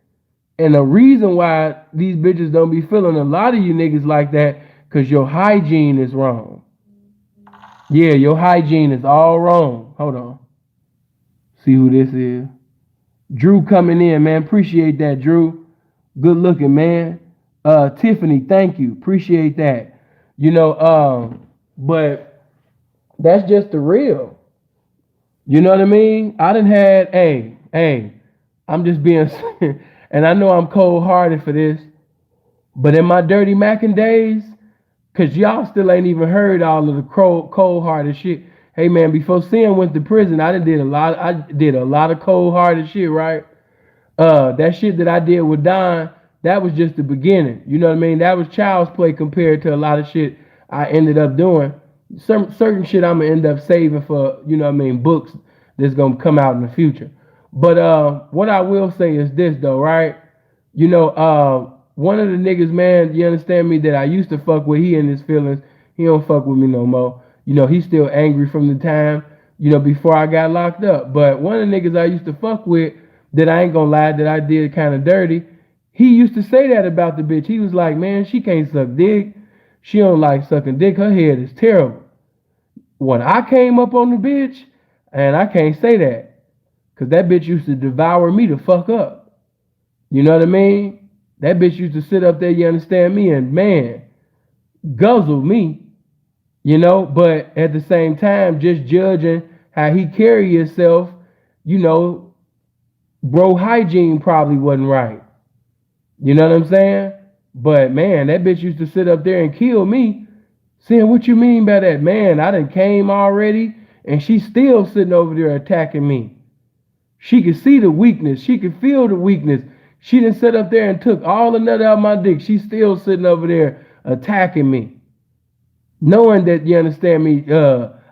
And the reason why these bitches don't be feeling a lot of you niggas like that, because your hygiene is wrong. Yeah, your hygiene is all wrong. Hold on. See who this is. Drew coming in, man. Appreciate that, Drew. Good looking, man. Tiffany, thank you. Appreciate that. You know, but that's just the real. You know what I mean? I done had, I'm just being, and I know I'm cold hearted for this, but in my Dirty Mackin days, cause y'all still ain't even heard all of the cold hearted shit. Hey man, before Sin went to prison, I did a lot. I did a lot of cold hearted shit, right? That shit that I did with Don, that was just the beginning. You know what I mean? That was child's play compared to a lot of shit I ended up doing. Some certain shit I'm gonna end up saving for, you know what I mean, books that's gonna come out in the future. But what I will say is this though, right? You know, one of the niggas, man, you understand me, that I used to fuck with, he in his feelings. He don't fuck with me no more. You know, he's still angry from the time, you know, before I got locked up. But one of the niggas I used to fuck with, that I ain't gonna lie, that I did kind of dirty, he used to say that about the bitch. He was like, man, she can't suck dick. She don't like sucking dick. Her head is terrible. When I came up on the bitch, and I can't say that, because that bitch used to devour me to fuck up. You know what I mean? That bitch used to sit up there, you understand me, and man, guzzle me, you know, but at the same time, just judging how he carry himself, you know, bro, hygiene probably wasn't right. You know what I'm saying? But man, that bitch used to sit up there and kill me. Saying, what you mean by that? Man, I done came already, and she's still sitting over there attacking me. She could see the weakness. She could feel the weakness. She done sit up there and took all the nut out of my dick. She's still sitting over there attacking me. Knowing that, you understand me,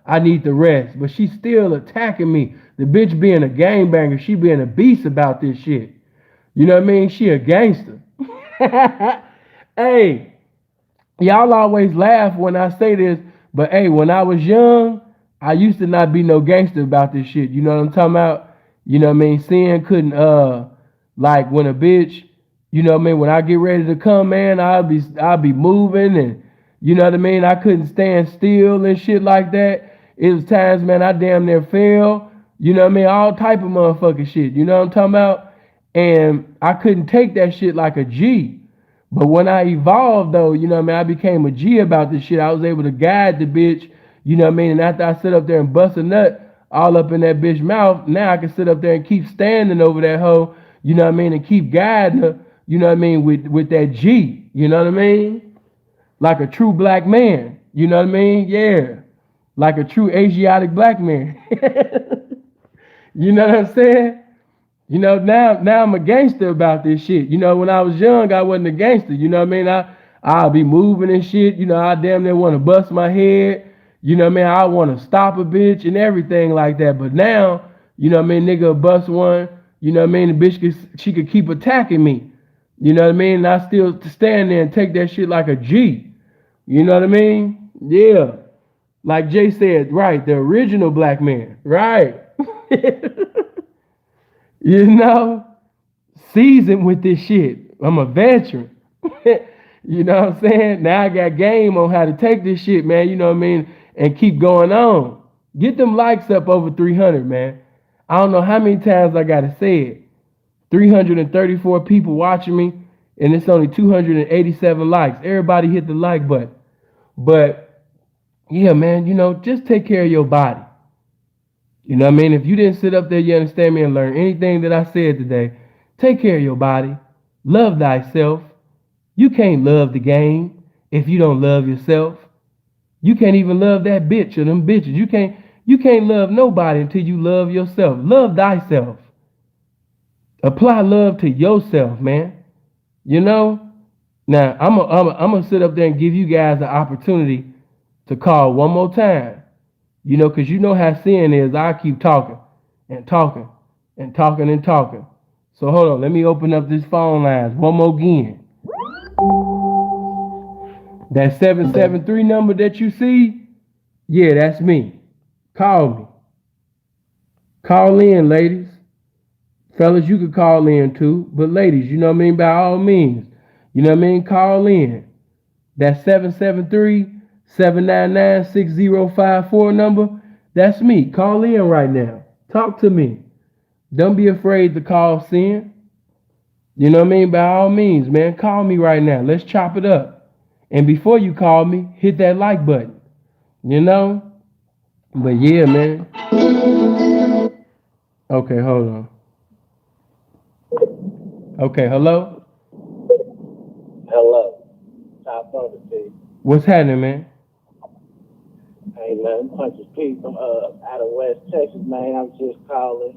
I need the rest. But she's still attacking me. The bitch being a gangbanger, she being a beast about this shit. You know what I mean? She a gangster. Hey, y'all always laugh when I say this, but hey, when I was young, I used to not be no gangster about this shit. You know what I'm talking about? You know what I mean? Sin couldn't like when a bitch, you know what I mean, when I get ready to come, man, I'll be moving, and you know what I mean? I couldn't stand still and shit like that. It was times, man, I damn near fell. You know what I mean? All type of motherfucking shit. You know what I'm talking about? And I couldn't take that shit like a G. But when I evolved, though, you know what I mean, I became a G about this shit. I was able to guide the bitch, you know what I mean? And after I sit up there and bust a nut all up in that bitch mouth, now I can sit up there and keep standing over that hoe, you know what I mean, and keep guiding her, you know what I mean, with that G, you know what I mean? Like a true black man, you know what I mean? Yeah. Like a true Asiatic black man. You know what I'm saying? You know, now I'm a gangster about this shit. You know, when I was young, I wasn't a gangster. You know what I mean? I'll be moving and shit. You know, I damn near want to bust my head. You know what I mean? I want to stop a bitch and everything like that. But now, you know what I mean? Nigga bust one. You know what I mean? The bitch, she could keep attacking me. You know what I mean? And I still stand there and take that shit like a G. You know what I mean? Yeah. Like Jay said, right, the original black man. Right. You know, seasoned with this shit. I'm a veteran. You know what I'm saying? Now I got game on how to take this shit, man. You know what I mean? And keep going on. Get them likes up over 300, man. I don't know how many times I got to say it. 334 people watching me, and it's only 287 likes. Everybody hit the like button. But, yeah, man, you know, just take care of your body. You know what I mean? If you didn't sit up there, you understand me, and learn anything that I said today, take care of your body. Love thyself. You can't love the game if you don't love yourself. You can't even love that bitch or them bitches. You can't love nobody until you love yourself. Love thyself. Apply love to yourself, man. You know? Now, I'm gonna sit up there and give you guys the opportunity to call one more time. You know, because you know how sin is. I keep talking and talking and talking and talking. So hold on. Let me open up this phone lines one more again. That 773 number that you see, yeah, that's me. Call me. Call in, ladies. Fellas, you could call in too. But ladies, you know what I mean? By all means. You know what I mean? Call in. That 773-799-6054 number, that's me. Call in right now. Talk to me. Don't be afraid to call Sin. You know what I mean? By all means, man, call me right now. Let's chop it up. And before you call me, hit that like button. You know? But yeah, man. Okay, hold on. Okay, hello? Hello. Top of the T. What's happening, man? Hey man, Punches P from out of West Texas, man. I'm just calling.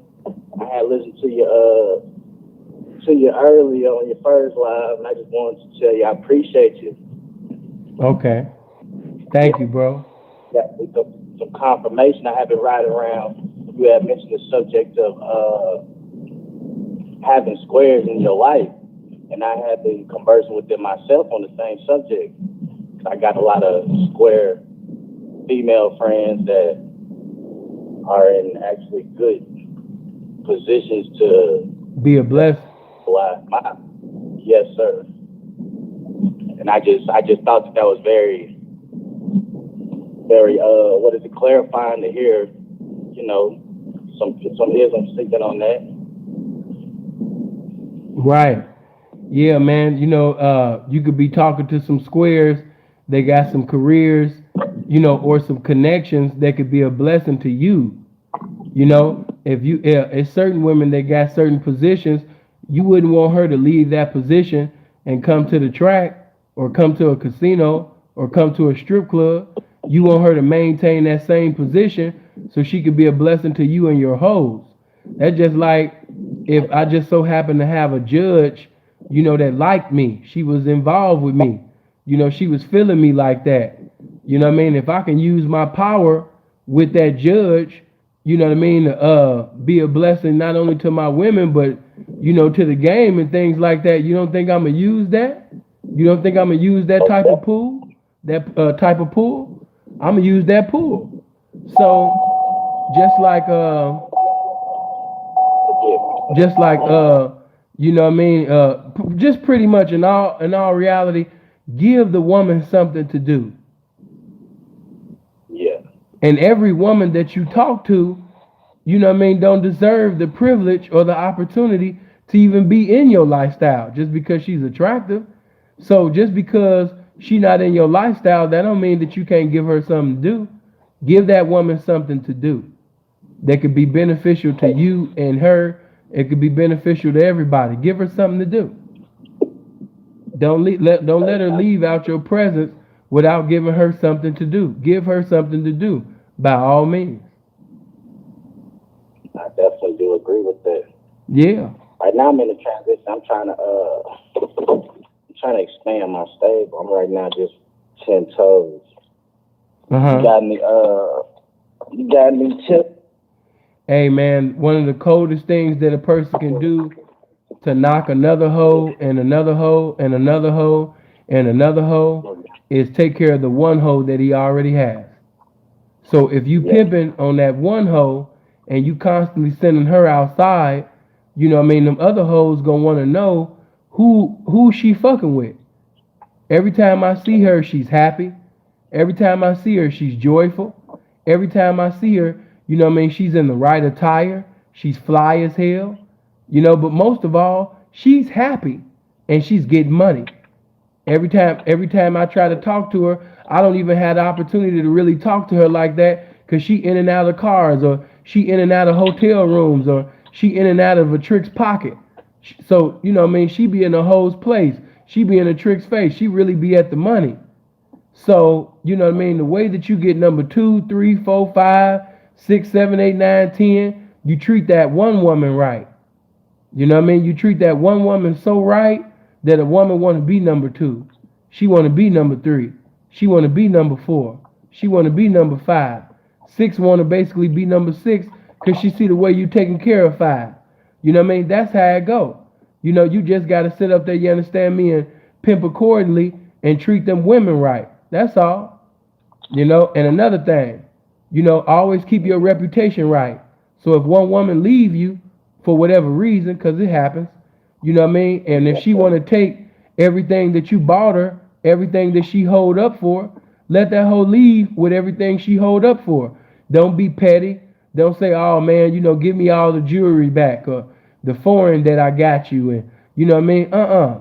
I had listened to you earlier on your first live, and I just wanted to tell you I appreciate you. Okay. Thank you, bro. Got me some confirmation. I have been riding around. You had mentioned the subject of having squares in your life, and I have been conversing with them myself on the same subject. I got a lot of square female friends that are in actually good positions to Be a blessing. fly. Yes, sir. And I just thought that was very, very what is it, clarifying to hear, you know, some ism speaking on that. Right. Yeah, man. You could be talking to some squares. They got some careers, or some connections that could be a blessing to you. If certain women that got certain positions, you wouldn't want her to leave that position and come to the track or come to a casino or come to a strip club. You want her to maintain that same position so she could be a blessing to you and your hoes. That's just like if I just so happen to have a judge, that liked me. She was involved with me. She was feeling me like that. You know what I mean? If I can use my power with that judge, be a blessing not only to my women, but, to the game and things like that. You don't think I'm going to use that? You don't think I'm going to use that type of pool? That type of pool? I'm going to use that pool. So, just like, just pretty much in all reality, give the woman something to do. Yeah. And every woman that you talk to, don't deserve the privilege or the opportunity to even be in your lifestyle just because she's attractive. So just because she's not in your lifestyle, that don't mean that you can't give her something to do. Give that woman something to do that could be beneficial to you and her. It could be beneficial to everybody. Give her something to do. Don't let her leave out your presence without giving her something to do. Give her something to do by all means. I definitely do agree with that. Yeah. Right now I'm in a transition. I'm trying to expand my stable. I'm right now just 10 toes. You got any tips? Hey man, one of the coldest things that a person can do to knock another hoe and another hoe and another hoe and another hoe is take care of the one hoe that he already has. So if you pimping on that one hoe and you constantly sending her outside, them other hoes gonna want to know who she fucking with. Every time I see her, she's happy. Every time I see her, she's joyful. Every time I see her, she's in the right attire. She's fly as hell. But most of all, she's happy and she's getting money. Every time I try to talk to her, I don't even have the opportunity to really talk to her like that because she in and out of cars, or she in and out of hotel rooms, or she in and out of a trick's pocket. So, she be in a hoe's place. She be in a trick's face. She really be at the money. So, the way that you get number 2, 3, 4, 5, 6, 7, 8, 9, 10, you treat that one woman right. You treat that one woman so right that a woman want to be number 2. She want to be number 3. She want to be number 4. She want to be number 5. 6 want to basically be number 6 because she see the way you taking care of 5. That's how it go. You just got to sit up there, you understand me, and pimp accordingly and treat them women right. That's all. And another thing, always keep your reputation right. So if one woman leave you for whatever reason, because it happens, and if she want to take everything that you bought her, everything that she hold up for, let that hoe leave with everything she hold up for. Don't be petty. Don't say, oh man, give me all the jewelry back or the foreign that I got you. And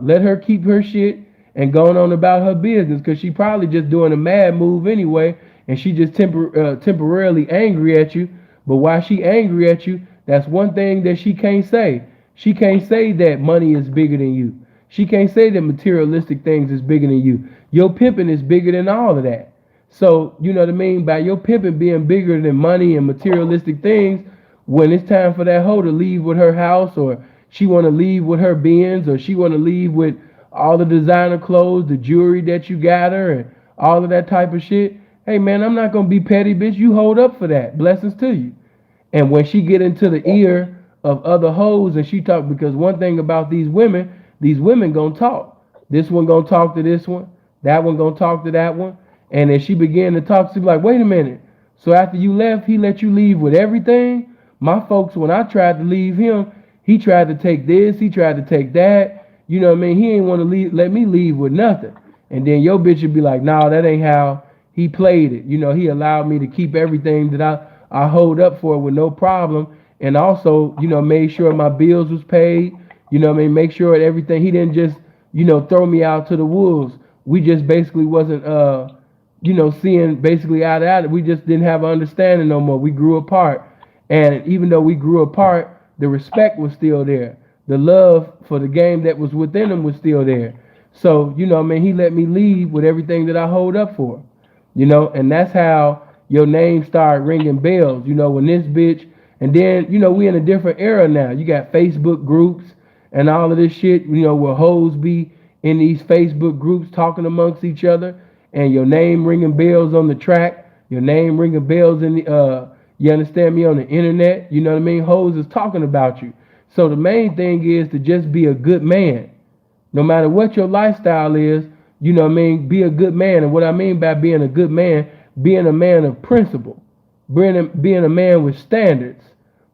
let her keep her shit and going on about her business, because she probably just doing a mad move anyway, and she just temporarily angry at you. But while she angry at you, that's one thing that she can't say. She can't say that money is bigger than you. She can't say that materialistic things is bigger than you. Your pimping is bigger than all of that. So, you know what I mean? By your pimping being bigger than money and materialistic things, when it's time for that hoe to leave with her house, or she want to leave with her Benz, or she want to leave with all the designer clothes, the jewelry that you got her, and all of that type of shit. Hey man, I'm not gonna be petty, bitch. You hold up for that. Blessings to you. And when she get into the ear of other hoes and she talk, because one thing about these women gonna talk. This one gonna talk to this one, that one gonna talk to that one. And as she began to talk, she be like, wait a minute. So after you left, he let you leave with everything? My folks, when I tried to leave him, he tried to take this, he tried to take that. You know what I mean? He ain't want to let me leave with nothing. And then your bitch would be like, nah, that ain't how he played it. You know, he allowed me to keep everything that I hold up for with no problem. And also, you know, made sure my bills was paid. You know what I mean? Make sure everything. He didn't just, you know, throw me out to the wolves. We just basically wasn't, you know, seeing basically eye to eye. We just didn't have an understanding no more. We grew apart. And even though we grew apart, the respect was still there. The love for the game that was within him was still there. So, you know what I mean? He let me leave with everything that I hold up for. You know, and that's how your name started ringing bells. You know, when this bitch, and then, you know, we in a different era now. You got Facebook groups and all of this shit, you know, where hoes be in these Facebook groups talking amongst each other, and your name ringing bells on the track, your name ringing bells in the, you understand me, on the internet. You know what I mean? Hoes is talking about you. So the main thing is to just be a good man. No matter what your lifestyle is, you know what I mean, be a good man. And what I mean by being a good man, being a man of principle, being a man with standards,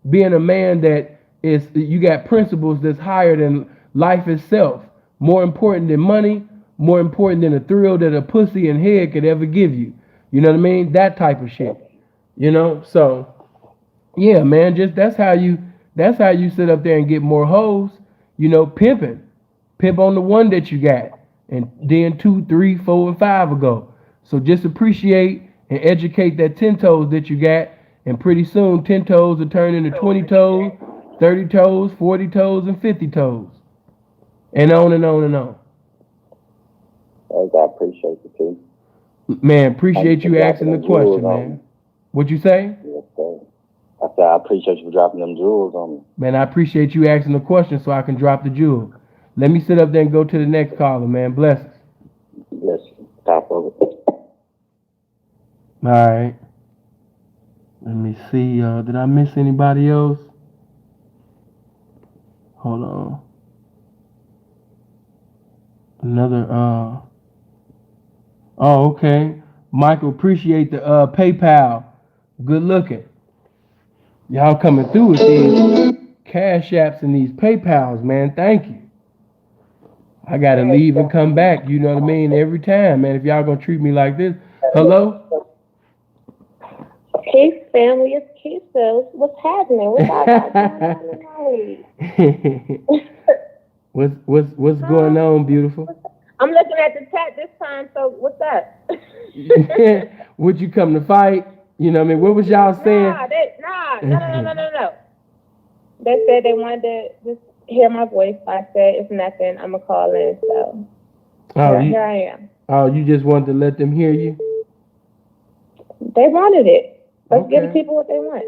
being a man that is, you got principles that's higher than life itself, more important than money, more important than the thrill that a pussy and head could ever give you. You know what I mean? That type of shit. You know, so yeah, man, just that's how you sit up there and get more hoes. You know, pimping. Pimp on the one that you got, and then 2, 3, 4, and 5 ago. So just appreciate and educate that 10 toes that you got, and pretty soon 10 toes will turn into 20 toes, 30 toes, 40 toes, and 50 toes. And on and on and on. I appreciate you, too. Man, appreciate you asking the question, man. What'd you say? Yes, sir. I said I appreciate you for dropping them jewels on me. Man, I appreciate you asking the question so I can drop the jewel. Let me sit up there and go to the next caller, man. Blessings. Yes, top of it. All right. Let me see. Did I miss anybody else? Hold on. Another. Oh, okay. Michael, appreciate the PayPal. Good looking. Y'all coming through with these cash apps and these PayPals, man. Thank you. I gotta leave and come back. You know what I mean? Every time, man. If y'all gonna treat me like this. Hello? Peace, family. It's Keisha. What's happening? What y'all got going on? What's going on, beautiful? I'm looking at the chat this time, so what's up? Would you come to fight? You know what I mean? What was y'all saying? No. They said they wanted to just hear my voice. I said, if nothing, I'm going to call in. So here I am. Oh, you just wanted to let them hear you? They wanted it. Let's give the people what they want.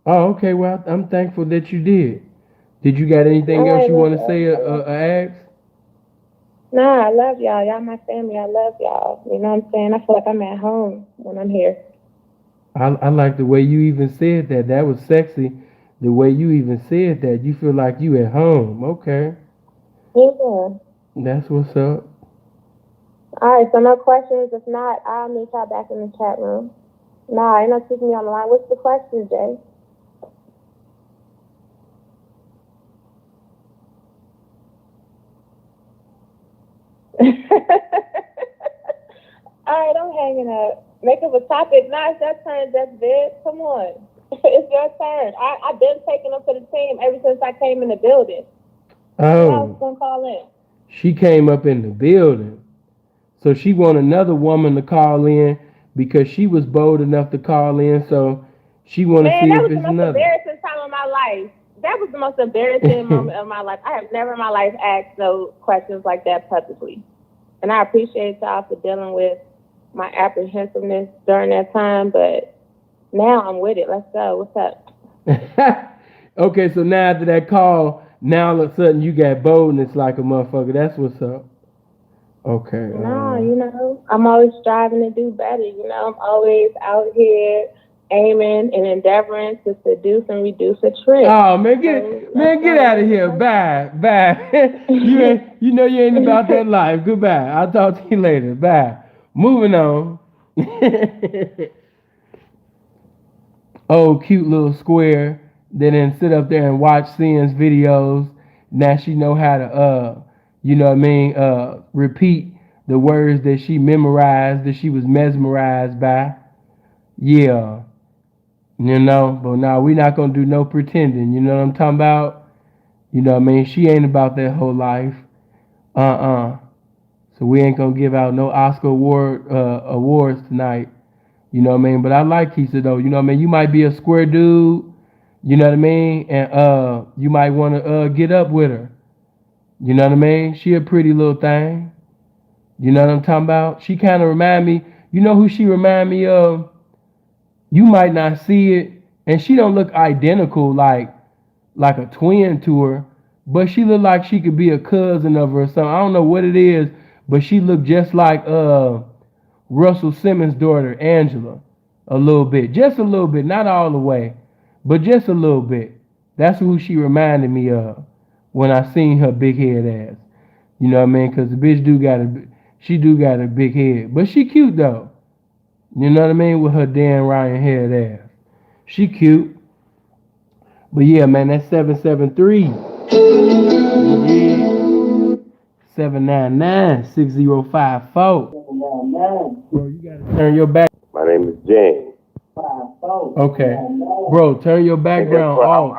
Oh, okay. Well, I'm thankful that you did. Did you got anything else you want to say or ask? Nah, I love y'all. Y'all my family. I love y'all. You know what I'm saying? I feel like I'm at home when I'm here. I like the way you even said that. That was sexy. The way you even said that. You feel like you at home. Okay. Yeah. That's what's up. All right, so no questions. If not, I'll meet y'all back in the chat room. Nah, ain't no keeping me on the line. What's the question, Jay? All right, I'm hanging up. Make up a topic. Nah, it's your turn, Just Vid. Come on. It's your turn. I've been taking them to the team ever since I came in the building. Oh. I was going to call in. She came up in the building. So she want another woman to call in because she was bold enough to call in. So she want to see if it's another. That was the most embarrassing time of my life. that was the most embarrassing moment of my life. I have never in my life asked no questions like that publicly. And I appreciate y'all for dealing with my apprehensiveness during that time, but now I'm with it. Let's go. What's up? Okay, so now after that call, now all of a sudden you got boldness like a motherfucker. That's what's up. Okay. No, you know, I'm always striving to do better. You know, I'm always out here aiming and endeavoring to seduce and reduce a trick. Oh man, get out of here. Bye. you know you ain't about that life. Goodbye. I'll talk to you later. Bye. Moving on. Oh, cute little square that then sit up there and watch Sien's videos. Now she know how to you know what I mean, repeat the words that she memorized, that she was mesmerized by. Yeah. You know, but now we not gonna do no pretending, you know what I'm talking about? You know what I mean? She ain't about that whole life. So we ain't gonna give out no Oscar awards tonight. You know what I mean? But I like Keisha though, you know what I mean? You might be a square dude, you know what I mean? And you might wanna get up with her. You know what I mean? She a pretty little thing. You know what I'm talking about? She kinda remind me, you know who she remind me of? You might not see it, and she don't look identical like a twin to her, but she look like she could be a cousin of her or something. I don't know what it is, but she look just like Russell Simmons' daughter, Angela, a little bit, just a little bit, not all the way, but just a little bit. That's who she reminded me of when I seen her big head ass. You know what I mean? Because the bitch do got a big head, but she cute though. You know what I mean? With her Dan Ryan head ass. She cute. But yeah, man, that's 773. 799-6054. Bro, you gotta turn your back. My name is James. Okay. Bro, turn your background off.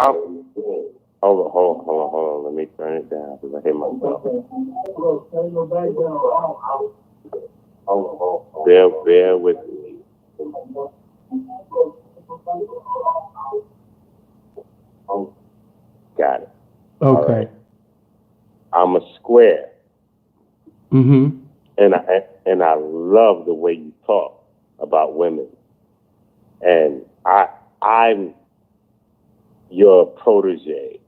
Hold on. Let me turn it down because I hit myself. Bear with me. Got it. Okay. Right. I'm a square. Mm-hmm. And I love the way you talk about women. And I'm your protege.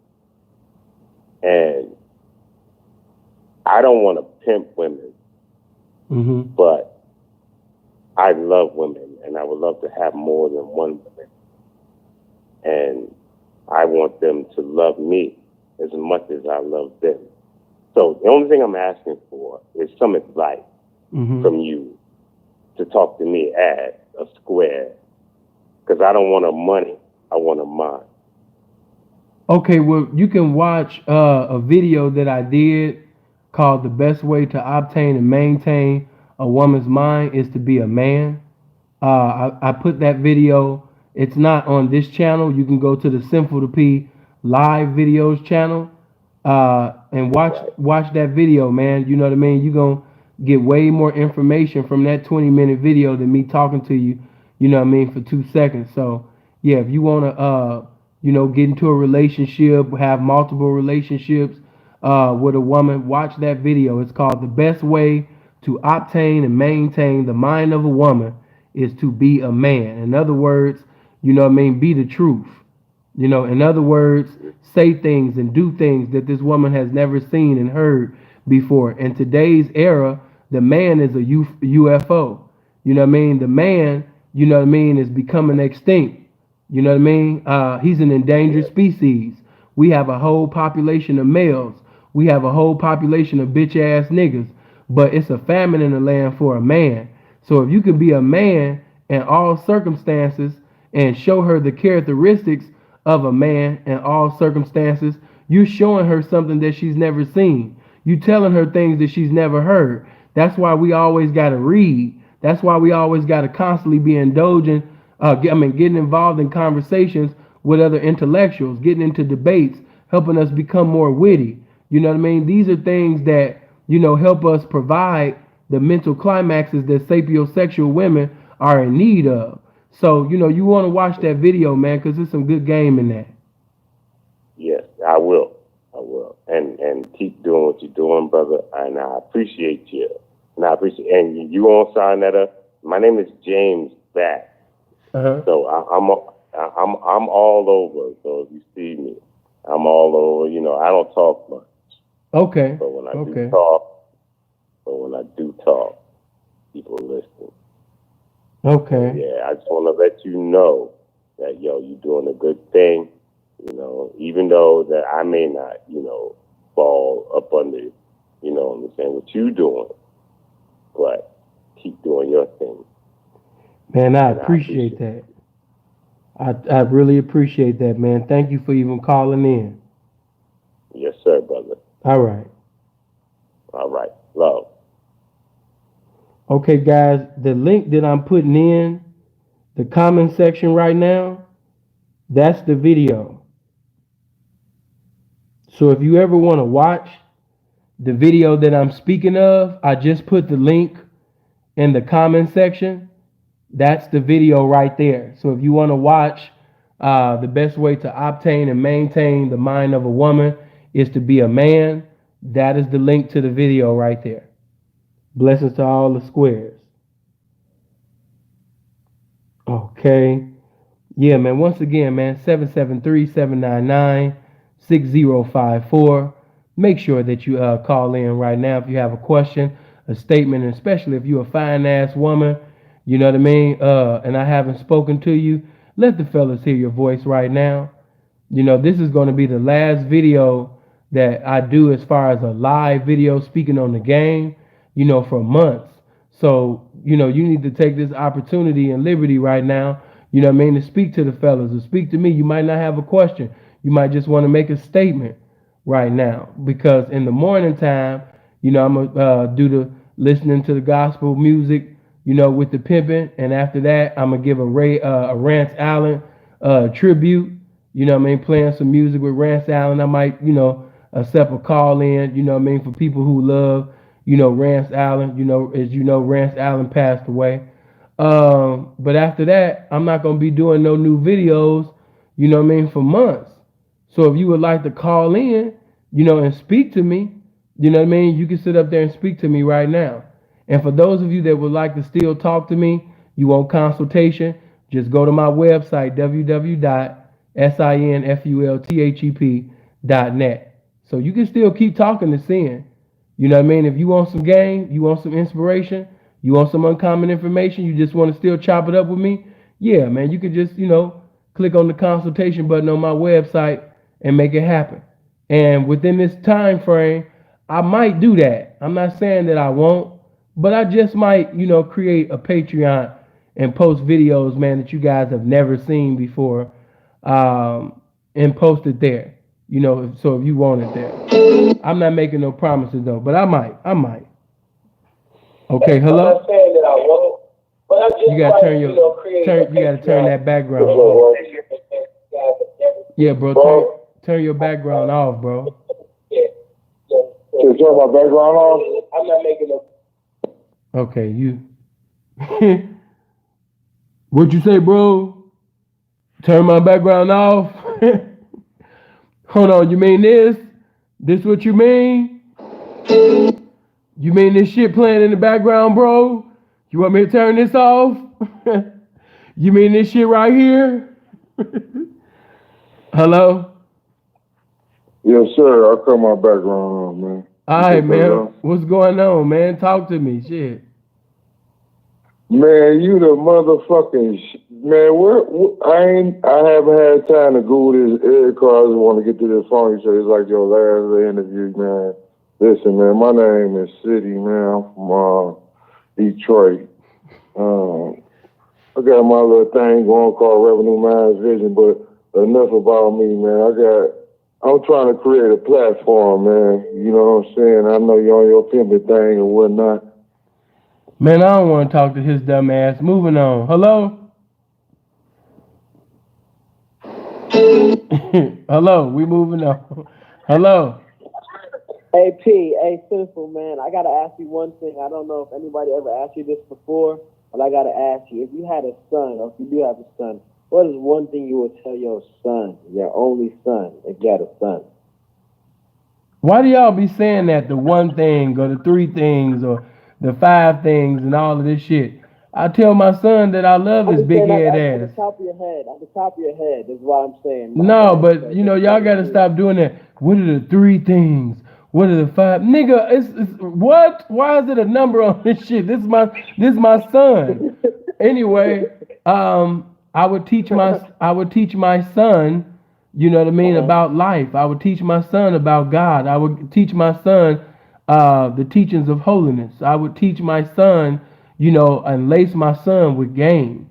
And I don't want to pimp women, but I love women, and I would love to have more than one woman. And I want them to love me as much as I love them. So the only thing I'm asking for is some advice from you to talk to me as a square, because I don't want her money, I want her mind. Okay, well, you can watch a video that I did called "The Best Way to Obtain and Maintain a Woman's Mind is to Be a Man." I put that video. It's not on this channel. You can go to the Simple to P live videos channel and watch that video, man. You know what I mean? You're going to get way more information from that 20-minute video than me talking to you, you know what I mean, for 2 seconds. So, yeah, if you want to, you know, get into a relationship, have multiple relationships with a woman, watch that video. It's called "The Best Way to Obtain and Maintain the Mind of a Woman is to Be a Man." In other words, you know what I mean, be the truth. You know, in other words, say things and do things that this woman has never seen and heard before. In today's era, the man is a UFO. You know what I mean? The man, you know what I mean, is becoming extinct. You know what I mean? He's an endangered species. We have a whole population of males. We have a whole population of bitch ass niggas. But it's a famine in the land for a man. So if you could be a man in all circumstances and show her the characteristics of a man in all circumstances, you're showing her something that she's never seen. You telling her things that she's never heard. That's why we always got to read. That's why we always got to constantly be indulging, getting involved in conversations with other intellectuals, getting into debates, helping us become more witty. You know what I mean? These are things that, you know, help us provide the mental climaxes that sapiosexual women are in need of. So, you know, you want to watch that video, man, because there's some good game in that. Yeah, I will. And keep doing what you're doing, brother. And I appreciate you. And you won't sign that up. My name is James Batt. Uh-huh. So I'm all over. So if you see me, I'm all over. You know, I don't talk much. Okay. But when I do talk, people listen. Okay. Yeah, I just want to let you know that, you're doing a good thing. You know, even though that I may not, fall up under, what you doing, but keep doing your thing. Man, I appreciate that. I really appreciate that, man. Thank you for even calling in. Yes, sir, brother. All right. Love. Okay, guys, the link that I'm putting in the comment section right now, that's the video. So if you ever want to watch the video that I'm speaking of, I just put the link in the comment section. That's the video right there. So if you want to watch the best way to obtain and maintain the mind of a woman is to be a man, that is the link to the video right there. Blessings to all the squares. Okay. Yeah, man. Once again, man, 773-799-6054. Make sure that you call in right now if you have a question, a statement, and especially if you're a fine-ass woman, you know what I mean, and I haven't spoken to you, let the fellas hear your voice right now. You know, this is going to be the last video that I do as far as a live video speaking on the game, for months. So, you need to take this opportunity and liberty right now, to speak to the fellas or speak to me. You might not have a question. You might just want to make a statement right now, because in the morning time, I'm going to do the listening to the gospel music, with the pimping. And after that, I'm going to give a Rance Allen tribute. Playing some music with Rance Allen. I might, accept a call in, for people who love, Rance Allen. As you know, Rance Allen passed away. But after that, I'm not going to be doing no new videos, for months. So if you would like to call in, and speak to me, you can sit up there and speak to me right now. And for those of you that would like to still talk to me, you want consultation, just go to my website, www.sinfulthep.net. So you can still keep talking to Sin. If you want some game, you want some inspiration, you want some uncommon information, you just want to still chop it up with me, yeah, man, you can just, click on the consultation button on my website and make it happen. And within this time frame, I might do that. I'm not saying that I won't, but I just might, create a Patreon and post videos, man, that you guys have never seen before, and post it there. So if you want it there. I'm not making no promises though, but I might. Okay, hello? I'm not saying that I won't, but I just You gotta turn you gotta turn that background off. Yeah, bro, turn your background off, bro. You turn my background off? I'm not making no. Okay, you. What'd you say, bro? Turn my background off? Hold on, you mean this? This what you mean? You mean this shit playing in the background, bro? You want me to turn this off? You mean this shit right here? Hello? Yes, sir. I'll cut my background off, man. All right, man. What's going on, man? Talk to me. Shit. Man, you the motherfucking man. I haven't had time to Google this because I just want to get to this phone. You say it's like your last interview, man. Listen, man. My name is City, man. I'm from Detroit. I got my little thing going called Revenue Minds Vision, but enough about me, man. I'm trying to create a platform, man. You know what I'm saying? I know you're on your pimping thing and whatnot. Man, I don't want to talk to his dumb ass. Moving on. Hello? Hello, we moving on. Hello? Hey, P, hey, Sinful, man, I got to ask you one thing. I don't know if anybody ever asked you this before, but I got to ask you. If you had a son, or if you do have a son, what is one thing you would tell your son, your only son, if you had a son? Why do y'all be saying that the one thing or the three things or the five things and all of this shit? I tell my son that I love I'm his just big saying that head at the ass. top of your head. At the top of your head is what I'm saying. My No, bad. but you know, y'all gotta stop doing that. What are the three things? What are the five? Nigga, it's what? Why is it a number on this shit? This my son. Anyway, I would teach my son, you know what I mean, Uh-huh. about life. I would teach my son about God. I would teach my son the teachings of holiness. I would teach my son, and lace my son with game.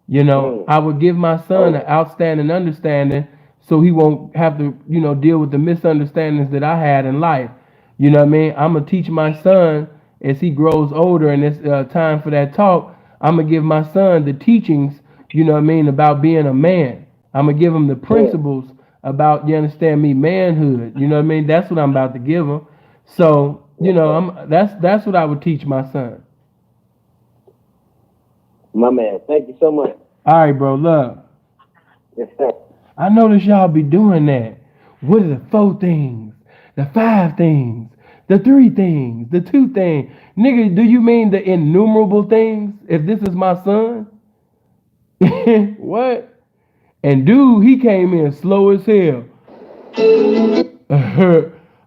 Mm. I would give my son an Oh, outstanding understanding so he won't have to, deal with the misunderstandings that I had in life. You know what I mean? I'm going to teach my son as he grows older and it's time for that talk. I'm going to give my son the teachings, you know what I mean, about being a man. I'm going to give him the yeah. principles about, you understand me, manhood. You know what I mean? That's what I'm about to give him. So, Yes, sir. that's what I would teach my son. My man. Thank you so much. All right, bro, love. Yes, sir. I notice y'all be doing that. What are the four things? The five things? The three things? The two things? Nigga, do you mean the innumerable things? If this is my son? What? And dude, he came in slow as hell.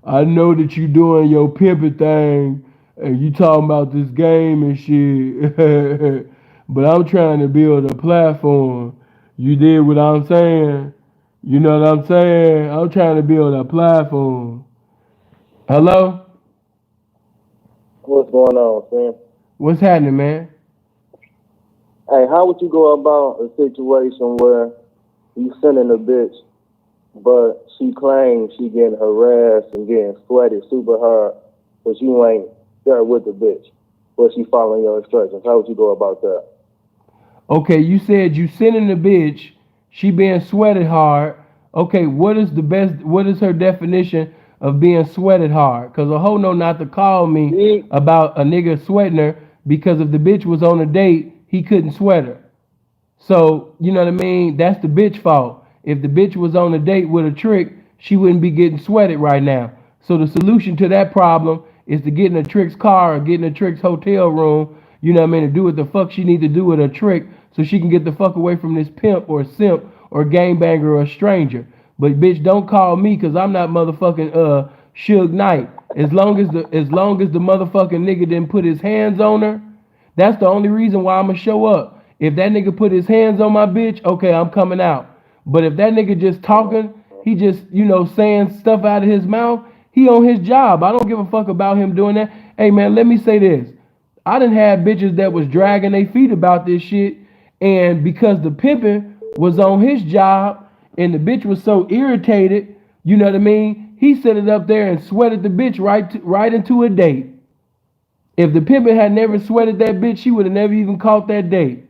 I know that you doing your pimping thing and you talking about this game and shit. But I'm trying to build a platform. You did what I'm saying? You know what I'm saying? I'm trying to build a platform. Hello? What's going on, Sam? What's happening, man? Hey, how would you go about a situation where you sending a bitch, but she claims she getting harassed and getting sweated super hard, but you ain't there with the bitch, but she following your instructions? How would you go about that? Okay, you said you sending the bitch, she being sweated hard. Okay, what is her definition of being sweated hard? Cause a hoe know not to call me See, about a nigga sweating her because if the bitch was on a date, he couldn't sweat her. So, you know what I mean? That's the bitch fault. If the bitch was on a date with a trick, she wouldn't be getting sweated right now. So the solution to that problem is to get in a trick's car or get in a trick's hotel room, you know what I mean, to do what the fuck she need to do with a trick so she can get the fuck away from this pimp or simp or gangbanger or stranger. But bitch, don't call me because I'm not motherfucking Suge Knight. As long as the motherfucking nigga didn't put his hands on her, that's the only reason why I'ma show up. If that nigga put his hands on my bitch, okay, I'm coming out. But if that nigga just talking, he just, saying stuff out of his mouth, he on his job. I don't give a fuck about him doing that. Hey man, let me say this. I done had bitches that was dragging their feet about this shit, and because the pimping was on his job and the bitch was so irritated, you know what I mean? He set it up there and sweated the bitch right into a date. If the pimpin' had never sweated that bitch, she would have never even caught that date.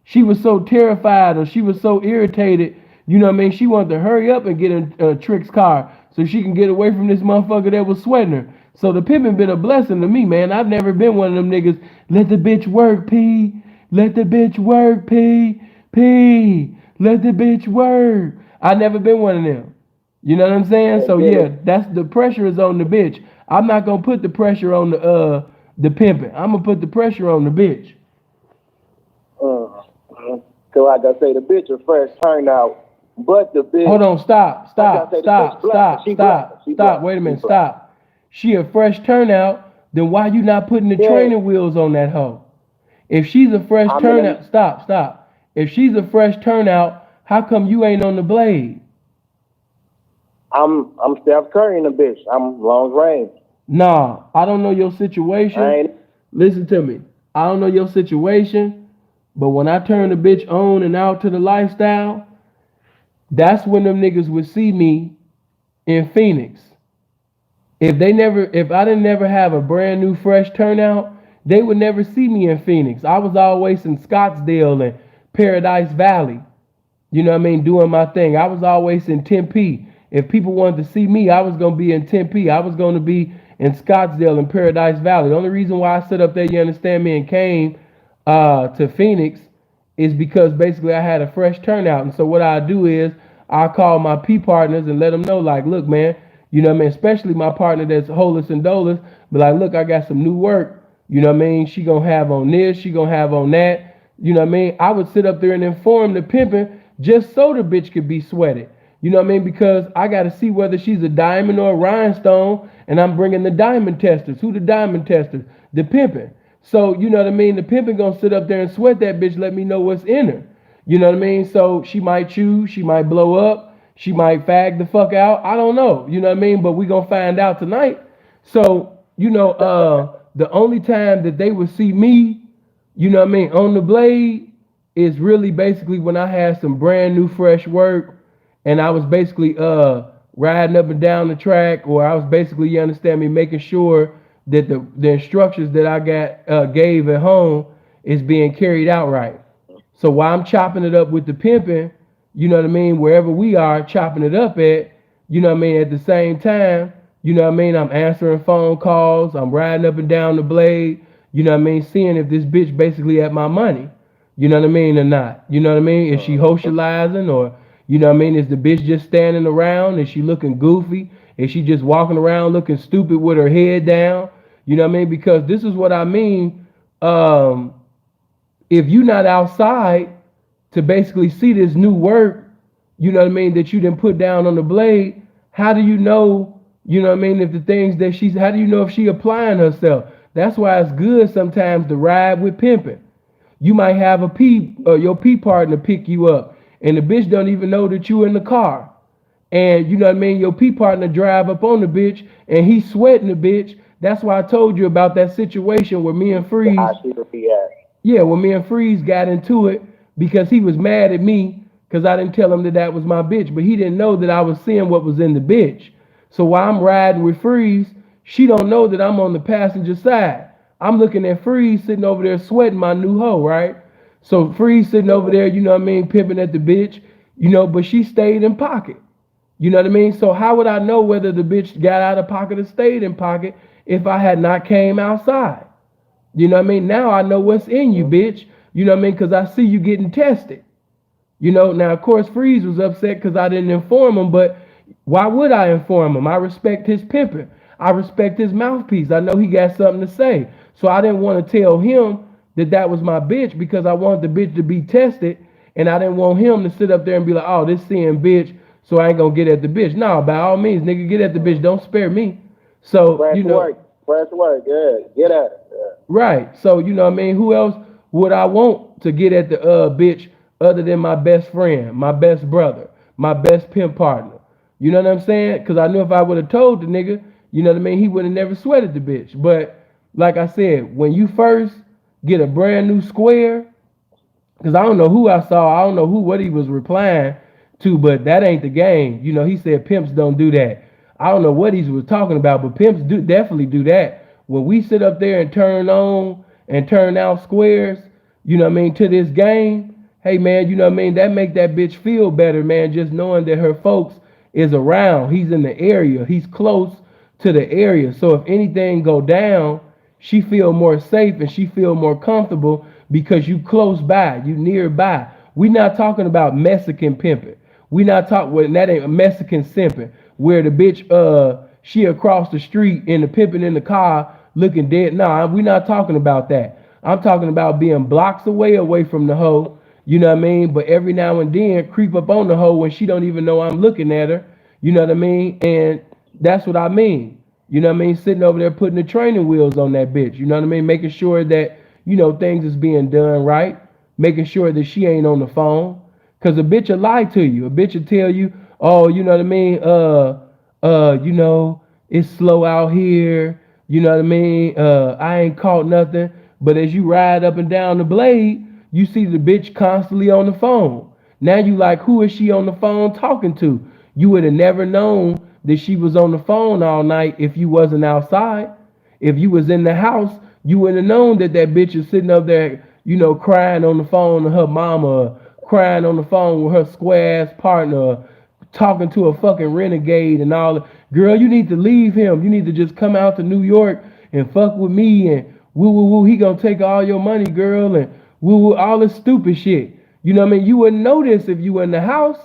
She was so terrified or she was so irritated, you know what I mean? She wanted to hurry up and get in Trick's car so she can get away from this motherfucker that was sweating her. So the pimpin' been a blessing to me, man. I've never been one of them niggas, let the bitch work, P. Let the bitch work, P. P. Let the bitch work. I never been one of them. You know what I'm saying? I So get yeah, it. that's the pressure is on the bitch. I'm not gonna put the pressure on the pimping. I'm gonna put the pressure on the bitch. So like I say, the bitch a fresh turnout, but the Hold bitch, on, stop, like I stop, say, the bitch stop, black, stop, she black, stop, she stop. black, Wait a she minute, black. stop. She a fresh turnout, then why you not putting the Yeah, training wheels on that hoe? If she's a fresh I'm in them. turnout, stop, stop. If she's a fresh turnout, how come you ain't on the blade? I'm Steph Curry in the bitch. I'm long range. Nah, I don't know your I situation. ain't. Listen to me. I don't know your situation, but when I turn the bitch on and out to the lifestyle, that's when them niggas would see me in Phoenix. If I didn't never have a brand new fresh turnout, they would never see me in Phoenix. I was always in Scottsdale and Paradise Valley. You know what I mean? Doing my thing. I was always in Tempe. If people wanted to see me, I was gonna be in Tempe. I was gonna be in Scottsdale and Paradise Valley. The only reason why I set up there, you understand me, and came to Phoenix is because basically I had a fresh turnout. And so what I do is I call my P partners and let them know, like, look, man, You know what I mean? Especially my partner that's holus and dolus. But like, look, I got some new work. You know what I mean? She gonna have on this, she gonna have on that. You know what I mean? I would sit up there and inform the pimping just so the bitch could be sweated. You know what I mean? Because I got to see whether she's a diamond or a rhinestone, and I'm bringing the diamond testers. Who the diamond testers? The pimping. So, you know what I mean? The pimping gonna sit up there and sweat that bitch, let me know what's in her. You know what I mean? So she might choose, she might blow up, she might fag the fuck out. I don't know. You know what I mean? But we gonna find out tonight. So, you know, the only time that they would see me, you know what I mean, on the blade is really basically when I had some brand new fresh work and I was basically riding up and down the track, or I was basically, you understand me, making sure that the instructions that I got gave at home is being carried out right. So while I'm chopping it up with the pimping, you know what I mean, wherever we are chopping it up at, you know what I mean, at the same time, you know what I mean, I'm answering phone calls, I'm riding up and down the blade, you know what I mean, seeing if this bitch basically at my money, you know what I mean, or not. You know what I mean? Is she socializing, or, you know what I mean, is the bitch just standing around? Is she looking goofy? Is she just walking around looking stupid with her head down? You know what I mean? Because this is what I mean. If you're not outside to basically see this new work, you know what I mean, that you didn't put down on the blade, how do you know, you know what I mean, if the things that she's, how do you know if she applying herself? That's why it's good sometimes to ride with pimping. You might have your P partner pick you up, and the bitch don't even know that you in the car. And you know what I mean, your P partner drive up on the bitch, and he's sweating the bitch. That's why I told you about that situation where me and Freeze. Yeah, when me and Freeze got into it because he was mad at me because I didn't tell him that was my bitch, but he didn't know that I was seeing what was in the bitch. So while I'm riding with Freeze, she don't know that I'm on the passenger side. I'm looking at Freeze sitting over there sweating my new hoe, right? So Freeze sitting over there, you know what I mean, pimping at the bitch, you know, but she stayed in pocket. You know what I mean? So how would I know whether the bitch got out of pocket or stayed in pocket if I had not came outside? You know what I mean? Now I know what's in you, bitch. You know what I mean? Because I see you getting tested. You know, now, of course, Freeze was upset because I didn't inform him, but why would I inform him? I respect his pimping. I respect his mouthpiece. I know he got something to say. So I didn't want to tell him that was my bitch because I wanted the bitch to be tested, and I didn't want him to sit up there and be like, oh, this seeing bitch, so I ain't going to get at the bitch. No, by all means, nigga, get at the bitch. Don't spare me. So, Fresh you know. work, yeah. Get at it. Yeah. Right. So, you know what I mean? Who else would I want to get at the bitch other than my best friend, my best brother, my best pimp partner? You know what I'm saying? Because I knew if I would have told the nigga, you know what I mean, he would have never sweated the bitch. But like I said, when you first get a brand new square, because I don't know who I saw, I don't know what he was replying to, but that ain't the game. You know, he said pimps don't do that. I don't know what he was talking about, but pimps do definitely do that. When we sit up there and turn on and turn out squares, you know what I mean, to this game, hey man, you know what I mean, that make that bitch feel better, man, just knowing that her folks is around. He's in the area. He's close to the area. So if anything go down, she feel more safe and she feel more comfortable because you close by, you nearby. We not talking about Mexican pimping. We not talking, well, that ain't a Mexican simping, where the bitch, she across the street and the pimping in the car looking dead. Nah, we not talking about that. I'm talking about being blocks away from the hoe. You know what I mean? But every now and then creep up on the hoe when she don't even know I'm looking at her. You know what I mean? And that's what I mean. You know what I mean? Sitting over there putting the training wheels on that bitch. You know what I mean? Making sure that, you know, things is being done right. Making sure that she ain't on the phone. Because a bitch will lie to you. A bitch will tell you, oh, you know what I mean? You know, it's slow out here. You know what I mean? I ain't caught nothing. But as you ride up and down the blade, you see the bitch constantly on the phone. Now you like, who is she on the phone talking to? You would have never known that she was on the phone all night if you wasn't outside. If you was in the house, you wouldn't have known that bitch is sitting up there, you know, crying on the phone to her mama, crying on the phone with her square ass partner, talking to a fucking renegade and all. Girl, you need to leave him. You need to just come out to New York and fuck with me and woo woo woo. He gonna take all your money, girl, and woo woo, all this stupid shit. You know what I mean? You wouldn't know this if you were in the house.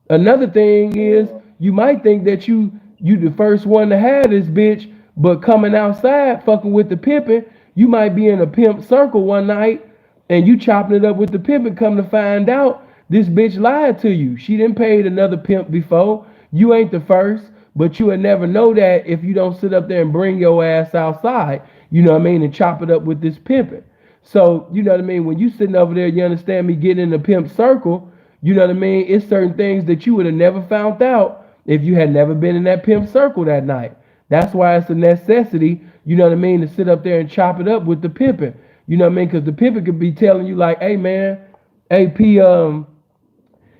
Another thing is, you might think that you you the first one to have this bitch, but coming outside fucking with the pimping, you might be in a pimp circle one night and you chopping it up with the pimp and come to find out this bitch lied to you. She didn't paid another pimp before. You ain't the first, but you would never know that if you don't sit up there and bring your ass outside, you know what I mean, and chop it up with this pimping. So, you know what I mean, when you sitting over there, you understand me, getting in the pimp circle, you know what I mean, it's certain things that you would have never found out if you had never been in that pimp circle that night. That's why it's a necessity, you know what I mean, to sit up there and chop it up with the pimping. You know what I mean? Because the pimping could be telling you like, hey man, hey P,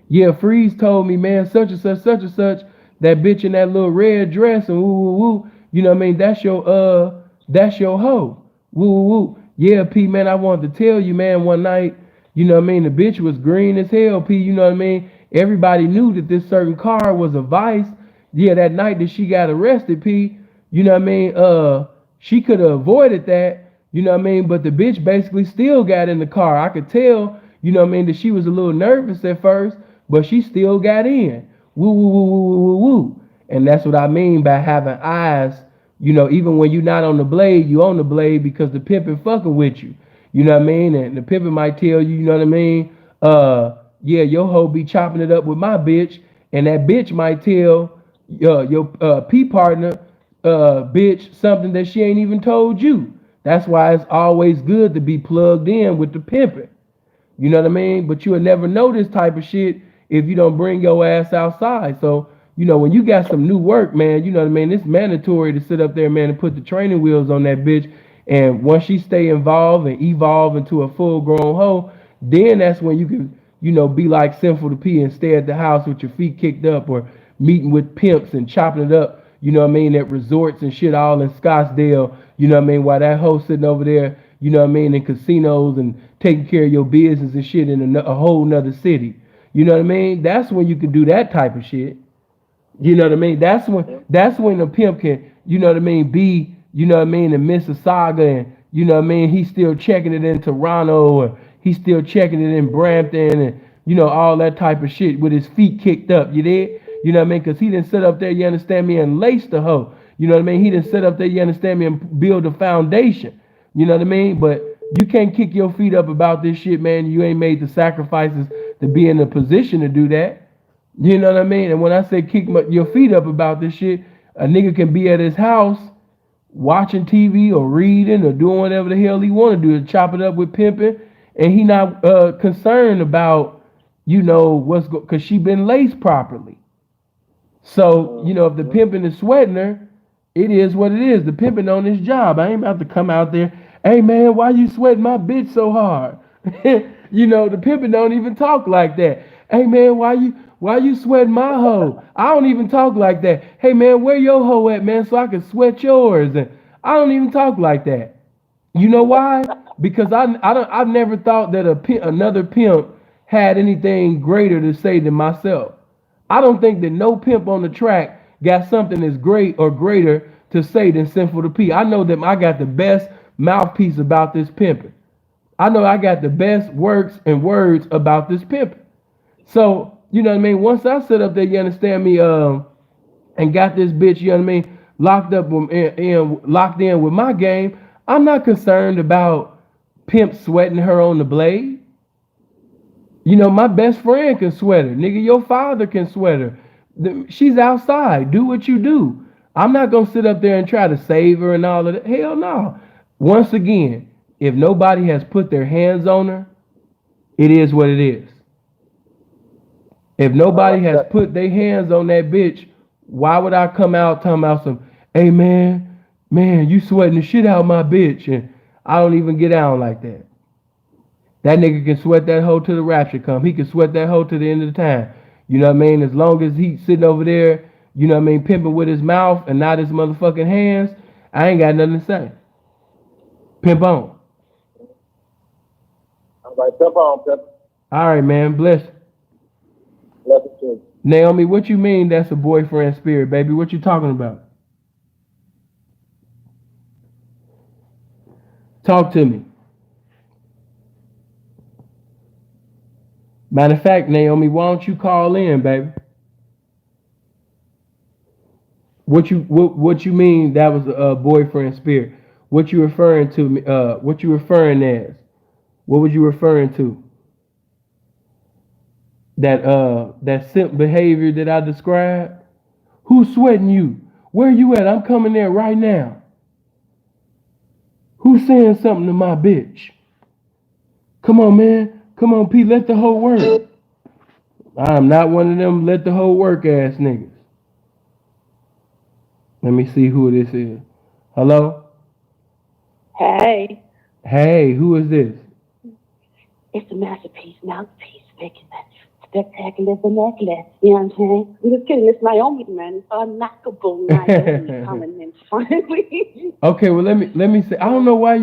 yeah, Freeze told me, man, such and such, such and such, that bitch in that little red dress and woo woo woo. You know what I mean? That's your hoe. Woo woo woo. Yeah, P, man, I wanted to tell you, man, one night, you know what I mean, the bitch was green as hell, P, you know what I mean? Everybody knew that this certain car was a Vice. Yeah, that night that she got arrested, P, you know what I mean? She could have avoided that, you know what I mean? But the bitch basically still got in the car. I could tell, you know what I mean, that she was a little nervous at first, but she still got in. Woo, woo, woo, woo, woo, woo, woo. And that's what I mean by having eyes. You know, even when you're not on the blade, you on the blade because the pimpin' fucking with you. You know what I mean? And the pimpin' might tell you, you know what I mean? Yeah, your hoe be chopping it up with my bitch. And that bitch might tell your P partner, bitch, something that she ain't even told you. That's why it's always good to be plugged in with the pimpin'. You know what I mean? But you'll never know this type of shit if you don't bring your ass outside. So, you know, when you got some new work, man, you know what I mean? It's mandatory to sit up there, man, and put the training wheels on that bitch. And once she stay involved and evolve into a full-grown hoe, then that's when you can, you know, be like Sinful to P and stay at the house with your feet kicked up or meeting with pimps and chopping it up, you know what I mean, at resorts and shit all in Scottsdale, you know what I mean, while that hoe sitting over there, you know what I mean, in casinos and taking care of your business and shit in a whole nother city. You know what I mean? That's when you can do that type of shit. You know what I mean? That's when a pimp can, you know what I mean, be, you know what I mean, in Mississauga and, you know what I mean, he's still checking it in Toronto or he's still checking it in Brampton and, you know, all that type of shit with his feet kicked up. You did? You know what I mean? Because he didn't sit up there, you understand me, and lace the hoe. You know what I mean? He didn't sit up there, you understand me, and build a foundation. You know what I mean? But you can't kick your feet up about this shit, man. You ain't made the sacrifices to be in a position to do that. You know what I mean? And when I say kick your feet up about this shit, a nigga can be at his house watching TV or reading or doing whatever the hell he want to do to chop it up with pimping, and he not concerned about, you know, because she been laced properly. So, you know, if the pimping is sweating her, it is what it is. The pimping on his job. I ain't about to come out there, hey man, why you sweating my bitch so hard? You know, the pimping don't even talk like that. Hey man, why you sweating my hoe? I don't even talk like that. Hey man, where your hoe at, man, so I can sweat yours? And I don't even talk like that. You know why? Because I've never thought that another pimp had anything greater to say than myself. I don't think that no pimp on the track got something as great or greater to say than Sinful to P. I know that I got the best mouthpiece about this pimping. I know I got the best works and words about this pimping. So, you know what I mean? Once I sit up there, you understand me, and got this bitch, you know what I mean, locked in with my game, I'm not concerned about pimp sweating her on the blade. You know, my best friend can sweat her. Nigga, your father can sweat her. She's outside. Do what you do. I'm not going to sit up there and try to save her and all of that. Hell no. Once again, if nobody has put their hands on her, it is what it is. If nobody has put their hands on that bitch, why would I come out talking about some, hey man, you sweating the shit out of my bitch, and I don't even get down like that. That nigga can sweat that hoe till the rapture come. He can sweat that hoe to the end of the time. You know what I mean? As long as he's sitting over there, you know what I mean, pimping with his mouth and not his motherfucking hands, I ain't got nothing to say. Pimp on. I'm like, pimp on, pimp. All right, man. Bless. Bless it too. Naomi, what you mean that's a boyfriend spirit, baby? What you talking about? Talk to me. Matter of fact, Naomi, why don't you call in, baby? What you mean that was a boyfriend spirit? What you referring to? What you referring as? What was you referring to? That simp behavior that I described? Who's sweating you? Where you at? I'm coming there right now. Who's saying something to my bitch? Come on, man. Come on, Pete. Let the hoe work. I'm not one of them let the hoe work ass niggas. Let me see who this is. Hello? Hey, Hey, who is this? it's a masterpiece, mouthpiece, making that spectacular vernacular. You know what I'm saying? I'm just kidding. It's Naomi, man. It's unknockable Naomi coming in finally. Okay, well let me say I don't know why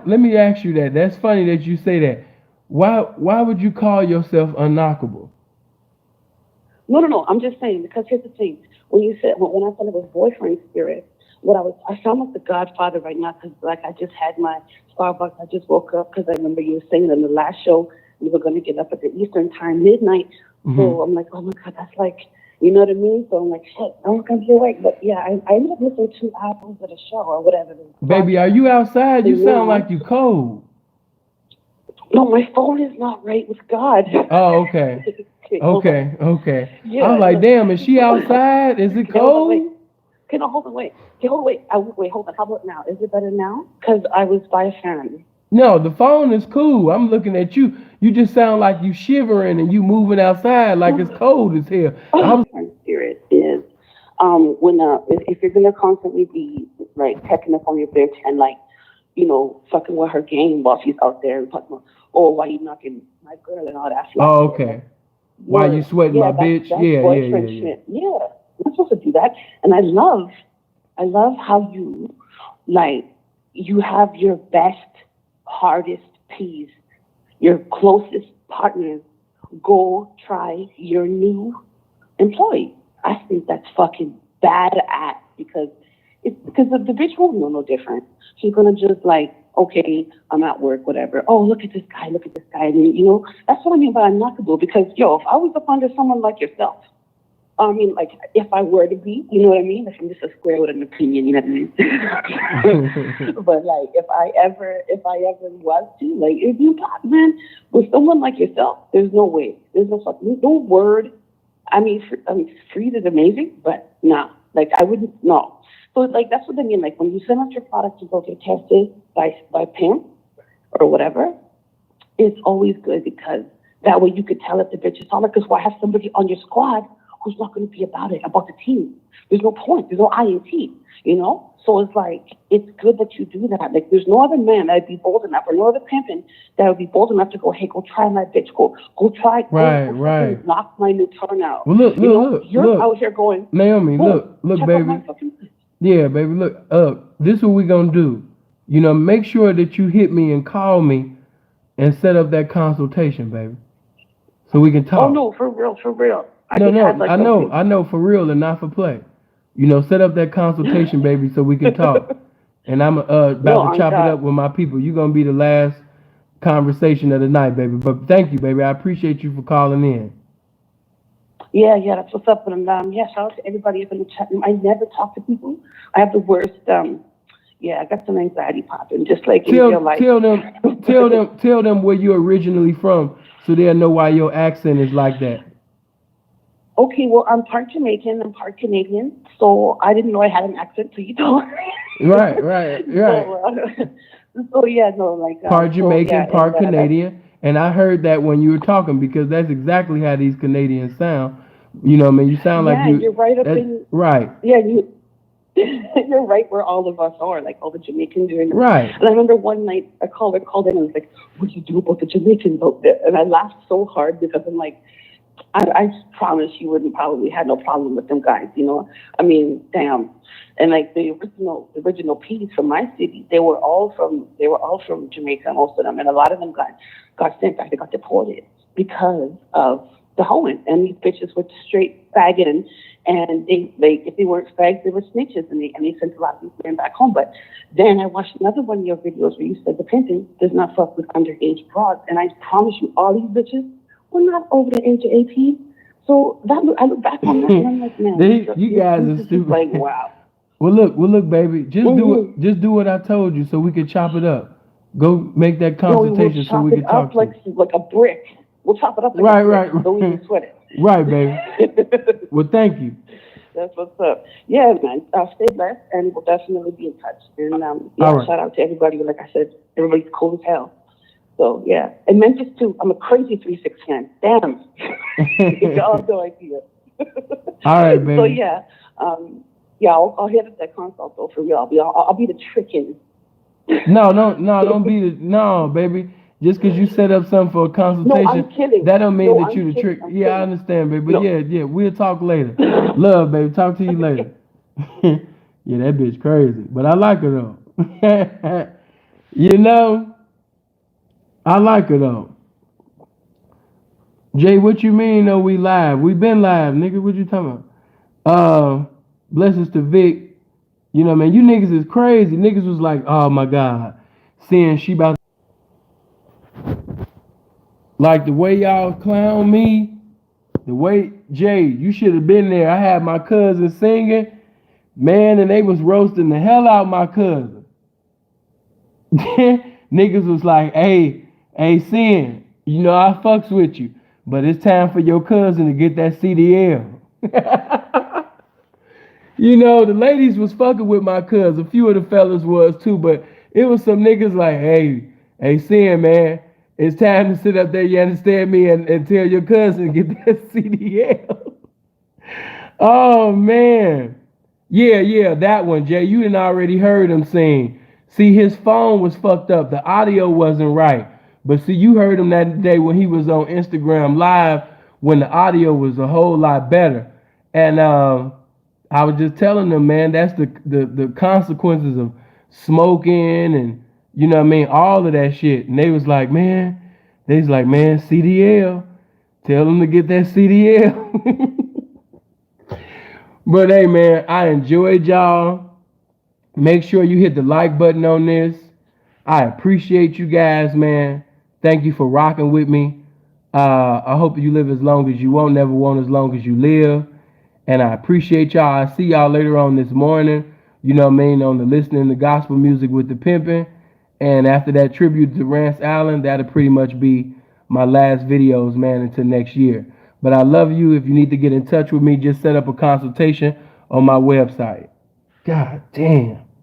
let me ask you that. That's funny that you say that. Why would you call yourself unknockable? No. I'm just saying because here's the thing. When I said it was boyfriend spirit, I sound like the Godfather right now because like I just had my Starbucks. I just woke up because I remember you were saying in the last show you were going to get up at the Eastern time, midnight. So I'm like, oh my God, that's like, you know what I mean? So I'm like, shit, I'm not going to be awake. But yeah, I ended up listening to 2 hours of the show or whatever. Baby, are you outside? You sound like you cold. No, my phone is not right with God. Oh, okay. Okay. Yeah, I'm like, damn, is she outside? Is it cold? Okay, no, hold on, wait. Okay, hold on, wait. Hold on. How about now? Is it better now? Because I was by a fan. No, the phone is cool. I'm looking at you. You just sound like you shivering and you moving outside like it's cold as hell. My spirit is if you're gonna constantly be like checking up on your bitch and like, you know, fucking with her game while she's out there and talking about, oh, why you knocking my girl and all that. Oh, okay. Why you sweating my bitch? That's Yeah. shit. Yeah, I'm not supposed to do that. And I love how you like you have your best, hardest peas, your closest partners go try your new employee. I think that's fucking badass because the bitch won't know no different. She's gonna just like, okay, I'm at work, whatever. Oh, look at this guy. And, you know, that's what I mean by unknockable because, yo, if I was up under someone like yourself, I mean, like, if I were to be, you know what I mean? If I'm just a square with an opinion, you know what I mean? But, like, if I ever was to, like, if you got, man, with someone like yourself, there's no way. There's no word. I mean, Freed is amazing, but nah, like, I wouldn't, no. So, like, that's what I mean. Like, when you send out your product to go get tested by pimp or whatever, it's always good because that way you could tell if the bitch is solid. Because why have somebody on your squad who's not going to be about the team? There's no point. There's no INT, you know? So it's like, it's good that you do that. Like, there's no other man that'd be bold enough or no other pimping that would be bold enough to go, hey, go try my bitch. Go try. Right. Knock my new turnout. Well, look. You're out here going, Naomi, look, baby. Yeah, baby, look, this is what we gonna do. You know, make sure that you hit me and call me and set up that consultation, baby. So we can talk. Oh, no, for real. I know, for real and not for play. You know, set up that consultation, baby, so we can talk. And I'm about to chop it up with my people. You're gonna be the last conversation of the night, baby. But thank you, baby. I appreciate you for calling in. Yeah, that's what's up. And shout out to everybody up in the chat room. I never talk to people. I have the worst. I got some anxiety popping, just like in real life. Tell them where you're originally from, so they'll know why your accent is like that. Okay, well, I'm part Jamaican, I'm part Canadian, so I didn't know I had an accent till you told me. Right. Part Jamaican, part Canadian. And I heard that when you were talking because that's exactly how these Canadians sound. You know, you sound like you. You're right up in. Right. Yeah, you're right where all of us are, like all the Jamaicans doing. Right. And I remember one night a caller called in and was like, "What do you do about the Jamaicans out there?" And I laughed so hard because I'm like, I promise you wouldn't probably had no problem with them guys, you know. I mean, damn. And like the original P's from my city, they were all from Jamaica, most of them, and a lot of them got sent back. They got deported because of the hoeing, and these bitches were straight fagging, and they if they weren't fags, they were snitches, and they sent a lot of these men back home. But then I watched another one of your videos where you said the pimping does not fuck with underage broads, and I promise you, all these bitches were not over the age of 18. So I look back on that and I'm like, man, You guys this are is just stupid. like, wow. Well, look, baby. Just do Mhm. it. Just do what I told you, so we can chop it up. Go make that No, we'll consultation, so chop we it can talk up to you. like a brick. We'll chop it up like Right, a brick. right, Don't right. even sweat it. Right, baby. Well, thank you. That's what's up. Yeah, man. Stay blessed, and we'll definitely be in touch. And yeah, All right. shout out to everybody. Like I said, everybody's cool as hell. So yeah, and Memphis too. I'm a crazy 3-6 fan. Damn, y'all have no idea. All right, baby. So yeah, yeah, I'll hit up that consult though for real. I'll be the tricking. No, don't be the no, baby. Just because you set up something for a consultation, No, I'm kidding. that don't mean No, that I'm you the trick. kidding. I'm Yeah, I kidding. understand, baby. But No. yeah, we'll talk later. Love, baby. Talk to you later. Yeah, that bitch crazy, but I like her though. You know, I like her though. Jay, what you mean though we live? We been live, nigga. What you talking about? Blessings to Vic. You know, man, you niggas is crazy. Niggas was like, oh my God, seeing she about like the way y'all clown me, the way Jay, you should have been there. I had my cousin singing, man, and they was roasting the hell out of my cousin. Niggas was like, hey, Sin, you know I fucks with you, but it's time for your cousin to get that CDL. You know, the ladies was fucking with my cousin. A few of the fellas was too, but it was some niggas like, hey, Sin, man, it's time to sit up there, you understand me, and tell your cousin to get that CDL. Oh, man. Yeah, that one, Jay. You didn't already heard him sing. See, his phone was fucked up. The audio wasn't right. But see, you heard him that day when he was on Instagram Live when the audio was a whole lot better. And I was just telling them, man, that's the consequences of smoking and, you know what I mean, all of that shit. And they was like, man, CDL. Tell them to get that CDL. But hey, man, I enjoyed y'all. Make sure you hit the like button on this. I appreciate you guys, man. Thank you for rocking with me. I hope you live as long as you want, never want as long as you live. And I appreciate y'all. I see y'all later on this morning, you know what I mean, on the listening to gospel music with the pimping. And after that tribute to Rance Allen, that'll pretty much be my last videos, man, until next year. But I love you. If you need to get in touch with me, just set up a consultation on my website. God damn.